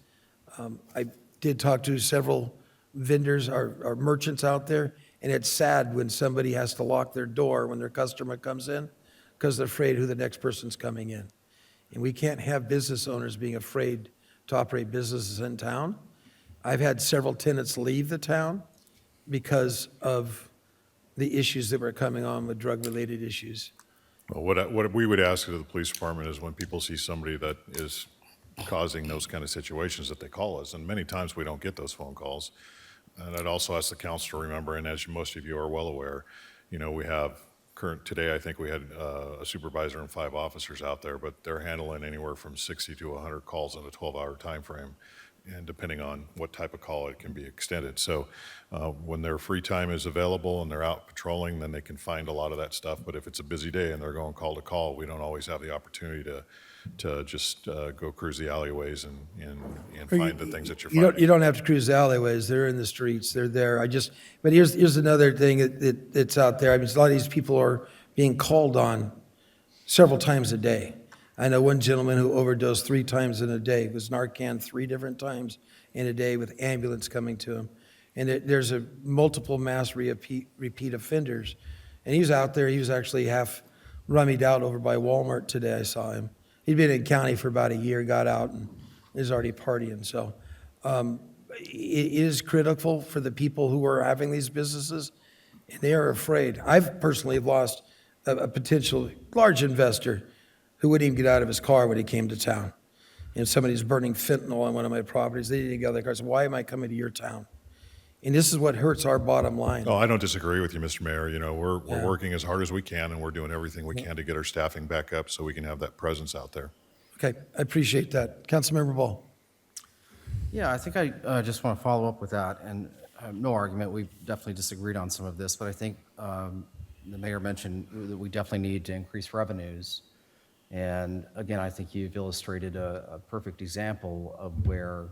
I did talk to several vendors or merchants out there, and it's sad when somebody has to lock their door when their customer comes in because they're afraid who the next person's coming in. And we can't have business owners being afraid to operate businesses in town. I've had several tenants leave the town because of the issues that were coming on with drug-related issues. Well, what we would ask of the police department is when people see somebody that is causing those kind of situations, that they call us. And many times we don't get those phone calls. And I'd also ask the council to remember, and as most of you are well aware, we have today, I think we had a supervisor and 5 officers out there, but they're handling anywhere from 60 to 100 calls in a 12-hour time frame. And depending on what type of call, it can be extended. So when their free time is available and they're out patrolling, then they can find a lot of that stuff. But if it's a busy day and they're going call to call, we don't always have the opportunity to just go cruise the alleyways and find the things that you're finding. You don't have to cruise the alleyways. They're in the streets. They're there. But here's another thing that's out there. I mean, a lot of these people are being called on several times a day. I know one gentleman who overdosed 3 times in a day. It was Narcan 3 different times in a day with ambulance coming to him. And there's a multiple mass repeat offenders. And he was out there. He was actually half rummied out over by Walmart today. I saw him. He'd been in county for about a year, got out, and is already partying. So it is critical for the people who are having these businesses, and they are afraid. I've personally lost a potential large investor who wouldn't even get out of his car when he came to town. And somebody's burning fentanyl on one of my properties. They didn't get out of their car. So why am I coming to your town? And this is what hurts our bottom line. Oh, I don't disagree with you, Mr. Mayor. We're working as hard as we can, and we're doing everything we can to get our staffing back up so we can have that presence out there. Okay, I appreciate that. Councilmember Ball. Yeah, I think I just want to follow up with that, and no argument. We've definitely disagreed on some of this, but I think the mayor mentioned that we definitely need to increase revenues. And again, I think you've illustrated a perfect example of where,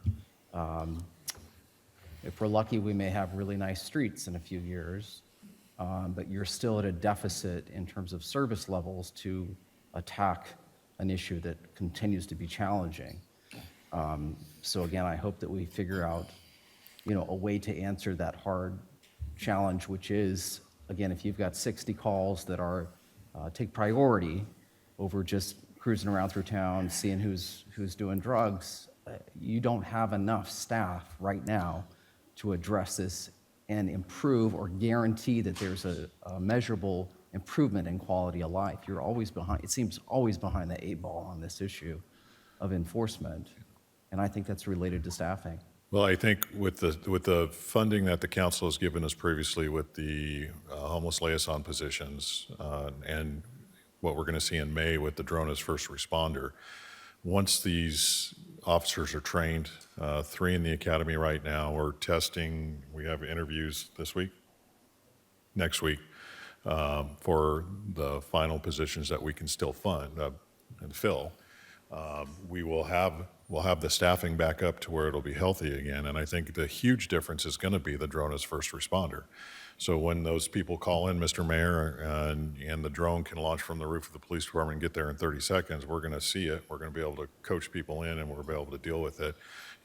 if we're lucky, we may have really nice streets in a few years, but you're still at a deficit in terms of service levels to attack an issue that continues to be challenging. So again, I hope that we figure out, a way to answer that hard challenge, which is, again, if you've got 60 calls that are take priority over just cruising around through town, seeing who's doing drugs, you don't have enough staff right now to address this and improve or guarantee that there's a measurable improvement in quality of life. You're always behind, it seems always behind the 8 ball on this issue of enforcement. And I think that's related to staffing. Well, I think with the funding that the council has given us previously with the homeless liaison positions and what we're going to see in May with the drone as first responder, once these officers are trained, 3 in the academy right now, we're testing, we have interviews this week, next week, for the final positions that we can still fund and fill. We'll have the staffing back up to where it'll be healthy again. And I think the huge difference is going to be the drone as first responder. So when those people call in, Mr. Mayor, and the drone can launch from the roof of the police department and get there in 30 seconds, we're going to see it. We're going to be able to coach people in, and we're going to be able to deal with it,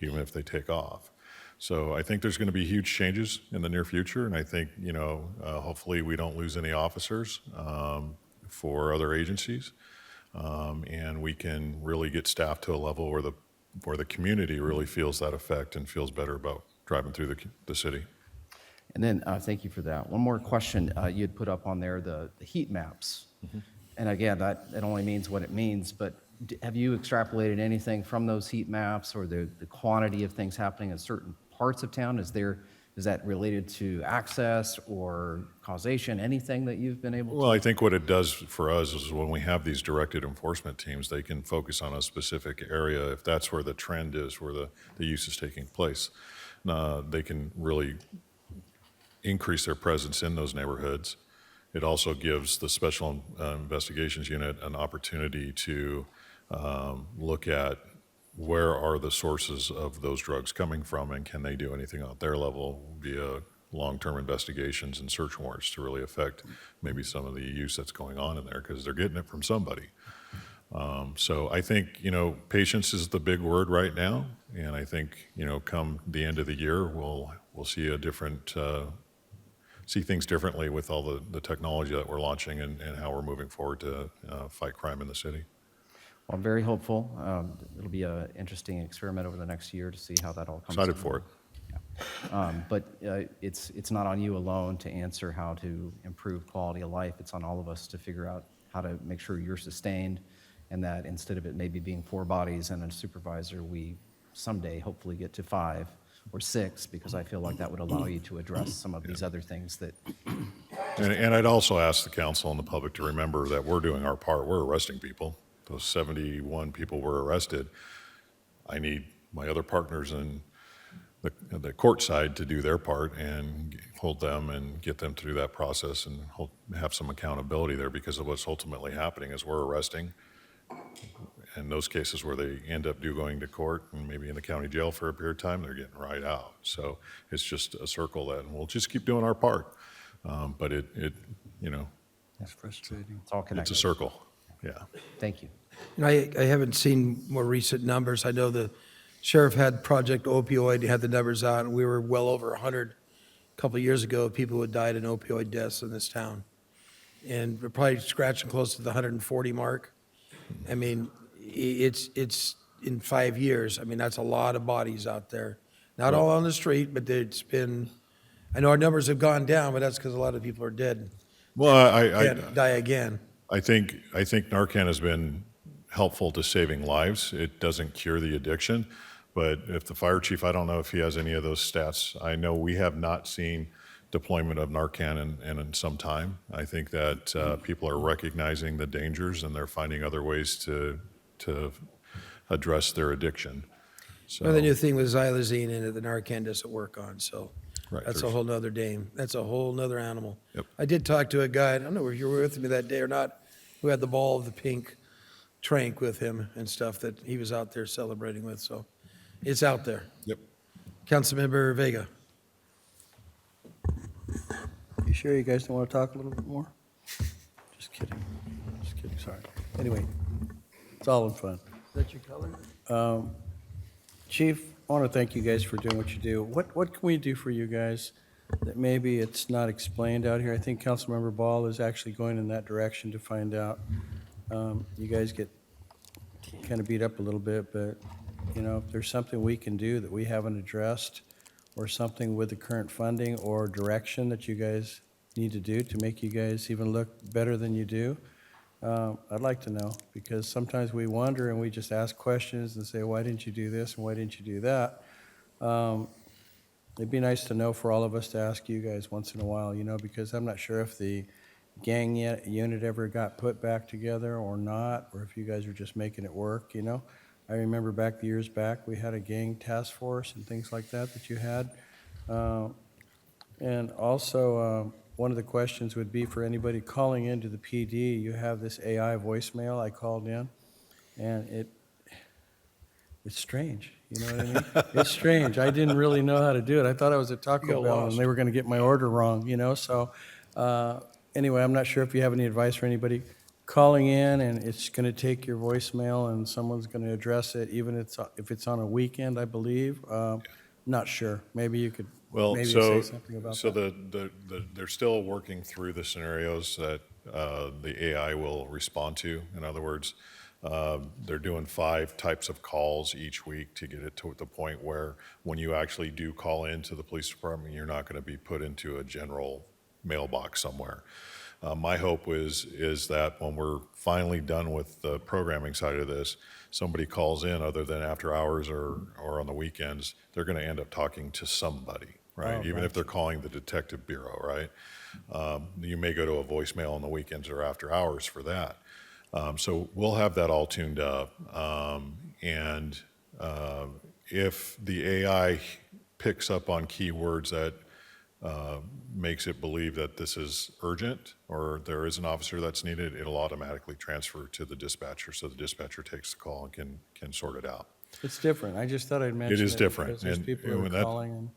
even if they take off. So I think there's going to be huge changes in the near future, and I think, hopefully we don't lose any officers for other agencies, and we can really get staff to a level where the community really feels that effect and feels better about driving through the city. And then, thank you for that. One more question. You had put up on there the heat maps. And again, that only means what it means, but have you extrapolated anything from those heat maps or the quantity of things happening in certain parts of town? Is that related to access or causation, anything that you've been able to? Well, I think what it does for us is when we have these directed enforcement teams, they can focus on a specific area. If that's where the trend is, where the use is taking place, they can really increase their presence in those neighborhoods. It also gives the Special Investigations Unit an opportunity to look at where are the sources of those drugs coming from, and can they do anything at their level via long-term investigations and search warrants to really affect maybe some of the use that's going on in there, because they're getting it from somebody. So I think, patience is the big word right now, and I think, come the end of the year, we'll see a different, see things differently with all the technology that we're launching and how we're moving forward to fight crime in the city. Well, I'm very hopeful. It'll be an interesting experiment over the next year to see how that all comes Excited together. for it. But it's not on you alone to answer how to improve quality of life. It's on all of us to figure out how to make sure you're sustained, and that instead of it maybe being 4 bodies and a supervisor, we someday hopefully get to 5 or 6, because I feel like that would allow you to address some of these other things that. And I'd also ask the council and the public to remember that we're doing our part. We're arresting people. Those 71 people were arrested. I need my other partners in the court side to do their part and hold them and get them through that process and have some accountability there, because of what's ultimately happening is we're arresting. In those cases where they end up going to court and maybe in the county jail for a period of time, they're getting right out. So it's just a circle that, and we'll just keep doing our part. But it It's frustrating. It's all connected. it's a circle. Yeah. Thank you. I haven't seen more recent numbers. I know the sheriff had Project Opioid, he had the numbers out, and we were well over 100 a couple of years ago of people who had died in opioid deaths in this town. And we're probably scratching close to the 140 mark. I mean, it's in 5 years. I mean, that's a lot of bodies out there. Not all on the street, but it's been, I know our numbers have gone down, but that's because a lot of people are dead. Well, Can't die again. I think Narcan has been helpful to saving lives. It doesn't cure the addiction, but if the fire chief, I don't know if he has any of those stats. I know we have not seen deployment of Narcan in some time. I think that people are recognizing the dangers and they're finding other ways to address their addiction. So Well, the new thing with xylazine in it, the Narcan doesn't work on, so Right, that's a there's- whole nother game. That's a whole nother animal. Yep. I did talk to a guy, I don't know if you were with me that day or not, who had the ball of the pink trank with him and stuff that he was out there celebrating with, so it's out there. Yep. Councilmember Vega. You sure you guys don't want to talk a little bit more? Just kidding. Just kidding, sorry. Anyway, it's all in fun. Is that your color? Chief, I want to thank you guys for doing what you do. What can we do for you guys that maybe it's not explained out here? I think Councilmember Ball is actually going in that direction to find out. You guys get kind of beat up a little bit, but, if there's something we can do that we haven't addressed, or something with the current funding or direction that you guys need to do to make you guys even look better than you do, I'd like to know, because sometimes we wonder and we just ask questions and say, why didn't you do this and why didn't you do that? It'd be nice to know for all of us to ask you guys once in a while, because I'm not sure if the gang unit ever got put back together or not, or if you guys are just making it work. I remember years back, we had a gang task force and things like that you had. And also, one of the questions would be for anybody calling into the PD, you have this AI voicemail. I called in, and it's strange. You know what I mean? It's strange. I didn't really know how to do it. I thought I was at You Taco got Bell lost. and they were going to get my order wrong, So anyway, I'm not sure if you have any advice for anybody calling in and it's going to take your voicemail and someone's going to address it, even if it's on a weekend, I believe. Not sure. Maybe you could Well, maybe so, say something about so that. they're still working through the scenarios that the AI will respond to. In other words, they're doing 5 types of calls each week to get it to the point where when you actually do call into the police department, you're not going to be put into a general mailbox somewhere. My hope is that when we're finally done with the programming side of this, somebody calls in other than after hours or on the weekends, they're going to end up talking to somebody, right? Oh, Even if they're calling the detective bureau, right? You may go to a voicemail on the weekends or after hours for that. So we'll have that all tuned up. And if the AI picks up on keywords that makes it believe that this is urgent or there is an officer that's needed, it'll automatically transfer to the dispatcher. So the dispatcher takes the call and can sort it out. It's different. I just thought I'd mention It is it different. because there's people who when are calling.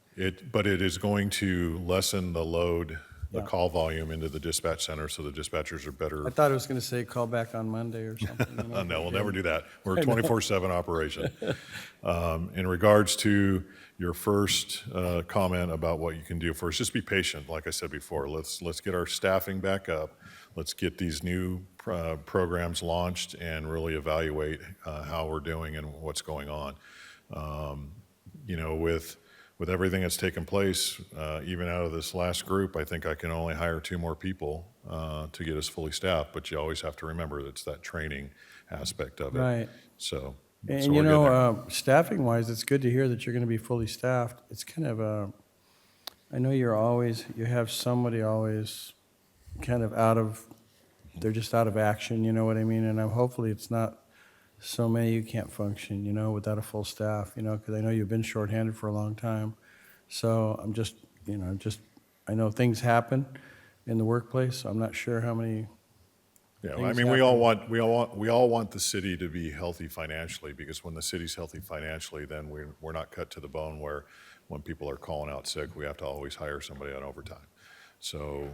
But it is going to lessen the load, the Yeah. call volume into the dispatch center so the dispatchers are better. I thought it was going to say call back on Monday or something. No, we'll never do that. We're I a know. 24/7 operation. In regards to your first comment about what you can do first, just be patient. Like I said before, let's get our staffing back up. Let's get these new programs launched and really evaluate how we're doing and what's going on. With everything that's taken place, even out of this last group, I think I can only hire 2 more people to get us fully staffed. But you always have to remember it's that training aspect of it. Right. So And we're good there. staffing wise, it's good to hear that you're going to be fully staffed. It's kind of I know you have somebody always kind of they're just out of action, you know what I mean? And hopefully it's not so many you can't function, without a full staff, because I know you've been shorthanded for a long time. So I'm just, I know things happen in the workplace. So I'm not sure how many. Yeah, I things mean, happen. we all want the city to be healthy financially, because when the city's healthy financially, then we're not cut to the bone where when people are calling out sick, we have to always hire somebody on overtime. So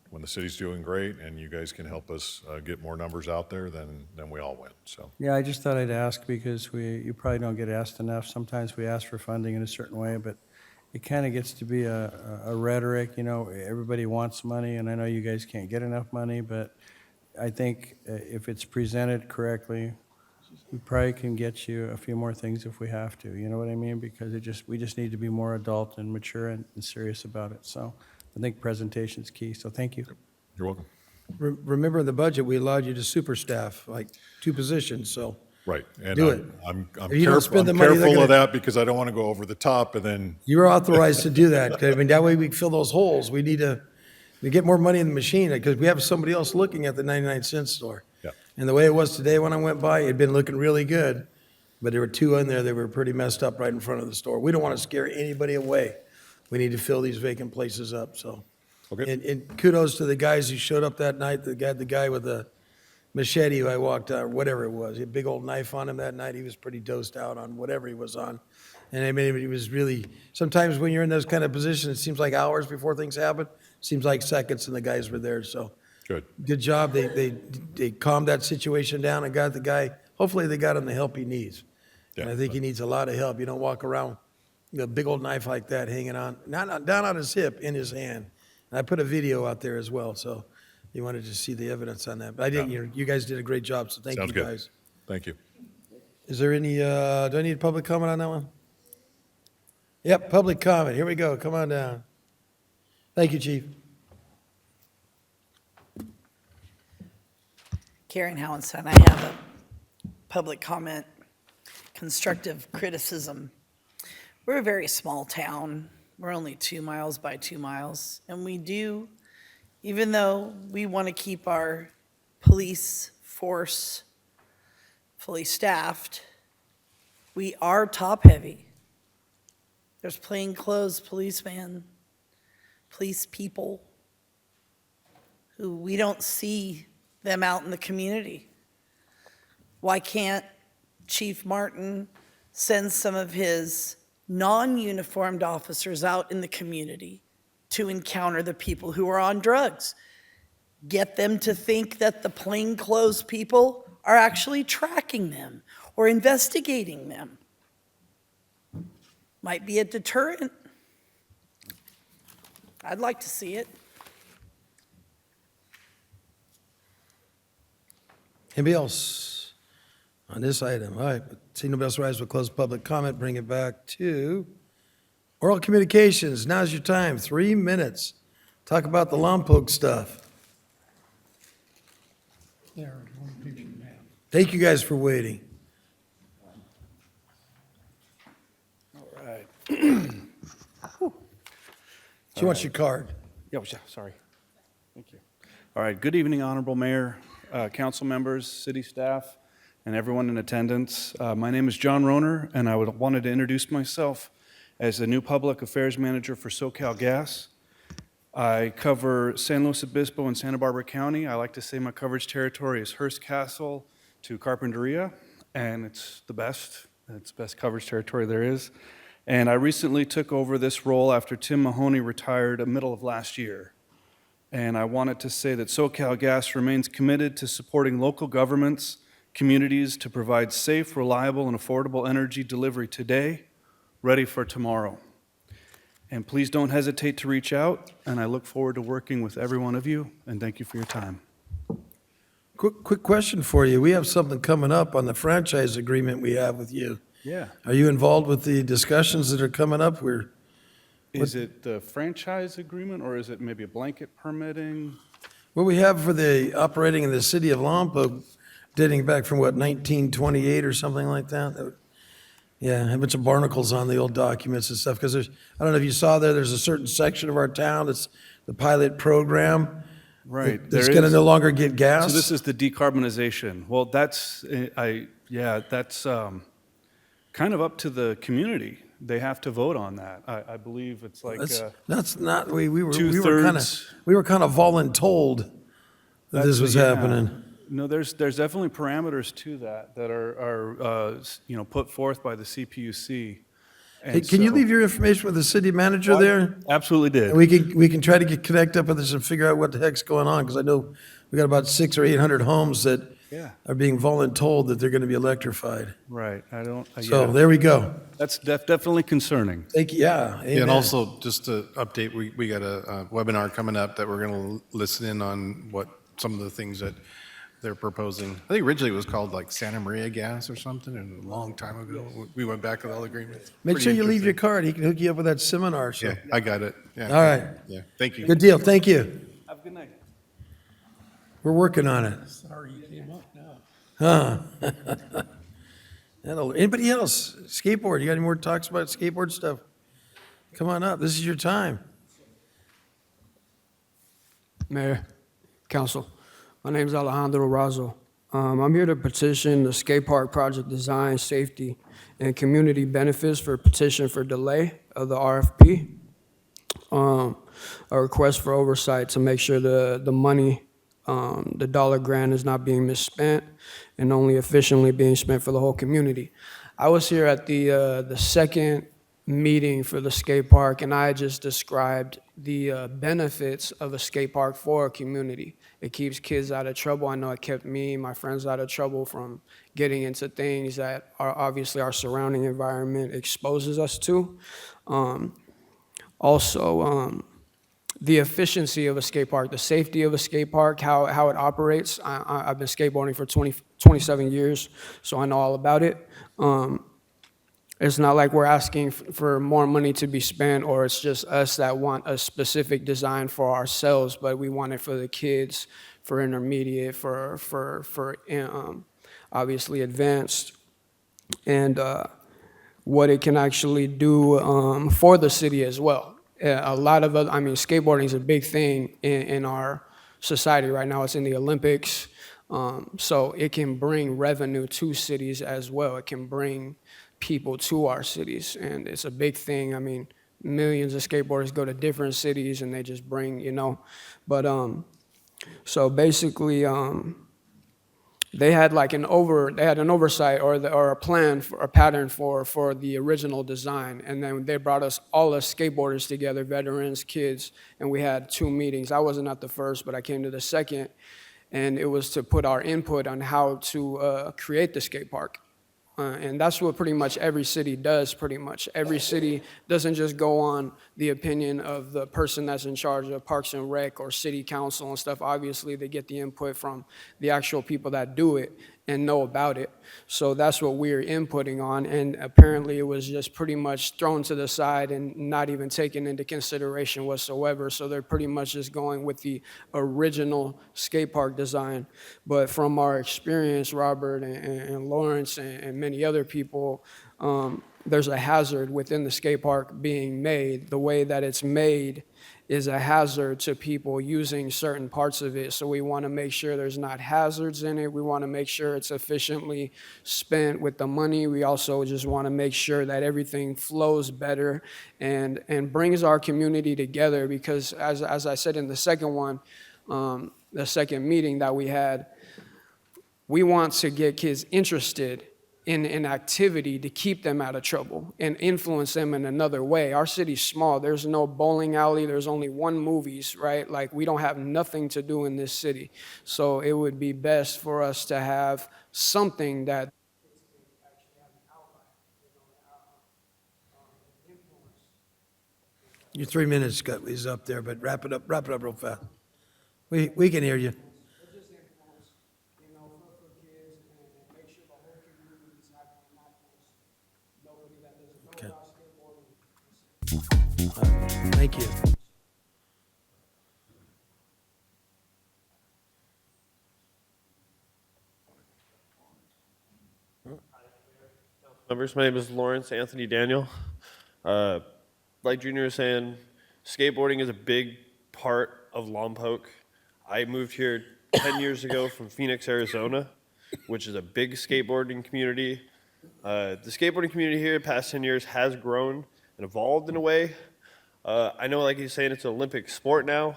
when the city's doing great and you guys can help us get more numbers out there, then we all win. So Yeah, I just thought I'd ask because you probably don't get asked enough. Sometimes we ask for funding in a certain way, but it kind of gets to be a rhetoric, everybody wants money, and I know you guys can't get enough money, but I think if it's presented correctly, we probably can get you a few more things if we have to, you know what I mean? Because we just need to be more adult and mature and serious about it. So I think presentation's key, so thank you. you're welcome. Remember in the budget, we allowed you to super staff, like 2 positions, so. Right. And Do it. I'm If you don't spend the money, they're careful gonna- of that because I don't want to go over the top and then, You're authorized to do that. 'Cause, I mean, that way we can fill those holes. We need to get more money in the machine because we have somebody else looking at the 99-cent store. Yeah. And the way it was today when I went by, it'd been looking really good, but there were 2 in there that were pretty messed up right in front of the store. We don't want to scare anybody away. We need to fill these vacant places up, so. Okay. And kudos to the guys who showed up that night, the guy with the machete who I walked, whatever it was. He had a big old knife on him that night. He was pretty dosed out on whatever he was on. And I mean, it was really, sometimes when you're in those kind of positions, it seems like hours before things happen. Seems like seconds, and the guys were there, so. good. Good job. They calmed that situation down and got the guy, hopefully they got him the help he needs. And Yeah. I think he needs a lot of help. You don't walk around with a big old knife like that hanging on, not down on his hip, in his hand. And I put a video out there as well, so you wanted to see the evidence on that. But I did, you guys did a great job, so thank Sounds you good. guys. Thank you. Is there any, do I need public comment on that one? Yep, public comment. Here we go. Come on down. Thank you, Chief. Karen Howenstein, I have a public comment, constructive criticism. we're a very small town. We're only 2 miles by 2 miles. And we do, even though we want to keep our police force fully staffed, we are top-heavy. There's plainclothes policemen, police people, who we don't see them out in the community. Why can't Chief Martin send some of his non-uniformed officers out in the community to encounter the people who are on drugs? Get them to think that the plainclothes people are actually tracking them or investigating them. Might be a deterrent. I'd like to see it. Anybody else on this item? All right, see nobody else rise, we'll close public comment, bring it back to oral communications. Now's your time, 3 minutes. Talk about the Lompoc stuff. There, one picture map. Thank you guys for waiting. All right. She wants your card. Yeah, sorry. Thank you. All right, good evening, Honorable Mayor, council members, city staff, and everyone in attendance. My name is John Rohner, and I wanted to introduce myself as the new Public Affairs Manager for SoCal Gas. I cover San Luis Obispo and Santa Barbara County. I like to say my coverage territory is Hearst Castle to Carpinteria, and it's the best. It's the best coverage territory there is. And I recently took over this role after Tim Mahoney retired in the middle of last year. And I wanted to say that SoCal Gas remains committed to supporting local governments, communities to provide safe, reliable, and affordable energy delivery today, ready for tomorrow. And please don't hesitate to reach out, and I look forward to working with every one of you, and thank you for your time. Quick question for you. We have something coming up on the franchise agreement we have with you. Yeah. Are you involved with the discussions that are coming up? Is it the franchise agreement, or is it maybe a blanket permitting? What we have for the operating in the city of Lompoc, dating back from what, 1928 or something like that? Yeah, a bunch of barnacles on the old documents and stuff, because I don't know if you saw there's a certain section of our town that's the pilot program. Right. That's going to no longer get gas. So this is the decarbonization. Well, that's kind of up to the community. They have to vote on that. I believe it's like That's not, we were kind two-thirds. of voluntold that this was happening. No, there's definitely parameters to that are put forth by the CPUC. Hey, can you leave your information with the city manager there? Absolutely did. And we can try to connect up with this and figure out what the heck's going on, because I know we got about 600 or 800 homes that are being voluntold that they're going to be electrified. Right. So there we go. That's definitely concerning. Thank you. Yeah. Yeah, and also, just to update, we got a webinar coming up that we're going to listen in on what some of the things that they're proposing. I think originally it was called like Santa Maria Gas or something, and a long time ago. We went back with all the agreements. Make sure you leave your card. He can hook you up with that seminar. So. Yeah, I got it. Yeah. All right. Yeah, thank you. Good deal. Thank you. Have a good night. We're working on it. Sorry you came up now. Anybody else? Skateboard. You got any more talks about skateboard stuff? Come on up. This is your time. Mayor, Council, my name is Alejandro Razo. I'm here to petition the skate park project design, safety, and community benefits for petition for delay of the RFP. A request for oversight to make sure the money, the dollar grant is not being misspent and only efficiently being spent for the whole community. I was here at the second meeting for the skate park, and I just described the benefits of a skate park for a community. It keeps kids out of trouble. I know it kept me, my friends out of trouble from getting into things that are obviously our surrounding environment exposes us to. Also, the efficiency of a skate park, the safety of a skate park, how it operates. I've been skateboarding for 27 years, so I know all about it. It's not like we're asking for more money to be spent, or it's just us that want a specific design for ourselves, but we want it for the kids, for intermediate, for obviously advanced. And what it can actually do for the city as well. A lot of other, I mean, skateboarding is a big thing in our society right now. It's in the Olympics. So it can bring revenue to cities as well. It can bring people to our cities, and it's a big thing. I mean, millions of skateboarders go to different cities, and they just bring, you know. But so basically, they had like they had an oversight or a plan for a pattern for the original design, and then they brought us all us skateboarders together, veterans, kids, and we had 2 meetings. I wasn't at the first, but I came to the second, and it was to put our input on how to create the skate park. And that's what pretty much every city does, pretty much. Every city doesn't just go on the opinion of the person that's in charge of Parks and Rec or city council and stuff. Obviously, they get the input from the actual people that do it and know about it. So that's what we're inputting on, and apparently it was just pretty much thrown to the side and not even taken into consideration whatsoever. So they're pretty much just going with the original skate park design. But from our experience, Robert and Lawrence and many other people, there's a hazard within the skate park being made. The way that it's made is a hazard to people using certain parts of it. So we want to make sure there's not hazards in it. We want to make sure it's efficiently spent with the money. We also just want to make sure that everything flows better and brings our community together, because as I said in the second one, the second meeting that we had, we want to get kids interested in an activity to keep them out of trouble and influence them in another way. Our city's small. There's no bowling alley. There's only one movies, right? Like, we don't have nothing to do in this city. So it would be best for us to have something that Your 3 minutes is up there, but wrap it up real fast. We can hear you. Okay. Thank you. Members, my name is Lawrence Anthony Daniel. Like Junior was saying, skateboarding is a big part of Lompoc. I moved here 10 years ago from Phoenix, Arizona, which is a big skateboarding community. The skateboarding community here in the past 10 years has grown and evolved in a way. I know, like he's saying, it's an Olympic sport now.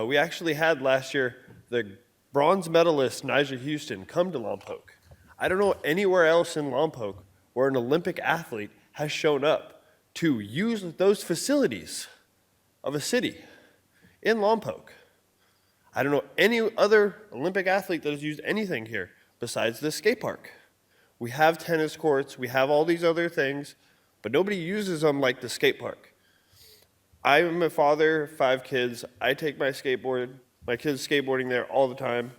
We actually had last year the bronze medalist Nyjah Houston come to Lompoc. I don't know anywhere else in Lompoc where an Olympic athlete has shown up to use those facilities of a city in Lompoc. I don't know any other Olympic athlete that has used anything here besides this skate park. We have tennis courts, we have all these other things, but nobody uses them like the skate park. I'm a father of 5 kids. I take my kids skateboarding there all the time.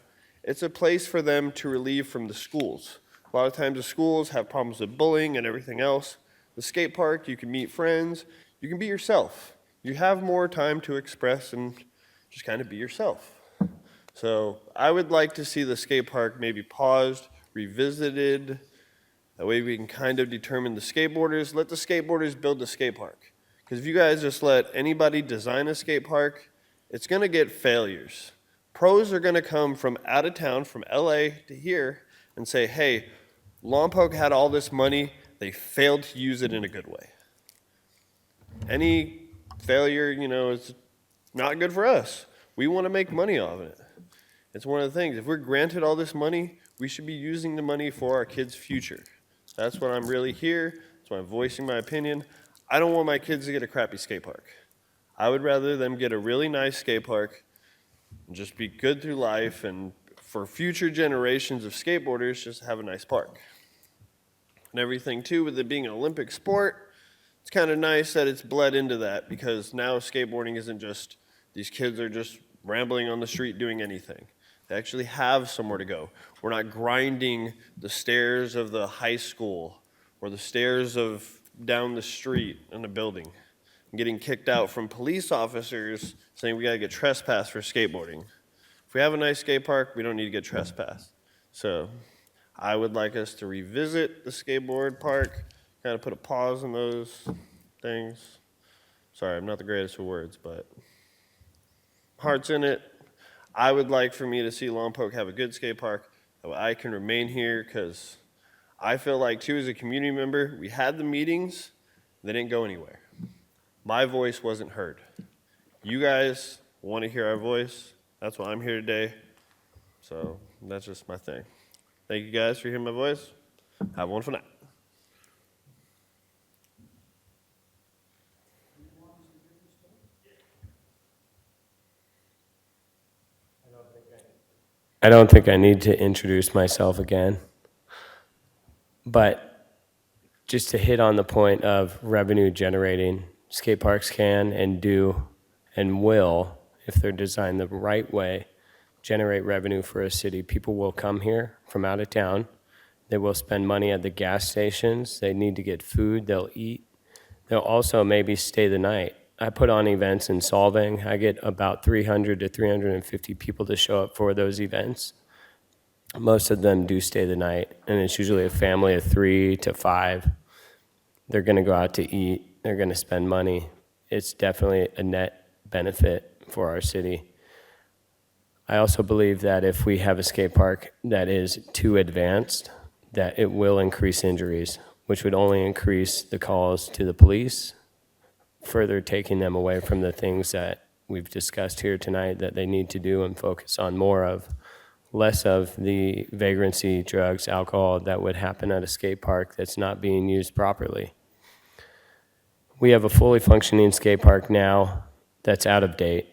It's a place for them to relieve from the schools. A lot of times the schools have problems with bullying and everything else. The skate park, you can meet friends, you can be yourself. You have more time to express and just kind of be yourself. So I would like to see the skate park maybe paused, revisited. That way we can kind of determine the skateboarders. Let the skateboarders build the skate park. Because if you guys just let anybody design a skate park, it's going to get failures. Pros are going to come from out of town, from LA to here, and say, hey, Lompoc had all this money, they failed to use it in a good way. Any failure, is not good for us. We want to make money off it. It's one of the things. If we're granted all this money, we should be using the money for our kids' future. That's what I'm really here. That's why I'm voicing my opinion. I don't want my kids to get a crappy skate park. I would rather them get a really nice skate park and just be good through life, and for future generations of skateboarders, just have a nice park. And everything too, with it being an Olympic sport, it's kind of nice that it's bled into that, because now skateboarding isn't just these kids are just rambling on the street doing anything. They actually have somewhere to go. We're not grinding the stairs of the high school or the stairs of down the street in a building and getting kicked out from police officers saying we got to get trespassed for skateboarding. If we have a nice skate park, we don't need to get trespassed. So I would like us to revisit the skateboard park, kind of put a pause in those things. Sorry, I'm not the greatest with words, but heart's in it. I would like for me to see Lompoc have a good skate park. That way I can remain here because I feel like, too, as a community member, we had the meetings, they didn't go anywhere. My voice wasn't heard. You guys want to hear our voice. That's why I'm here today. So that's just my thing. Thank you guys for hearing my voice. Have a wonderful night. I don't think I need to introduce myself again. But just to hit on the point of revenue generating, skate parks can and do and will, if they're designed the right way, generate revenue for a city. People will come here from out of town. They will spend money at the gas stations. They need to get food. They'll eat. They'll also maybe stay the night. I put on events in Solvang. I get about 300 to 350 people to show up for those events. Most of them do stay the night, and it's usually a family of 3 to 5. They're going to go out to eat. They're going to spend money. It's definitely a net benefit for our city. I also believe that if we have a skate park that is too advanced, that it will increase injuries, which would only increase the calls to the police, further taking them away from the things that we've discussed here tonight that they need to do and focus on more of, less of the vagrancy, drugs, alcohol that would happen at a skate park that's not being used properly. We have a fully functioning skate park now that's out of date,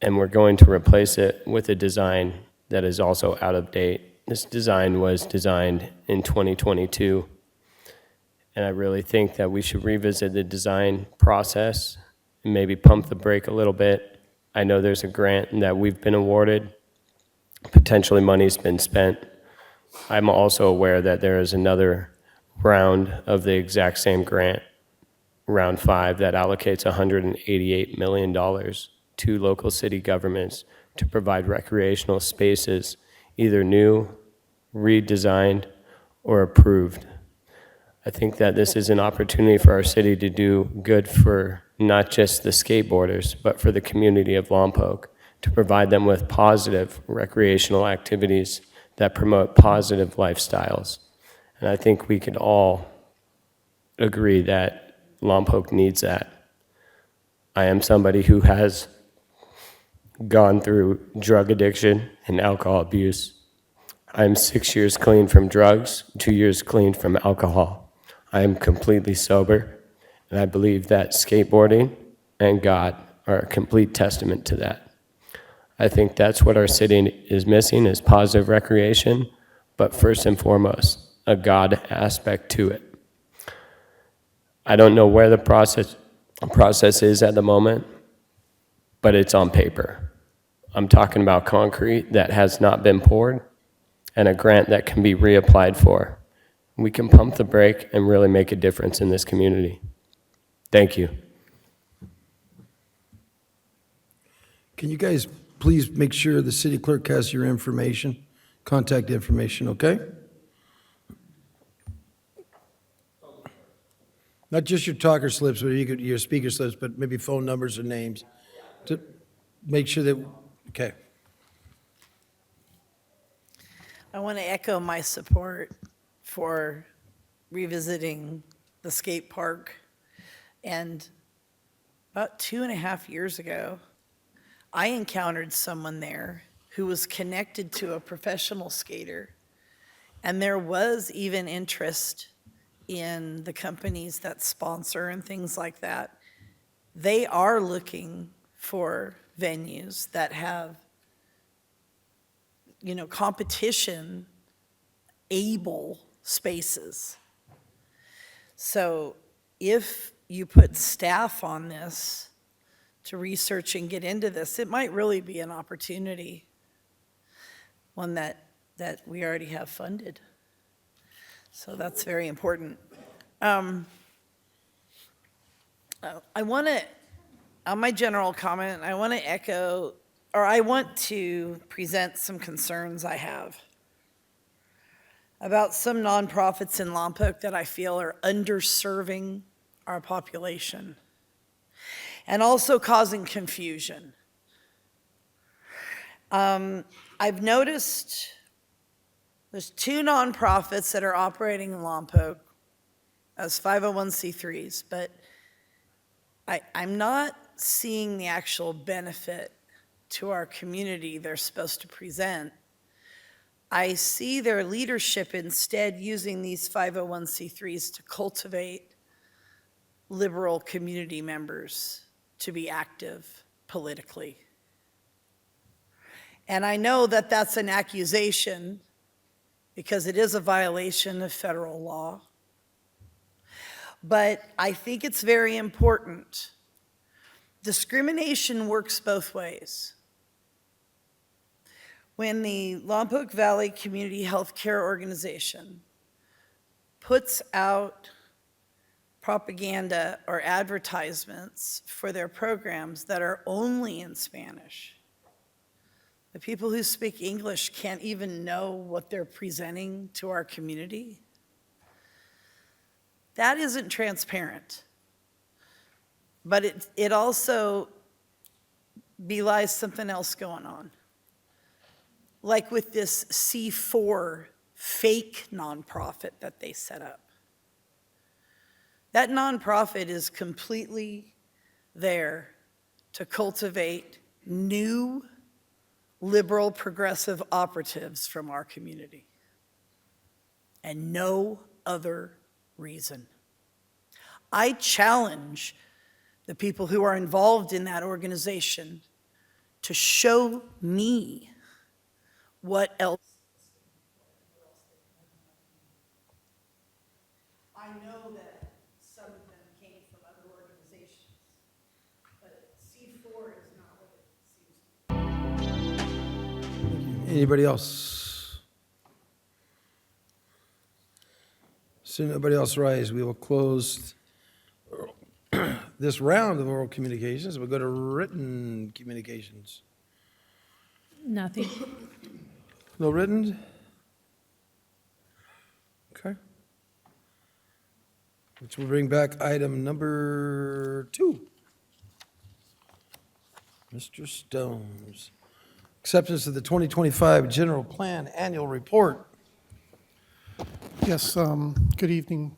and we're going to replace it with a design that is also out of date. This design was designed in 2022, and I really think that we should revisit the design process and maybe pump the brake a little bit. I know there's a grant that we've been awarded. Potentially money's been spent. I'm also aware that there is another round of the exact same grant, round 5, that allocates $188 million to local city governments to provide recreational spaces, either new, redesigned, or approved. I think that this is an opportunity for our city to do good for not just the skateboarders, but for the community of Lompoc, to provide them with positive recreational activities that promote positive lifestyles. And I think we can all agree that Lompoc needs that. I am somebody who has gone through drug addiction and alcohol abuse. I'm 6 years clean from drugs, 2 years clean from alcohol. I am completely sober, and I believe that skateboarding and God are a complete testament to that. I think that's what our city is missing, is positive recreation, but first and foremost, a God aspect to it. I don't know where the process is at the moment, but it's on paper. I'm talking about concrete that has not been poured and a grant that can be reapplied for. We can pump the brake and really make a difference in this community. Thank you. Can you guys please make sure the city clerk has your information, contact information, okay? Not just your talker slips, or your speaker slips, but maybe phone numbers or names to make sure that, okay. I want to echo my support for revisiting the skate park. And about 2.5 years ago, I encountered someone there who was connected to a professional skater. And there was even interest in the companies that sponsor and things like that. They are looking for venues that have, competition able spaces. So if you put staff on this to research and get into this, it might really be an opportunity, one that we already have funded. So that's very important. I want to, on my general comment, I want to present some concerns I have. about some nonprofits in Lompoc that I feel are underserving our population and also causing confusion. I've noticed there's 2 nonprofits that are operating in Lompoc as 501c3s, but I'm not seeing the actual benefit to our community they're supposed to present. I see their leadership instead using these 501c3s to cultivate liberal community members to be active politically. And I know that that's an accusation because it is a violation of federal law. But I think it's very important. Discrimination works both ways. When the Lompoc Valley Community Health Care Organization puts out propaganda or advertisements for their programs that are only in Spanish, the people who speak English can't even know what they're presenting to our community. That isn't transparent. But it also belies something else going on. Like with this C4 fake nonprofit that they set up. That nonprofit is completely there to cultivate new liberal progressive operatives from our community. And no other reason. I challenge the people who are involved in that organization to show me what else. I know that some of them came from other organizations, but C4 is not what it seems to be. Anybody else? So nobody else rise, we will close this round of oral communications. We'll go to written communications. Nothing. No written? Okay. Which will bring back item number 2. Mr. Stones. Acceptance of the 2025 General Plan Annual Report. Yes, good evening,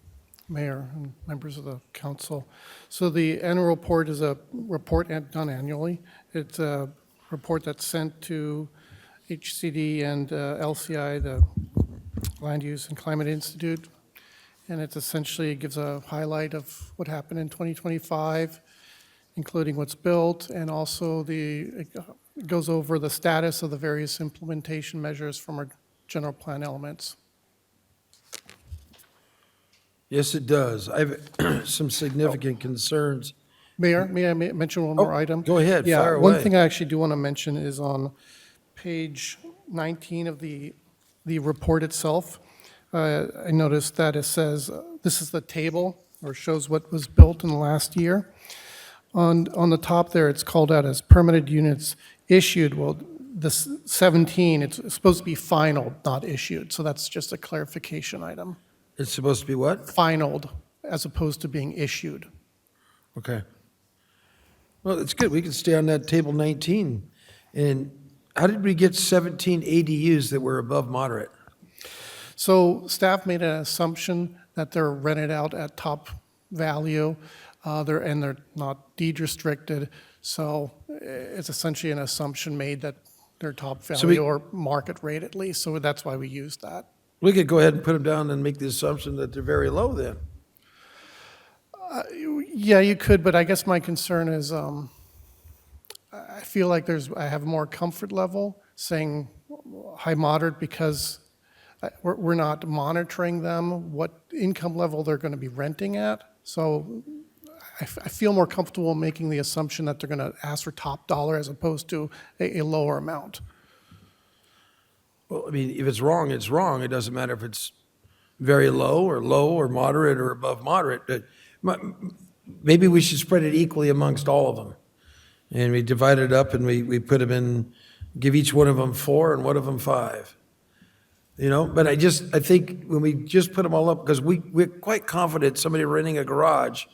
Mayor and members of the council. So the annual report is a report done annually. It's a report that's sent to HCD and LCI, the Land Use and Climate Institute. And it essentially gives a highlight of what happened in 2025, including what's built, and also it goes over the status of the various implementation measures from our general plan elements. Yes, it does. I have some significant concerns. Mayor, may I mention one more item? Go ahead, Yeah, fire one away. thing I actually do want to mention is on page 19 of the report itself. I noticed that it says, this is the table, or shows what was built in the last year. On the top there, it's called out as permitted units issued. Well, this 17, it's supposed to be final, not issued. So that's just a clarification item. It's supposed to be what? Finaled, as opposed to being issued. Okay. Well, it's good. We can stay on that table 19. And how did we get 17 ADUs that were above moderate? So staff made an assumption that they're rented out at top value, they're not deed restricted. So it's essentially an assumption made that they're top value or market rate at least. So that's why we used that. We could go ahead and put them down and make the assumption that they're very low then. Yeah, you could, but I guess my concern is I feel like I have more comfort level saying high moderate because we're not monitoring them, what income level they're going to be renting at. So I feel more comfortable making the assumption that they're going to ask for top dollar as opposed to a lower amount. Well, I mean, if it's wrong, it's wrong. It doesn't matter if it's very low or moderate or above moderate. But maybe we should spread it equally amongst all of them. And we divide it up and we put them in, give each one of them 4 and one of them 5. You know, but I think when we just put them all up, because we're quite confident somebody renting a garage,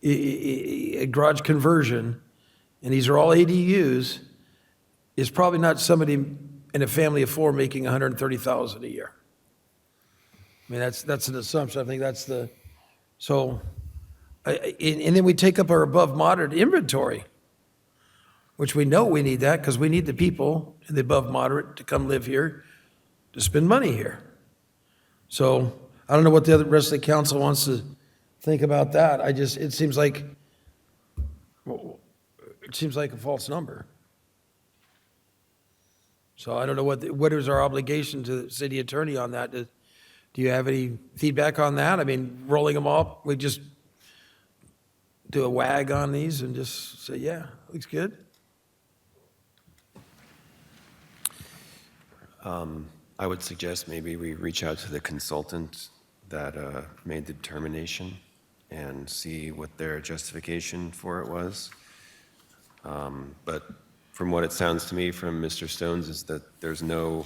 a garage conversion, and these are all ADUs, is probably not somebody in a family of four making 130,000 a year. I mean, that's an assumption. I think that's the, so, and then we take up our above moderate inventory, which we know we need that because we need the people in the above moderate to come live here, to spend money here. So I don't know what the other rest of the council wants to think about that. It seems like a false number. So I don't know what is our obligation to the city attorney on that. Do you have any feedback on that? I mean, rolling them up, we just do a wag on these and just say, yeah, looks good. I would suggest maybe we reach out to the consultant that made the determination and see what their justification for it was. But from what it sounds to me from Mr. Stone's is that there's no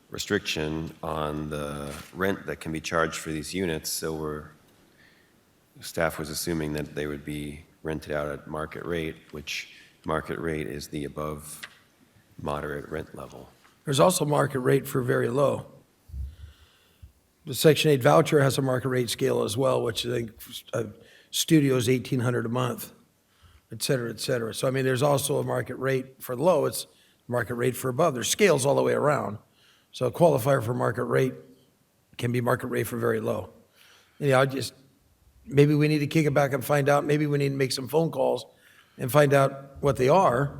restriction on the rent that can be charged for these units, so staff was assuming that they would be rented out at market rate, which market rate is the above moderate rent level. There's also market rate for very low. The Section 8 voucher has a market rate scale as well, which I think studio is $1,800 a month, et cetera, et cetera. So, I mean, there's also a market rate for low. It's market rate for above. There's scales all the way around. So a qualifier for market rate can be market rate for very low. You know, maybe we need to kick it back and find out. Maybe we need to make some phone calls and find out what they are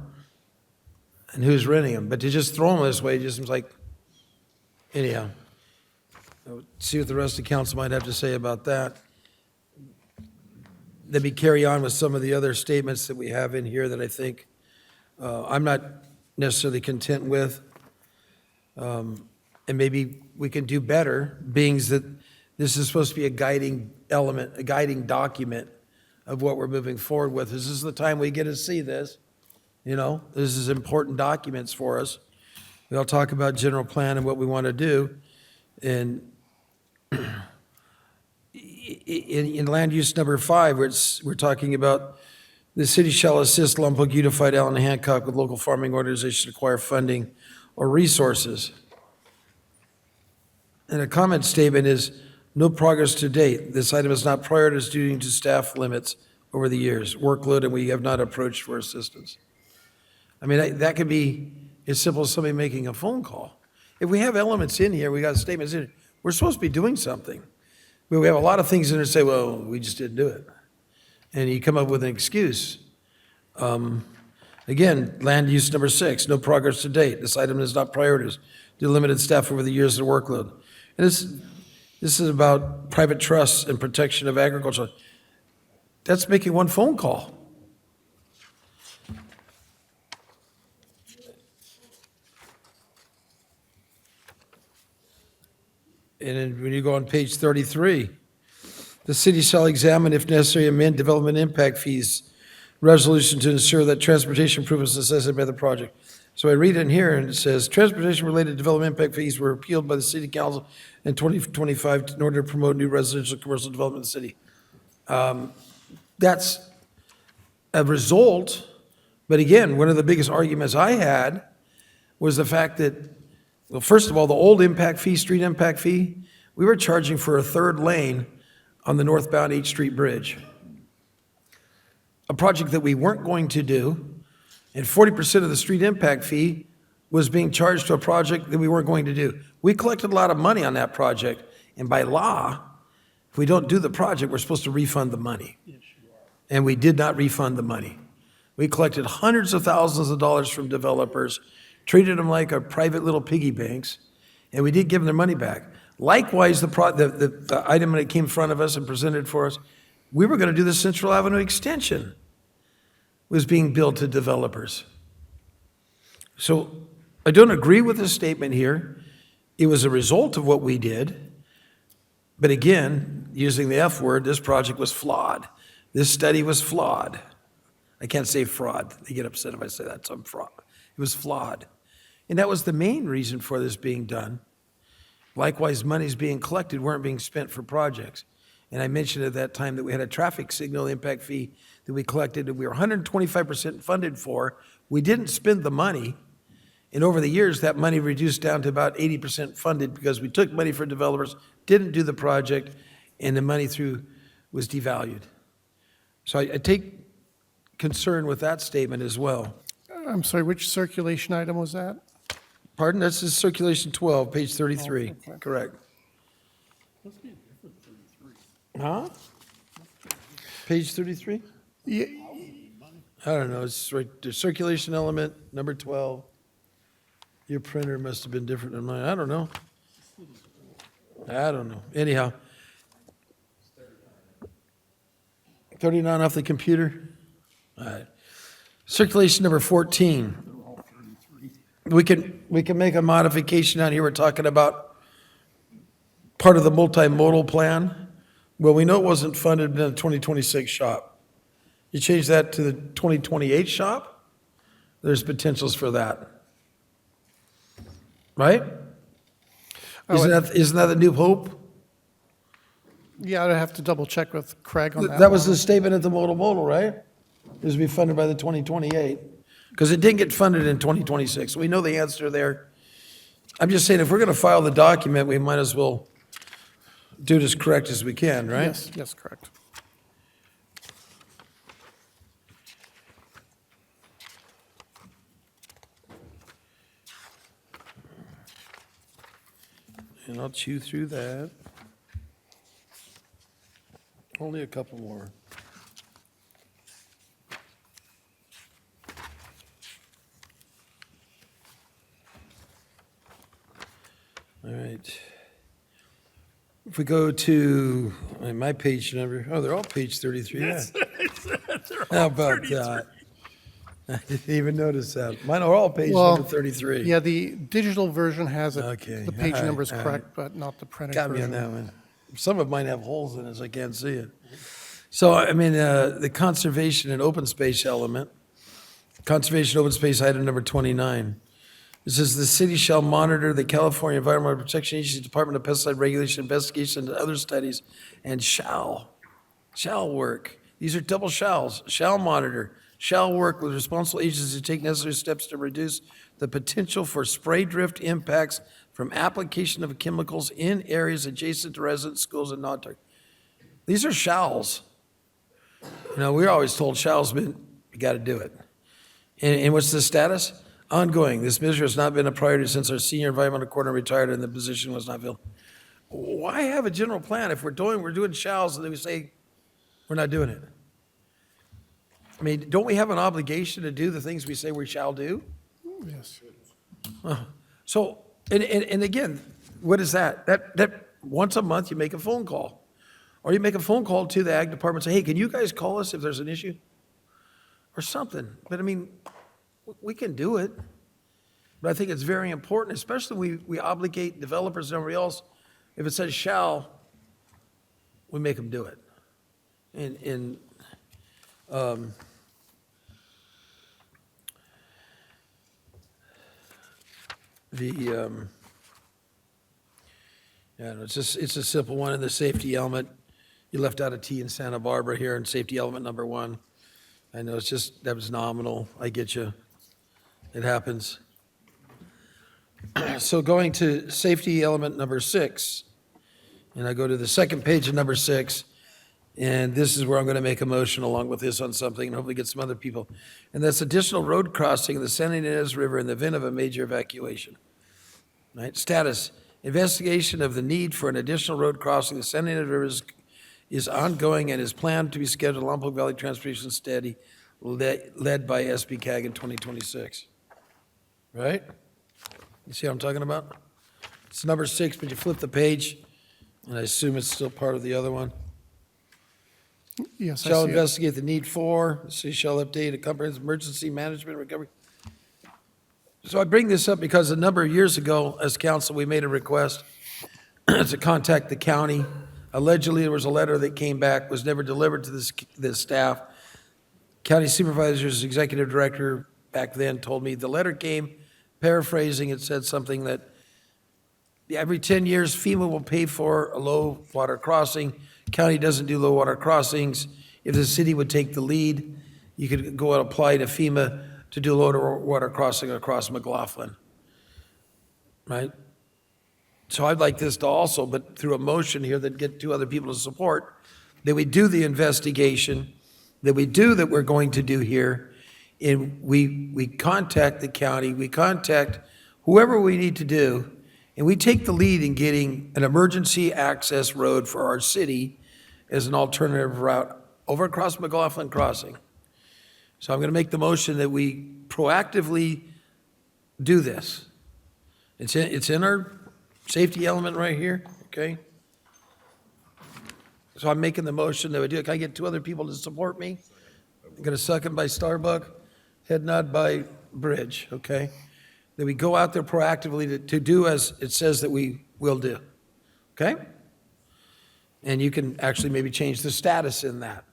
and who's renting them. But to just throw them this way just seems like, anyhow. See what the rest of the council might have to say about that. Let me carry on with some of the other statements that we have in here that I think I'm not necessarily content with. And maybe we can do better, being that this is supposed to be a guiding element, a guiding document of what we're moving forward with. This is the time we get to see this. You know, this is important documents for us. We all talk about general plan and what we want to do. And in land use number 5, we're talking about the city shall assist Lompoc Unified Allen Hancock with local farming organizations to acquire funding or resources. And a comment statement is, no progress to date. This item is not prioritized due to staff limits over the years, workload, and we have not approached for assistance. I mean, that could be as simple as somebody making a phone call. If we have elements in here, we got statements in here, we're supposed to be doing something. But we have a lot of things in there that say, well, we just didn't do it. And you come up with an excuse. Again, land use number 6, no progress to date. This item is not prioritized due to limited staff over the years of workload. And this is about private trusts and protection of agriculture. That's making one phone call. And then when you go on page 33, the city shall examine, if necessary, amend development impact fees resolution to ensure that transportation improvements necessitated by the project. So I read in here and it says, transportation-related development impact fees were repealed by the city council in 2025 in order to promote new residential commercial development in the city. That's a result, but again, one of the biggest arguments I had was the fact that, well, first of all, the old impact fee, street impact fee, we were charging for a third lane on the northbound 8th Street Bridge. A project that we weren't going to do, and 40% of the street impact fee was being charged to a project that we weren't going to do. We collected a lot of money on that project, and by law, if we don't do the project, we're supposed to refund the money. And we did not refund the money. We collected hundreds of thousands of dollars from developers, treated them like our private little piggy banks, and we did give them their money back. Likewise, the item that came in front of us and presented for us, we were going to do the Central Avenue extension, was being billed to developers. So I don't agree with the statement here. It was a result of what we did. But again, using the F word, this project was flawed. This study was flawed. I can't say fraud. They get upset if I say that, so I'm fraud. It was flawed. And that was the main reason for this being done. Likewise, monies being collected weren't being spent for projects. And I mentioned at that time that we had a traffic signal impact fee that we collected, that we were 125% funded for. We didn't spend the money. And over the years, that money reduced down to about 80% funded because we took money from developers, didn't do the project, and the money was devalued. So I take concern with that statement as well. I'm sorry, which circulation item was that? Pardon? That's in Circulation 12, page 33. Oh, okay. Correct. Huh? Page 33? Yeah, I don't know, it's right, the circulation element, number 12. Your printer must have been different than mine, I don't know. Anyhow. 39 off the computer? All right. Circulation number 14. We can make a modification on here, we're talking about part of the multimodal plan. Well, we know it wasn't funded in the 2026 shop. You change that to the 2028 shop, there's potentials for that. Right? Isn't that the new hope? yeah, I'd have to double check with Craig on that. That was one. the statement at the multimodal, right? It was to be funded by the 2028, because it didn't get funded in 2026. We know the answer there. I'm just saying, if we're going to file the document, we might as well do it as correct as we can, right? Yes, correct. And I'll chew through that. Only a couple more. All right. If we go to my page number, they're all page 33, yeah. How about that? I didn't even notice that. Mine are all page Well, number 33. Yeah, the digital version has it. Okay, The page all right, number is all correct, but not the printed Got me version. on that one. Some of mine have holes in it, so I can't see it. So, I mean, the conservation and open space element, conservation open space item number 29. It says the city shall monitor the California Environmental Protection Agency Department of Pesticide Regulation Investigation and other studies, and shall work. These are double shalls. Shall monitor, shall work with responsible agencies to take necessary steps to reduce the potential for spray drift impacts from application of chemicals in areas adjacent to residents, schools, and non-target. These are shalls. You know, we're always told shalls mean you got to do it. And what's the status? Ongoing. This measure has not been a priority since our senior environmental coordinator retired and the position was not filled. Why have a general plan if we're doing shalls and then we say we're not doing it? I mean, don't we have an obligation to do the things we say we shall do? Yes. So, and again, what is that? That once a month you make a phone call. Or you make a phone call to the ag department and say, hey, can you guys call us if there's an issue? Or something. But I mean, we can do it. But I think it's very important, especially we obligate developers and everybody else. If it says shall, we make them do it. It's a simple one in the safety element. You left out a T in Santa Barbara here in safety element number 1. I know that was nominal. I get you. It happens. So going to safety element number 6, and I go to the second page of number 6, and this is where I'm going to make a motion along with this on something and hopefully get some other people. And that's additional road crossing in the San Ynez River in the event of a major evacuation. Right? Status, investigation of the need for an additional road crossing in the San Ynez River is ongoing and is planned to be scheduled at Lompoc Valley Transportation Study led by SBCAG in 2026. Right? You see what I'm talking about? It's number 6, but you flip the page, and I assume it's still part of the other one. Yes, I Shall see it. investigate the need for, the city shall update a comprehensive emergency management recovery. So I bring this up because a number of years ago, as council, we made a request to contact the county. Allegedly, there was a letter that came back, was never delivered to the staff. County supervisor's executive director back then told me the letter came, paraphrasing, it said something that every 10 years FEMA will pay for a low water crossing. County doesn't do low water crossings. If the city would take the lead, you could go and apply to FEMA to do a low water crossing across McLaughlin, right? So I'd like this to also, but through a motion here that get two other people to support, that we do the investigation, that we do that we're going to do here, and we contact the county, we contact whoever we need to do, and we take the lead in getting an emergency access road for our city as an alternative route over across McLaughlin Crossing. So I'm going to make the motion that we proactively do this. It's in our safety element right here, okay? So I'm making the motion that we do it. Can I get two other people to support me? I'm going to second by Starbuck, head nod by Bridge, okay? That we go out there proactively to do as it says that we will do, okay? And you can actually maybe change the status in that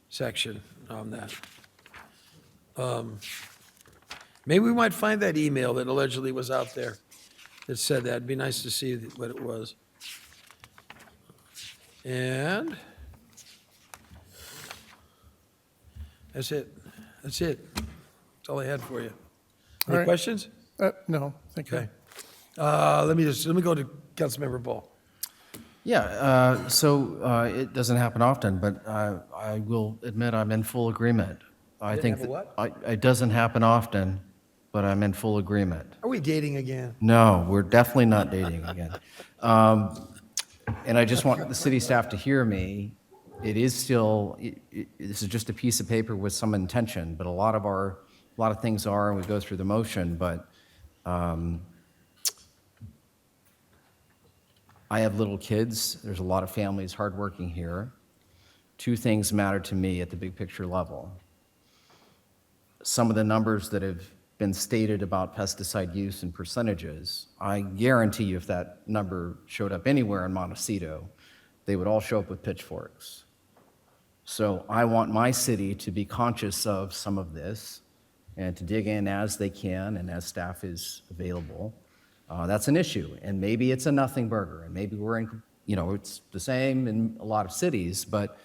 section on that. Maybe we might find that email that allegedly was out there that said that. It'd be nice to see what it was. And that's it. That's it. That's all I had for you. All Any right. questions? No, thank you. Okay. Let me go to Councilmember Ball. Yeah, so it doesn't happen often, but I will admit I'm in full agreement. I Didn't think have a what? it doesn't happen often, but I'm in full agreement. Are we dating again? No, we're definitely not dating again. And I just want the city staff to hear me. It is still, this is just a piece of paper with some intention, but a lot of things are, and we go through the motion, but I have little kids. There's a lot of families hardworking here. Two things matter to me at the big picture level. Some of the numbers that have been stated about pesticide use and percentages, I guarantee you if that number showed up anywhere in Montecito, they would all show up with pitchforks. So I want my city to be conscious of some of this and to dig in as they can and as staff is available. That's an issue, and maybe it's a nothing burger, and maybe we're in, it's the same in a lot of cities, but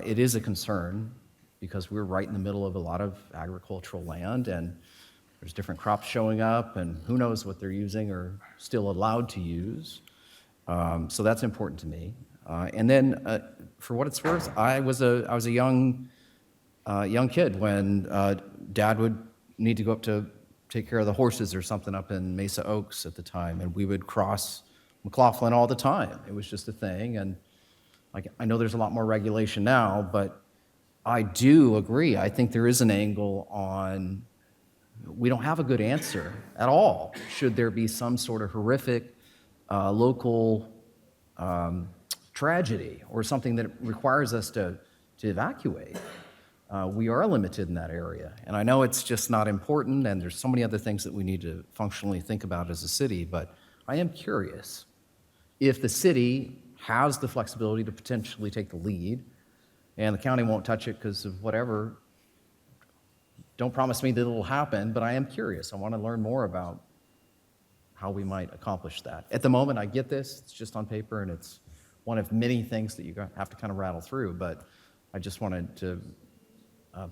it is a concern because we're right in the middle of a lot of agricultural land, and there's different crops showing up, and who knows what they're using or still allowed to use. So that's important to me. And then, for what it's worth, I was a young kid when Dad would need to go up to take care of the horses or something up in Mesa Oaks at the time, and we would cross McLaughlin all the time. It was just a thing, and I know there's a lot more regulation now, but I do agree. I think there is an angle on, we don't have a good answer at all. Should there be some sort of horrific local tragedy or something that requires us to evacuate? We are limited in that area. And I know it's just not important, and there's so many other things that we need to functionally think about as a city, but I am curious if the city has the flexibility to potentially take the lead, and the county won't touch it because of whatever. Don't promise me that it'll happen, but I am curious. I want to learn more about how we might accomplish that. At the moment, I get this. It's just on paper, and it's one of many things that you have to kind of rattle through, but I just wanted to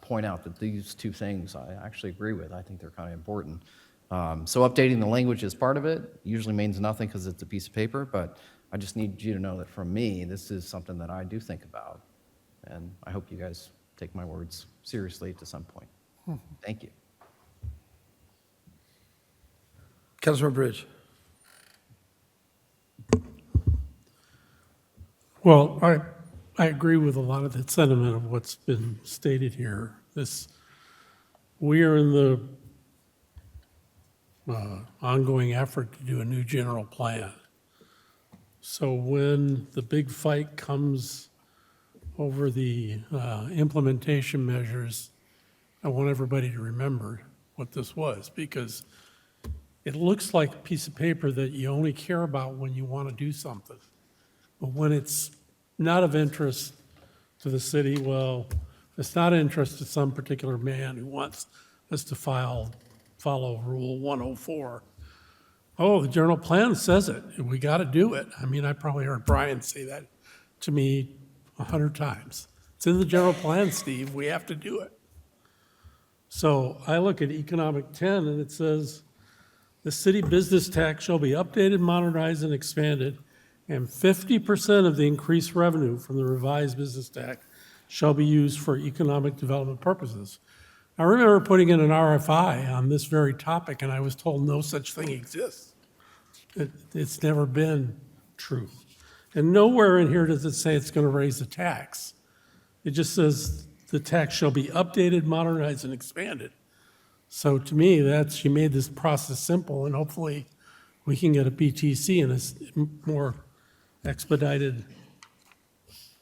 point out that these two things I actually agree with. I think they're kind of important. So updating the language is part of it. Usually means nothing because it's a piece of paper, but I just need you to know that from me, this is something that I do think about. And I hope you guys take my words seriously to some point. Thank you. Councilmember Bridge. Well, I agree with a lot of the sentiment of what's been stated here. We are in the ongoing effort to do a new general plan. So when the big fight comes over the implementation measures, I want everybody to remember what this was, because it looks like a piece of paper that you only care about when you want to do something. But when it's not of interest to the city, well, it's not of interest to some particular man who wants us to follow Rule 104. Oh, the general plan says it, and we got to do it. I mean, I probably heard Brian say that to me 100 times. It's in the general plan, Steve, we have to do it. So I look at economic 10, and it says, the city business tax shall be updated, modernized, and expanded, and 50% of the increased revenue from the revised business tax shall be used for economic development purposes. I remember putting in an RFI on this very topic, and I was told no such thing exists. It's never been true. And nowhere in here does it say it's going to raise the tax. It just says the tax shall be updated, modernized, and expanded. So to me, she made this process simple, and hopefully we can get a BTC in a more expedited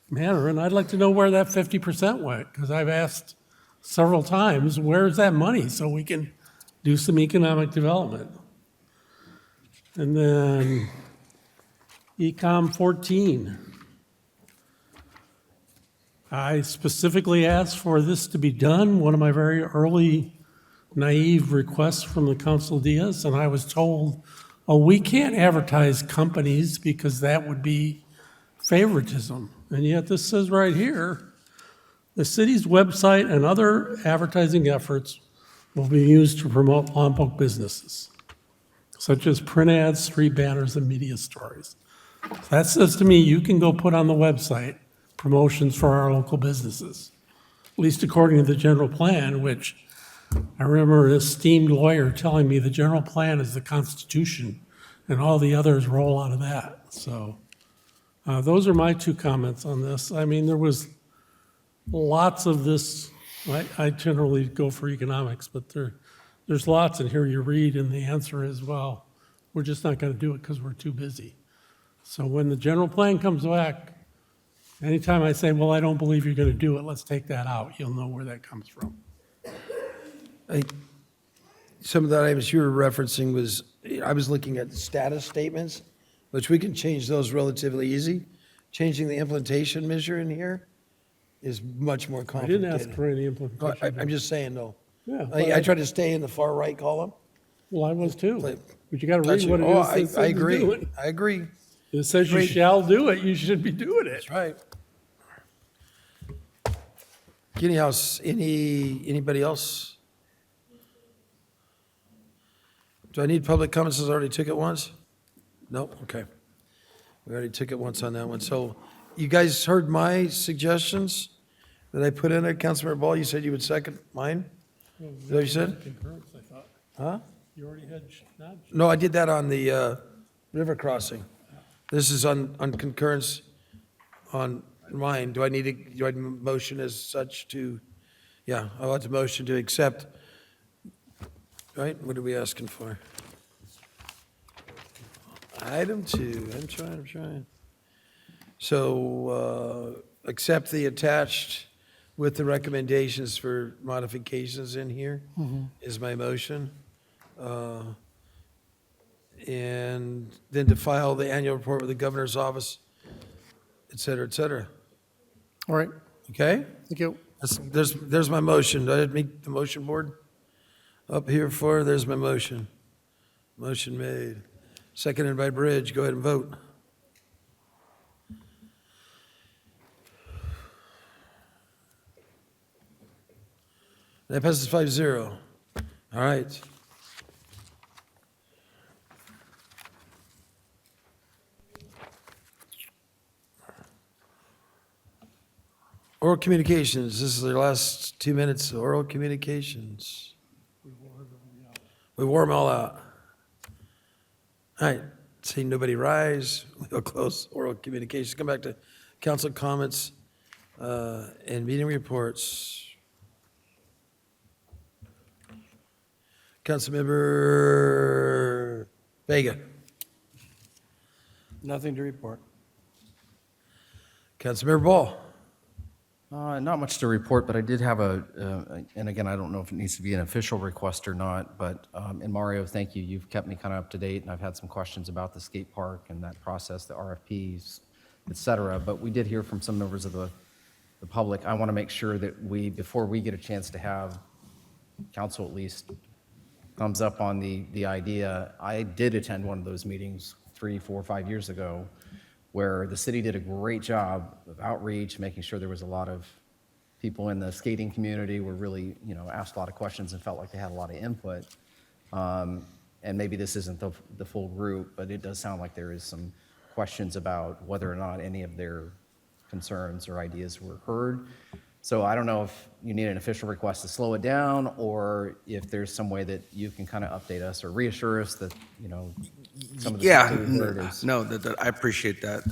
manner. And I'd like to know where that 50% went, because I've asked several times, where's that money so we can do some economic development? And then Econ 14. I specifically asked for this to be done, one of my very early naive requests from the Council Diaz, and I was told, oh, we can't advertise companies because that would be favoritism. And yet this says right here, the city's website and other advertising efforts will be used to promote Lompoc businesses, such as print ads, street banners, and media stories. That says to me, you can go put on the website promotions for our local businesses, at least according to the general plan, which I remember an esteemed lawyer telling me the general plan is the Constitution, and all the others roll out of that. So those are my two comments on this. I mean, there was lots of this. I generally go for economics, but there's lots in here you read, and the answer is, well, we're just not going to do it because we're too busy. So when the general plan comes back, anytime I say, well, I don't believe you're going to do it, let's take that out, you'll know where that comes from. Some of the items you were referencing was, I was looking at status statements, which we can change those relatively easy. Changing the implementation measure in here is much more I complicated. didn't ask for any implementation. I'm just saying, though. Yeah, I tried to stay in the far right column. Well, I was too, but you got to read what it is. It says I to agree. do it. I agree. It says you Agreed. shall do it, you should be doing it. That's right. Guinea House, anybody else? Do I need public comments since I already took it once? Nope, okay. We already took it once on that one. So you guys heard my suggestions that I put in there? Councilmember Ball, you said you would second mine? Is that what you said? Concurrence, I thought. Huh? You already had nudge. No, I did that on the river crossing. This is on concurrence on mine. Do I need a motion as such to, yeah, I want the motion to accept, right? What are we asking for? Item 2, I'm trying. So accept the attached with the recommendations for modifications in here is my motion. And then to file the annual report with the governor's office, et cetera, et cetera. All right, Okay? thank you. There's my motion. Do I make the motion board? Up here for, there's my motion. Motion made. Seconded by Bridge. Go ahead and vote. That passes 5-0. All right. Oral communications, this is their last 2 minutes, oral communications. We wore them all out. All right, seeing nobody rise, we'll close oral communications. Come back to council comments and meeting reports. Councilmember Vega. Nothing to report. Councilmember Ball. Not much to report, but I did have and again, I don't know if it needs to be an official request or not, but, and Mario, thank you. You've kept me kind of up to date, and I've had some questions about the skate park and that process, the RFPs, et cetera. But we did hear from some members of the public. I want to make sure that before we get a chance to have council at least thumbs up on the idea. I did attend one of those meetings 3, 4, 5 years ago, where the city did a great job of outreach, making sure there was a lot of people in the skating community were really, asked a lot of questions and felt like they had a lot of input. And maybe this isn't the full group, but it does sound like there is some questions about whether or not any of their concerns or ideas were heard. So I don't know if you need an official request to slow it down, or if there's some way that you can kind of update us or reassure us that, some of the stuff that we heard is. No, I appreciate that.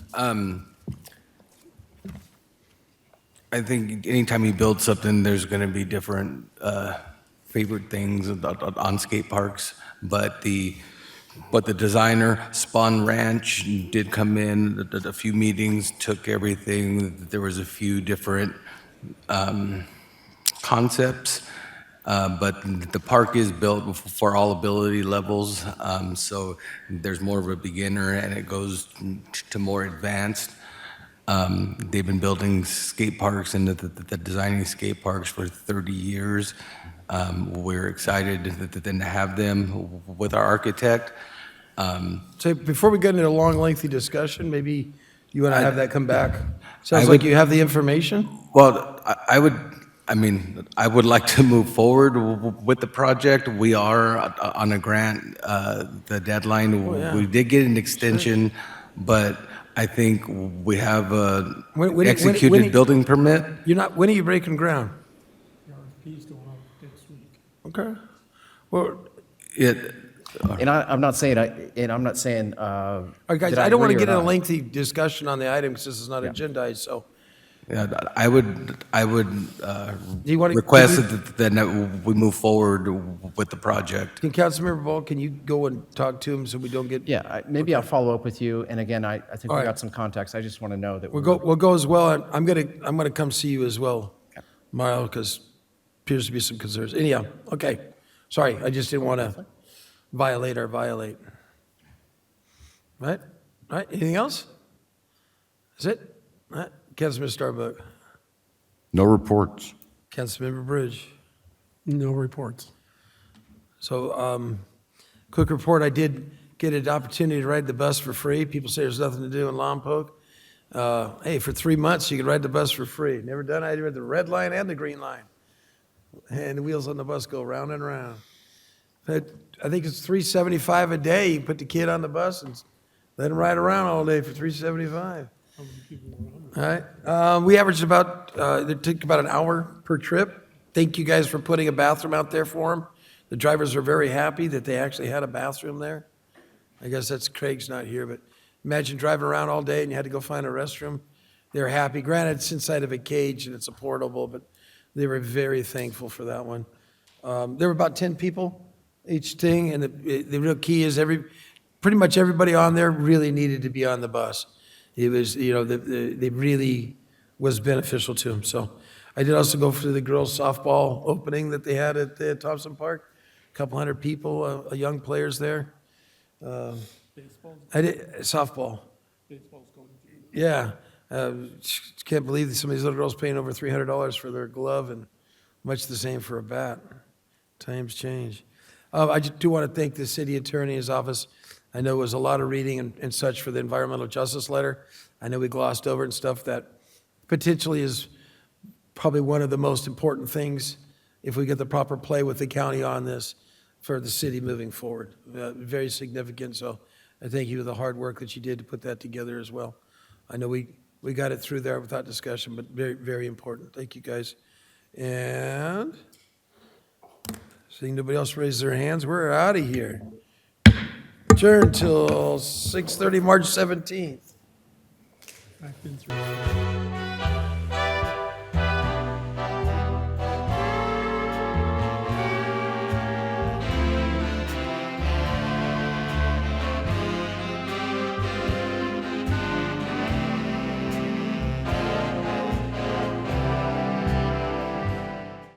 I think anytime you build something, there's going to be different favorite things on skate parks, but the designer, Spawn Ranch, did come in, a few meetings, took everything. There was a few different concepts, but the park is built for all ability levels, so there's more of a beginner and it goes to more advanced. They've been building skate parks and the designing skate parks for 30 years. We're excited to have them with our architect. So before we get into a long, lengthy discussion, maybe you want to have that come back? Sounds like you have the information? Well, I would like to move forward with the project. We are on a grant, the deadline. Oh, yeah. We did get an extension, but I think we have a When- executed building permit. When are you breaking ground? RFP's going up next week. Okay. Well, And I'm not saying, all right, guys, did I don't want to agree or get in a not. lengthy discussion on the item because this is not agendized, so. Yeah, I would you wanna- request can that we move forward with the project. Can Councilmember Ball, can you go and talk to him so we don't get? Yeah, maybe I'll follow up with you. And again, I think All we right. got some context. I just want to know that We'll go as well. and I'm gonna come see you as well, Mario, because appears to be some concerns. Anyhow, okay. Sorry, I just didn't want to violate. Right? Anything else? Is it? All right. Councilmember Starbuck. No reports. Councilmember Bridge. No reports. So, quick report, I did get an opportunity to ride the bus for free. People say there's nothing to do in Lompoc. Hey, for 3 months, you could ride the bus for free. Never done it. I read the red line and the green line. And the wheels on the bus go round and round. But I think it's $3.75 a day. You put the kid on the bus and let him ride around all day for $3.75. All right. We averaged it took about an hour per trip. Thank you guys for putting a bathroom out there for them. The drivers are very happy that they actually had a bathroom there. I guess that's Craig's not here, but imagine driving around all day and you had to go find a restroom. They're happy. Granted, it's inside of a cage and it's a portable, but they were very thankful for that one. There were about 10 people each thing, and the real key is pretty much everybody on there really needed to be on the bus. It was, they really was beneficial to them. So I did also go for the girls softball opening that they had at Thompson Park. A couple hundred people, young players there. I did softball. Baseball's going to. Yeah, can't believe some of these little girls paying over $300 for their glove and much the same for a bat. Times change. I just do want to thank the city attorney's office. I know it was a lot of reading and such for the environmental justice letter. I know we glossed over and stuff that potentially is probably one of the most important things if we get the proper play with the county on this for the city moving forward. Very significant, so I thank you for the hard work that you did to put that together as well. I know we got it through there without discussion, but very, very important. Thank you, guys. And seeing nobody else raise their hands, we're out of here. Adjourned till 6:30, March 17th. I've been through.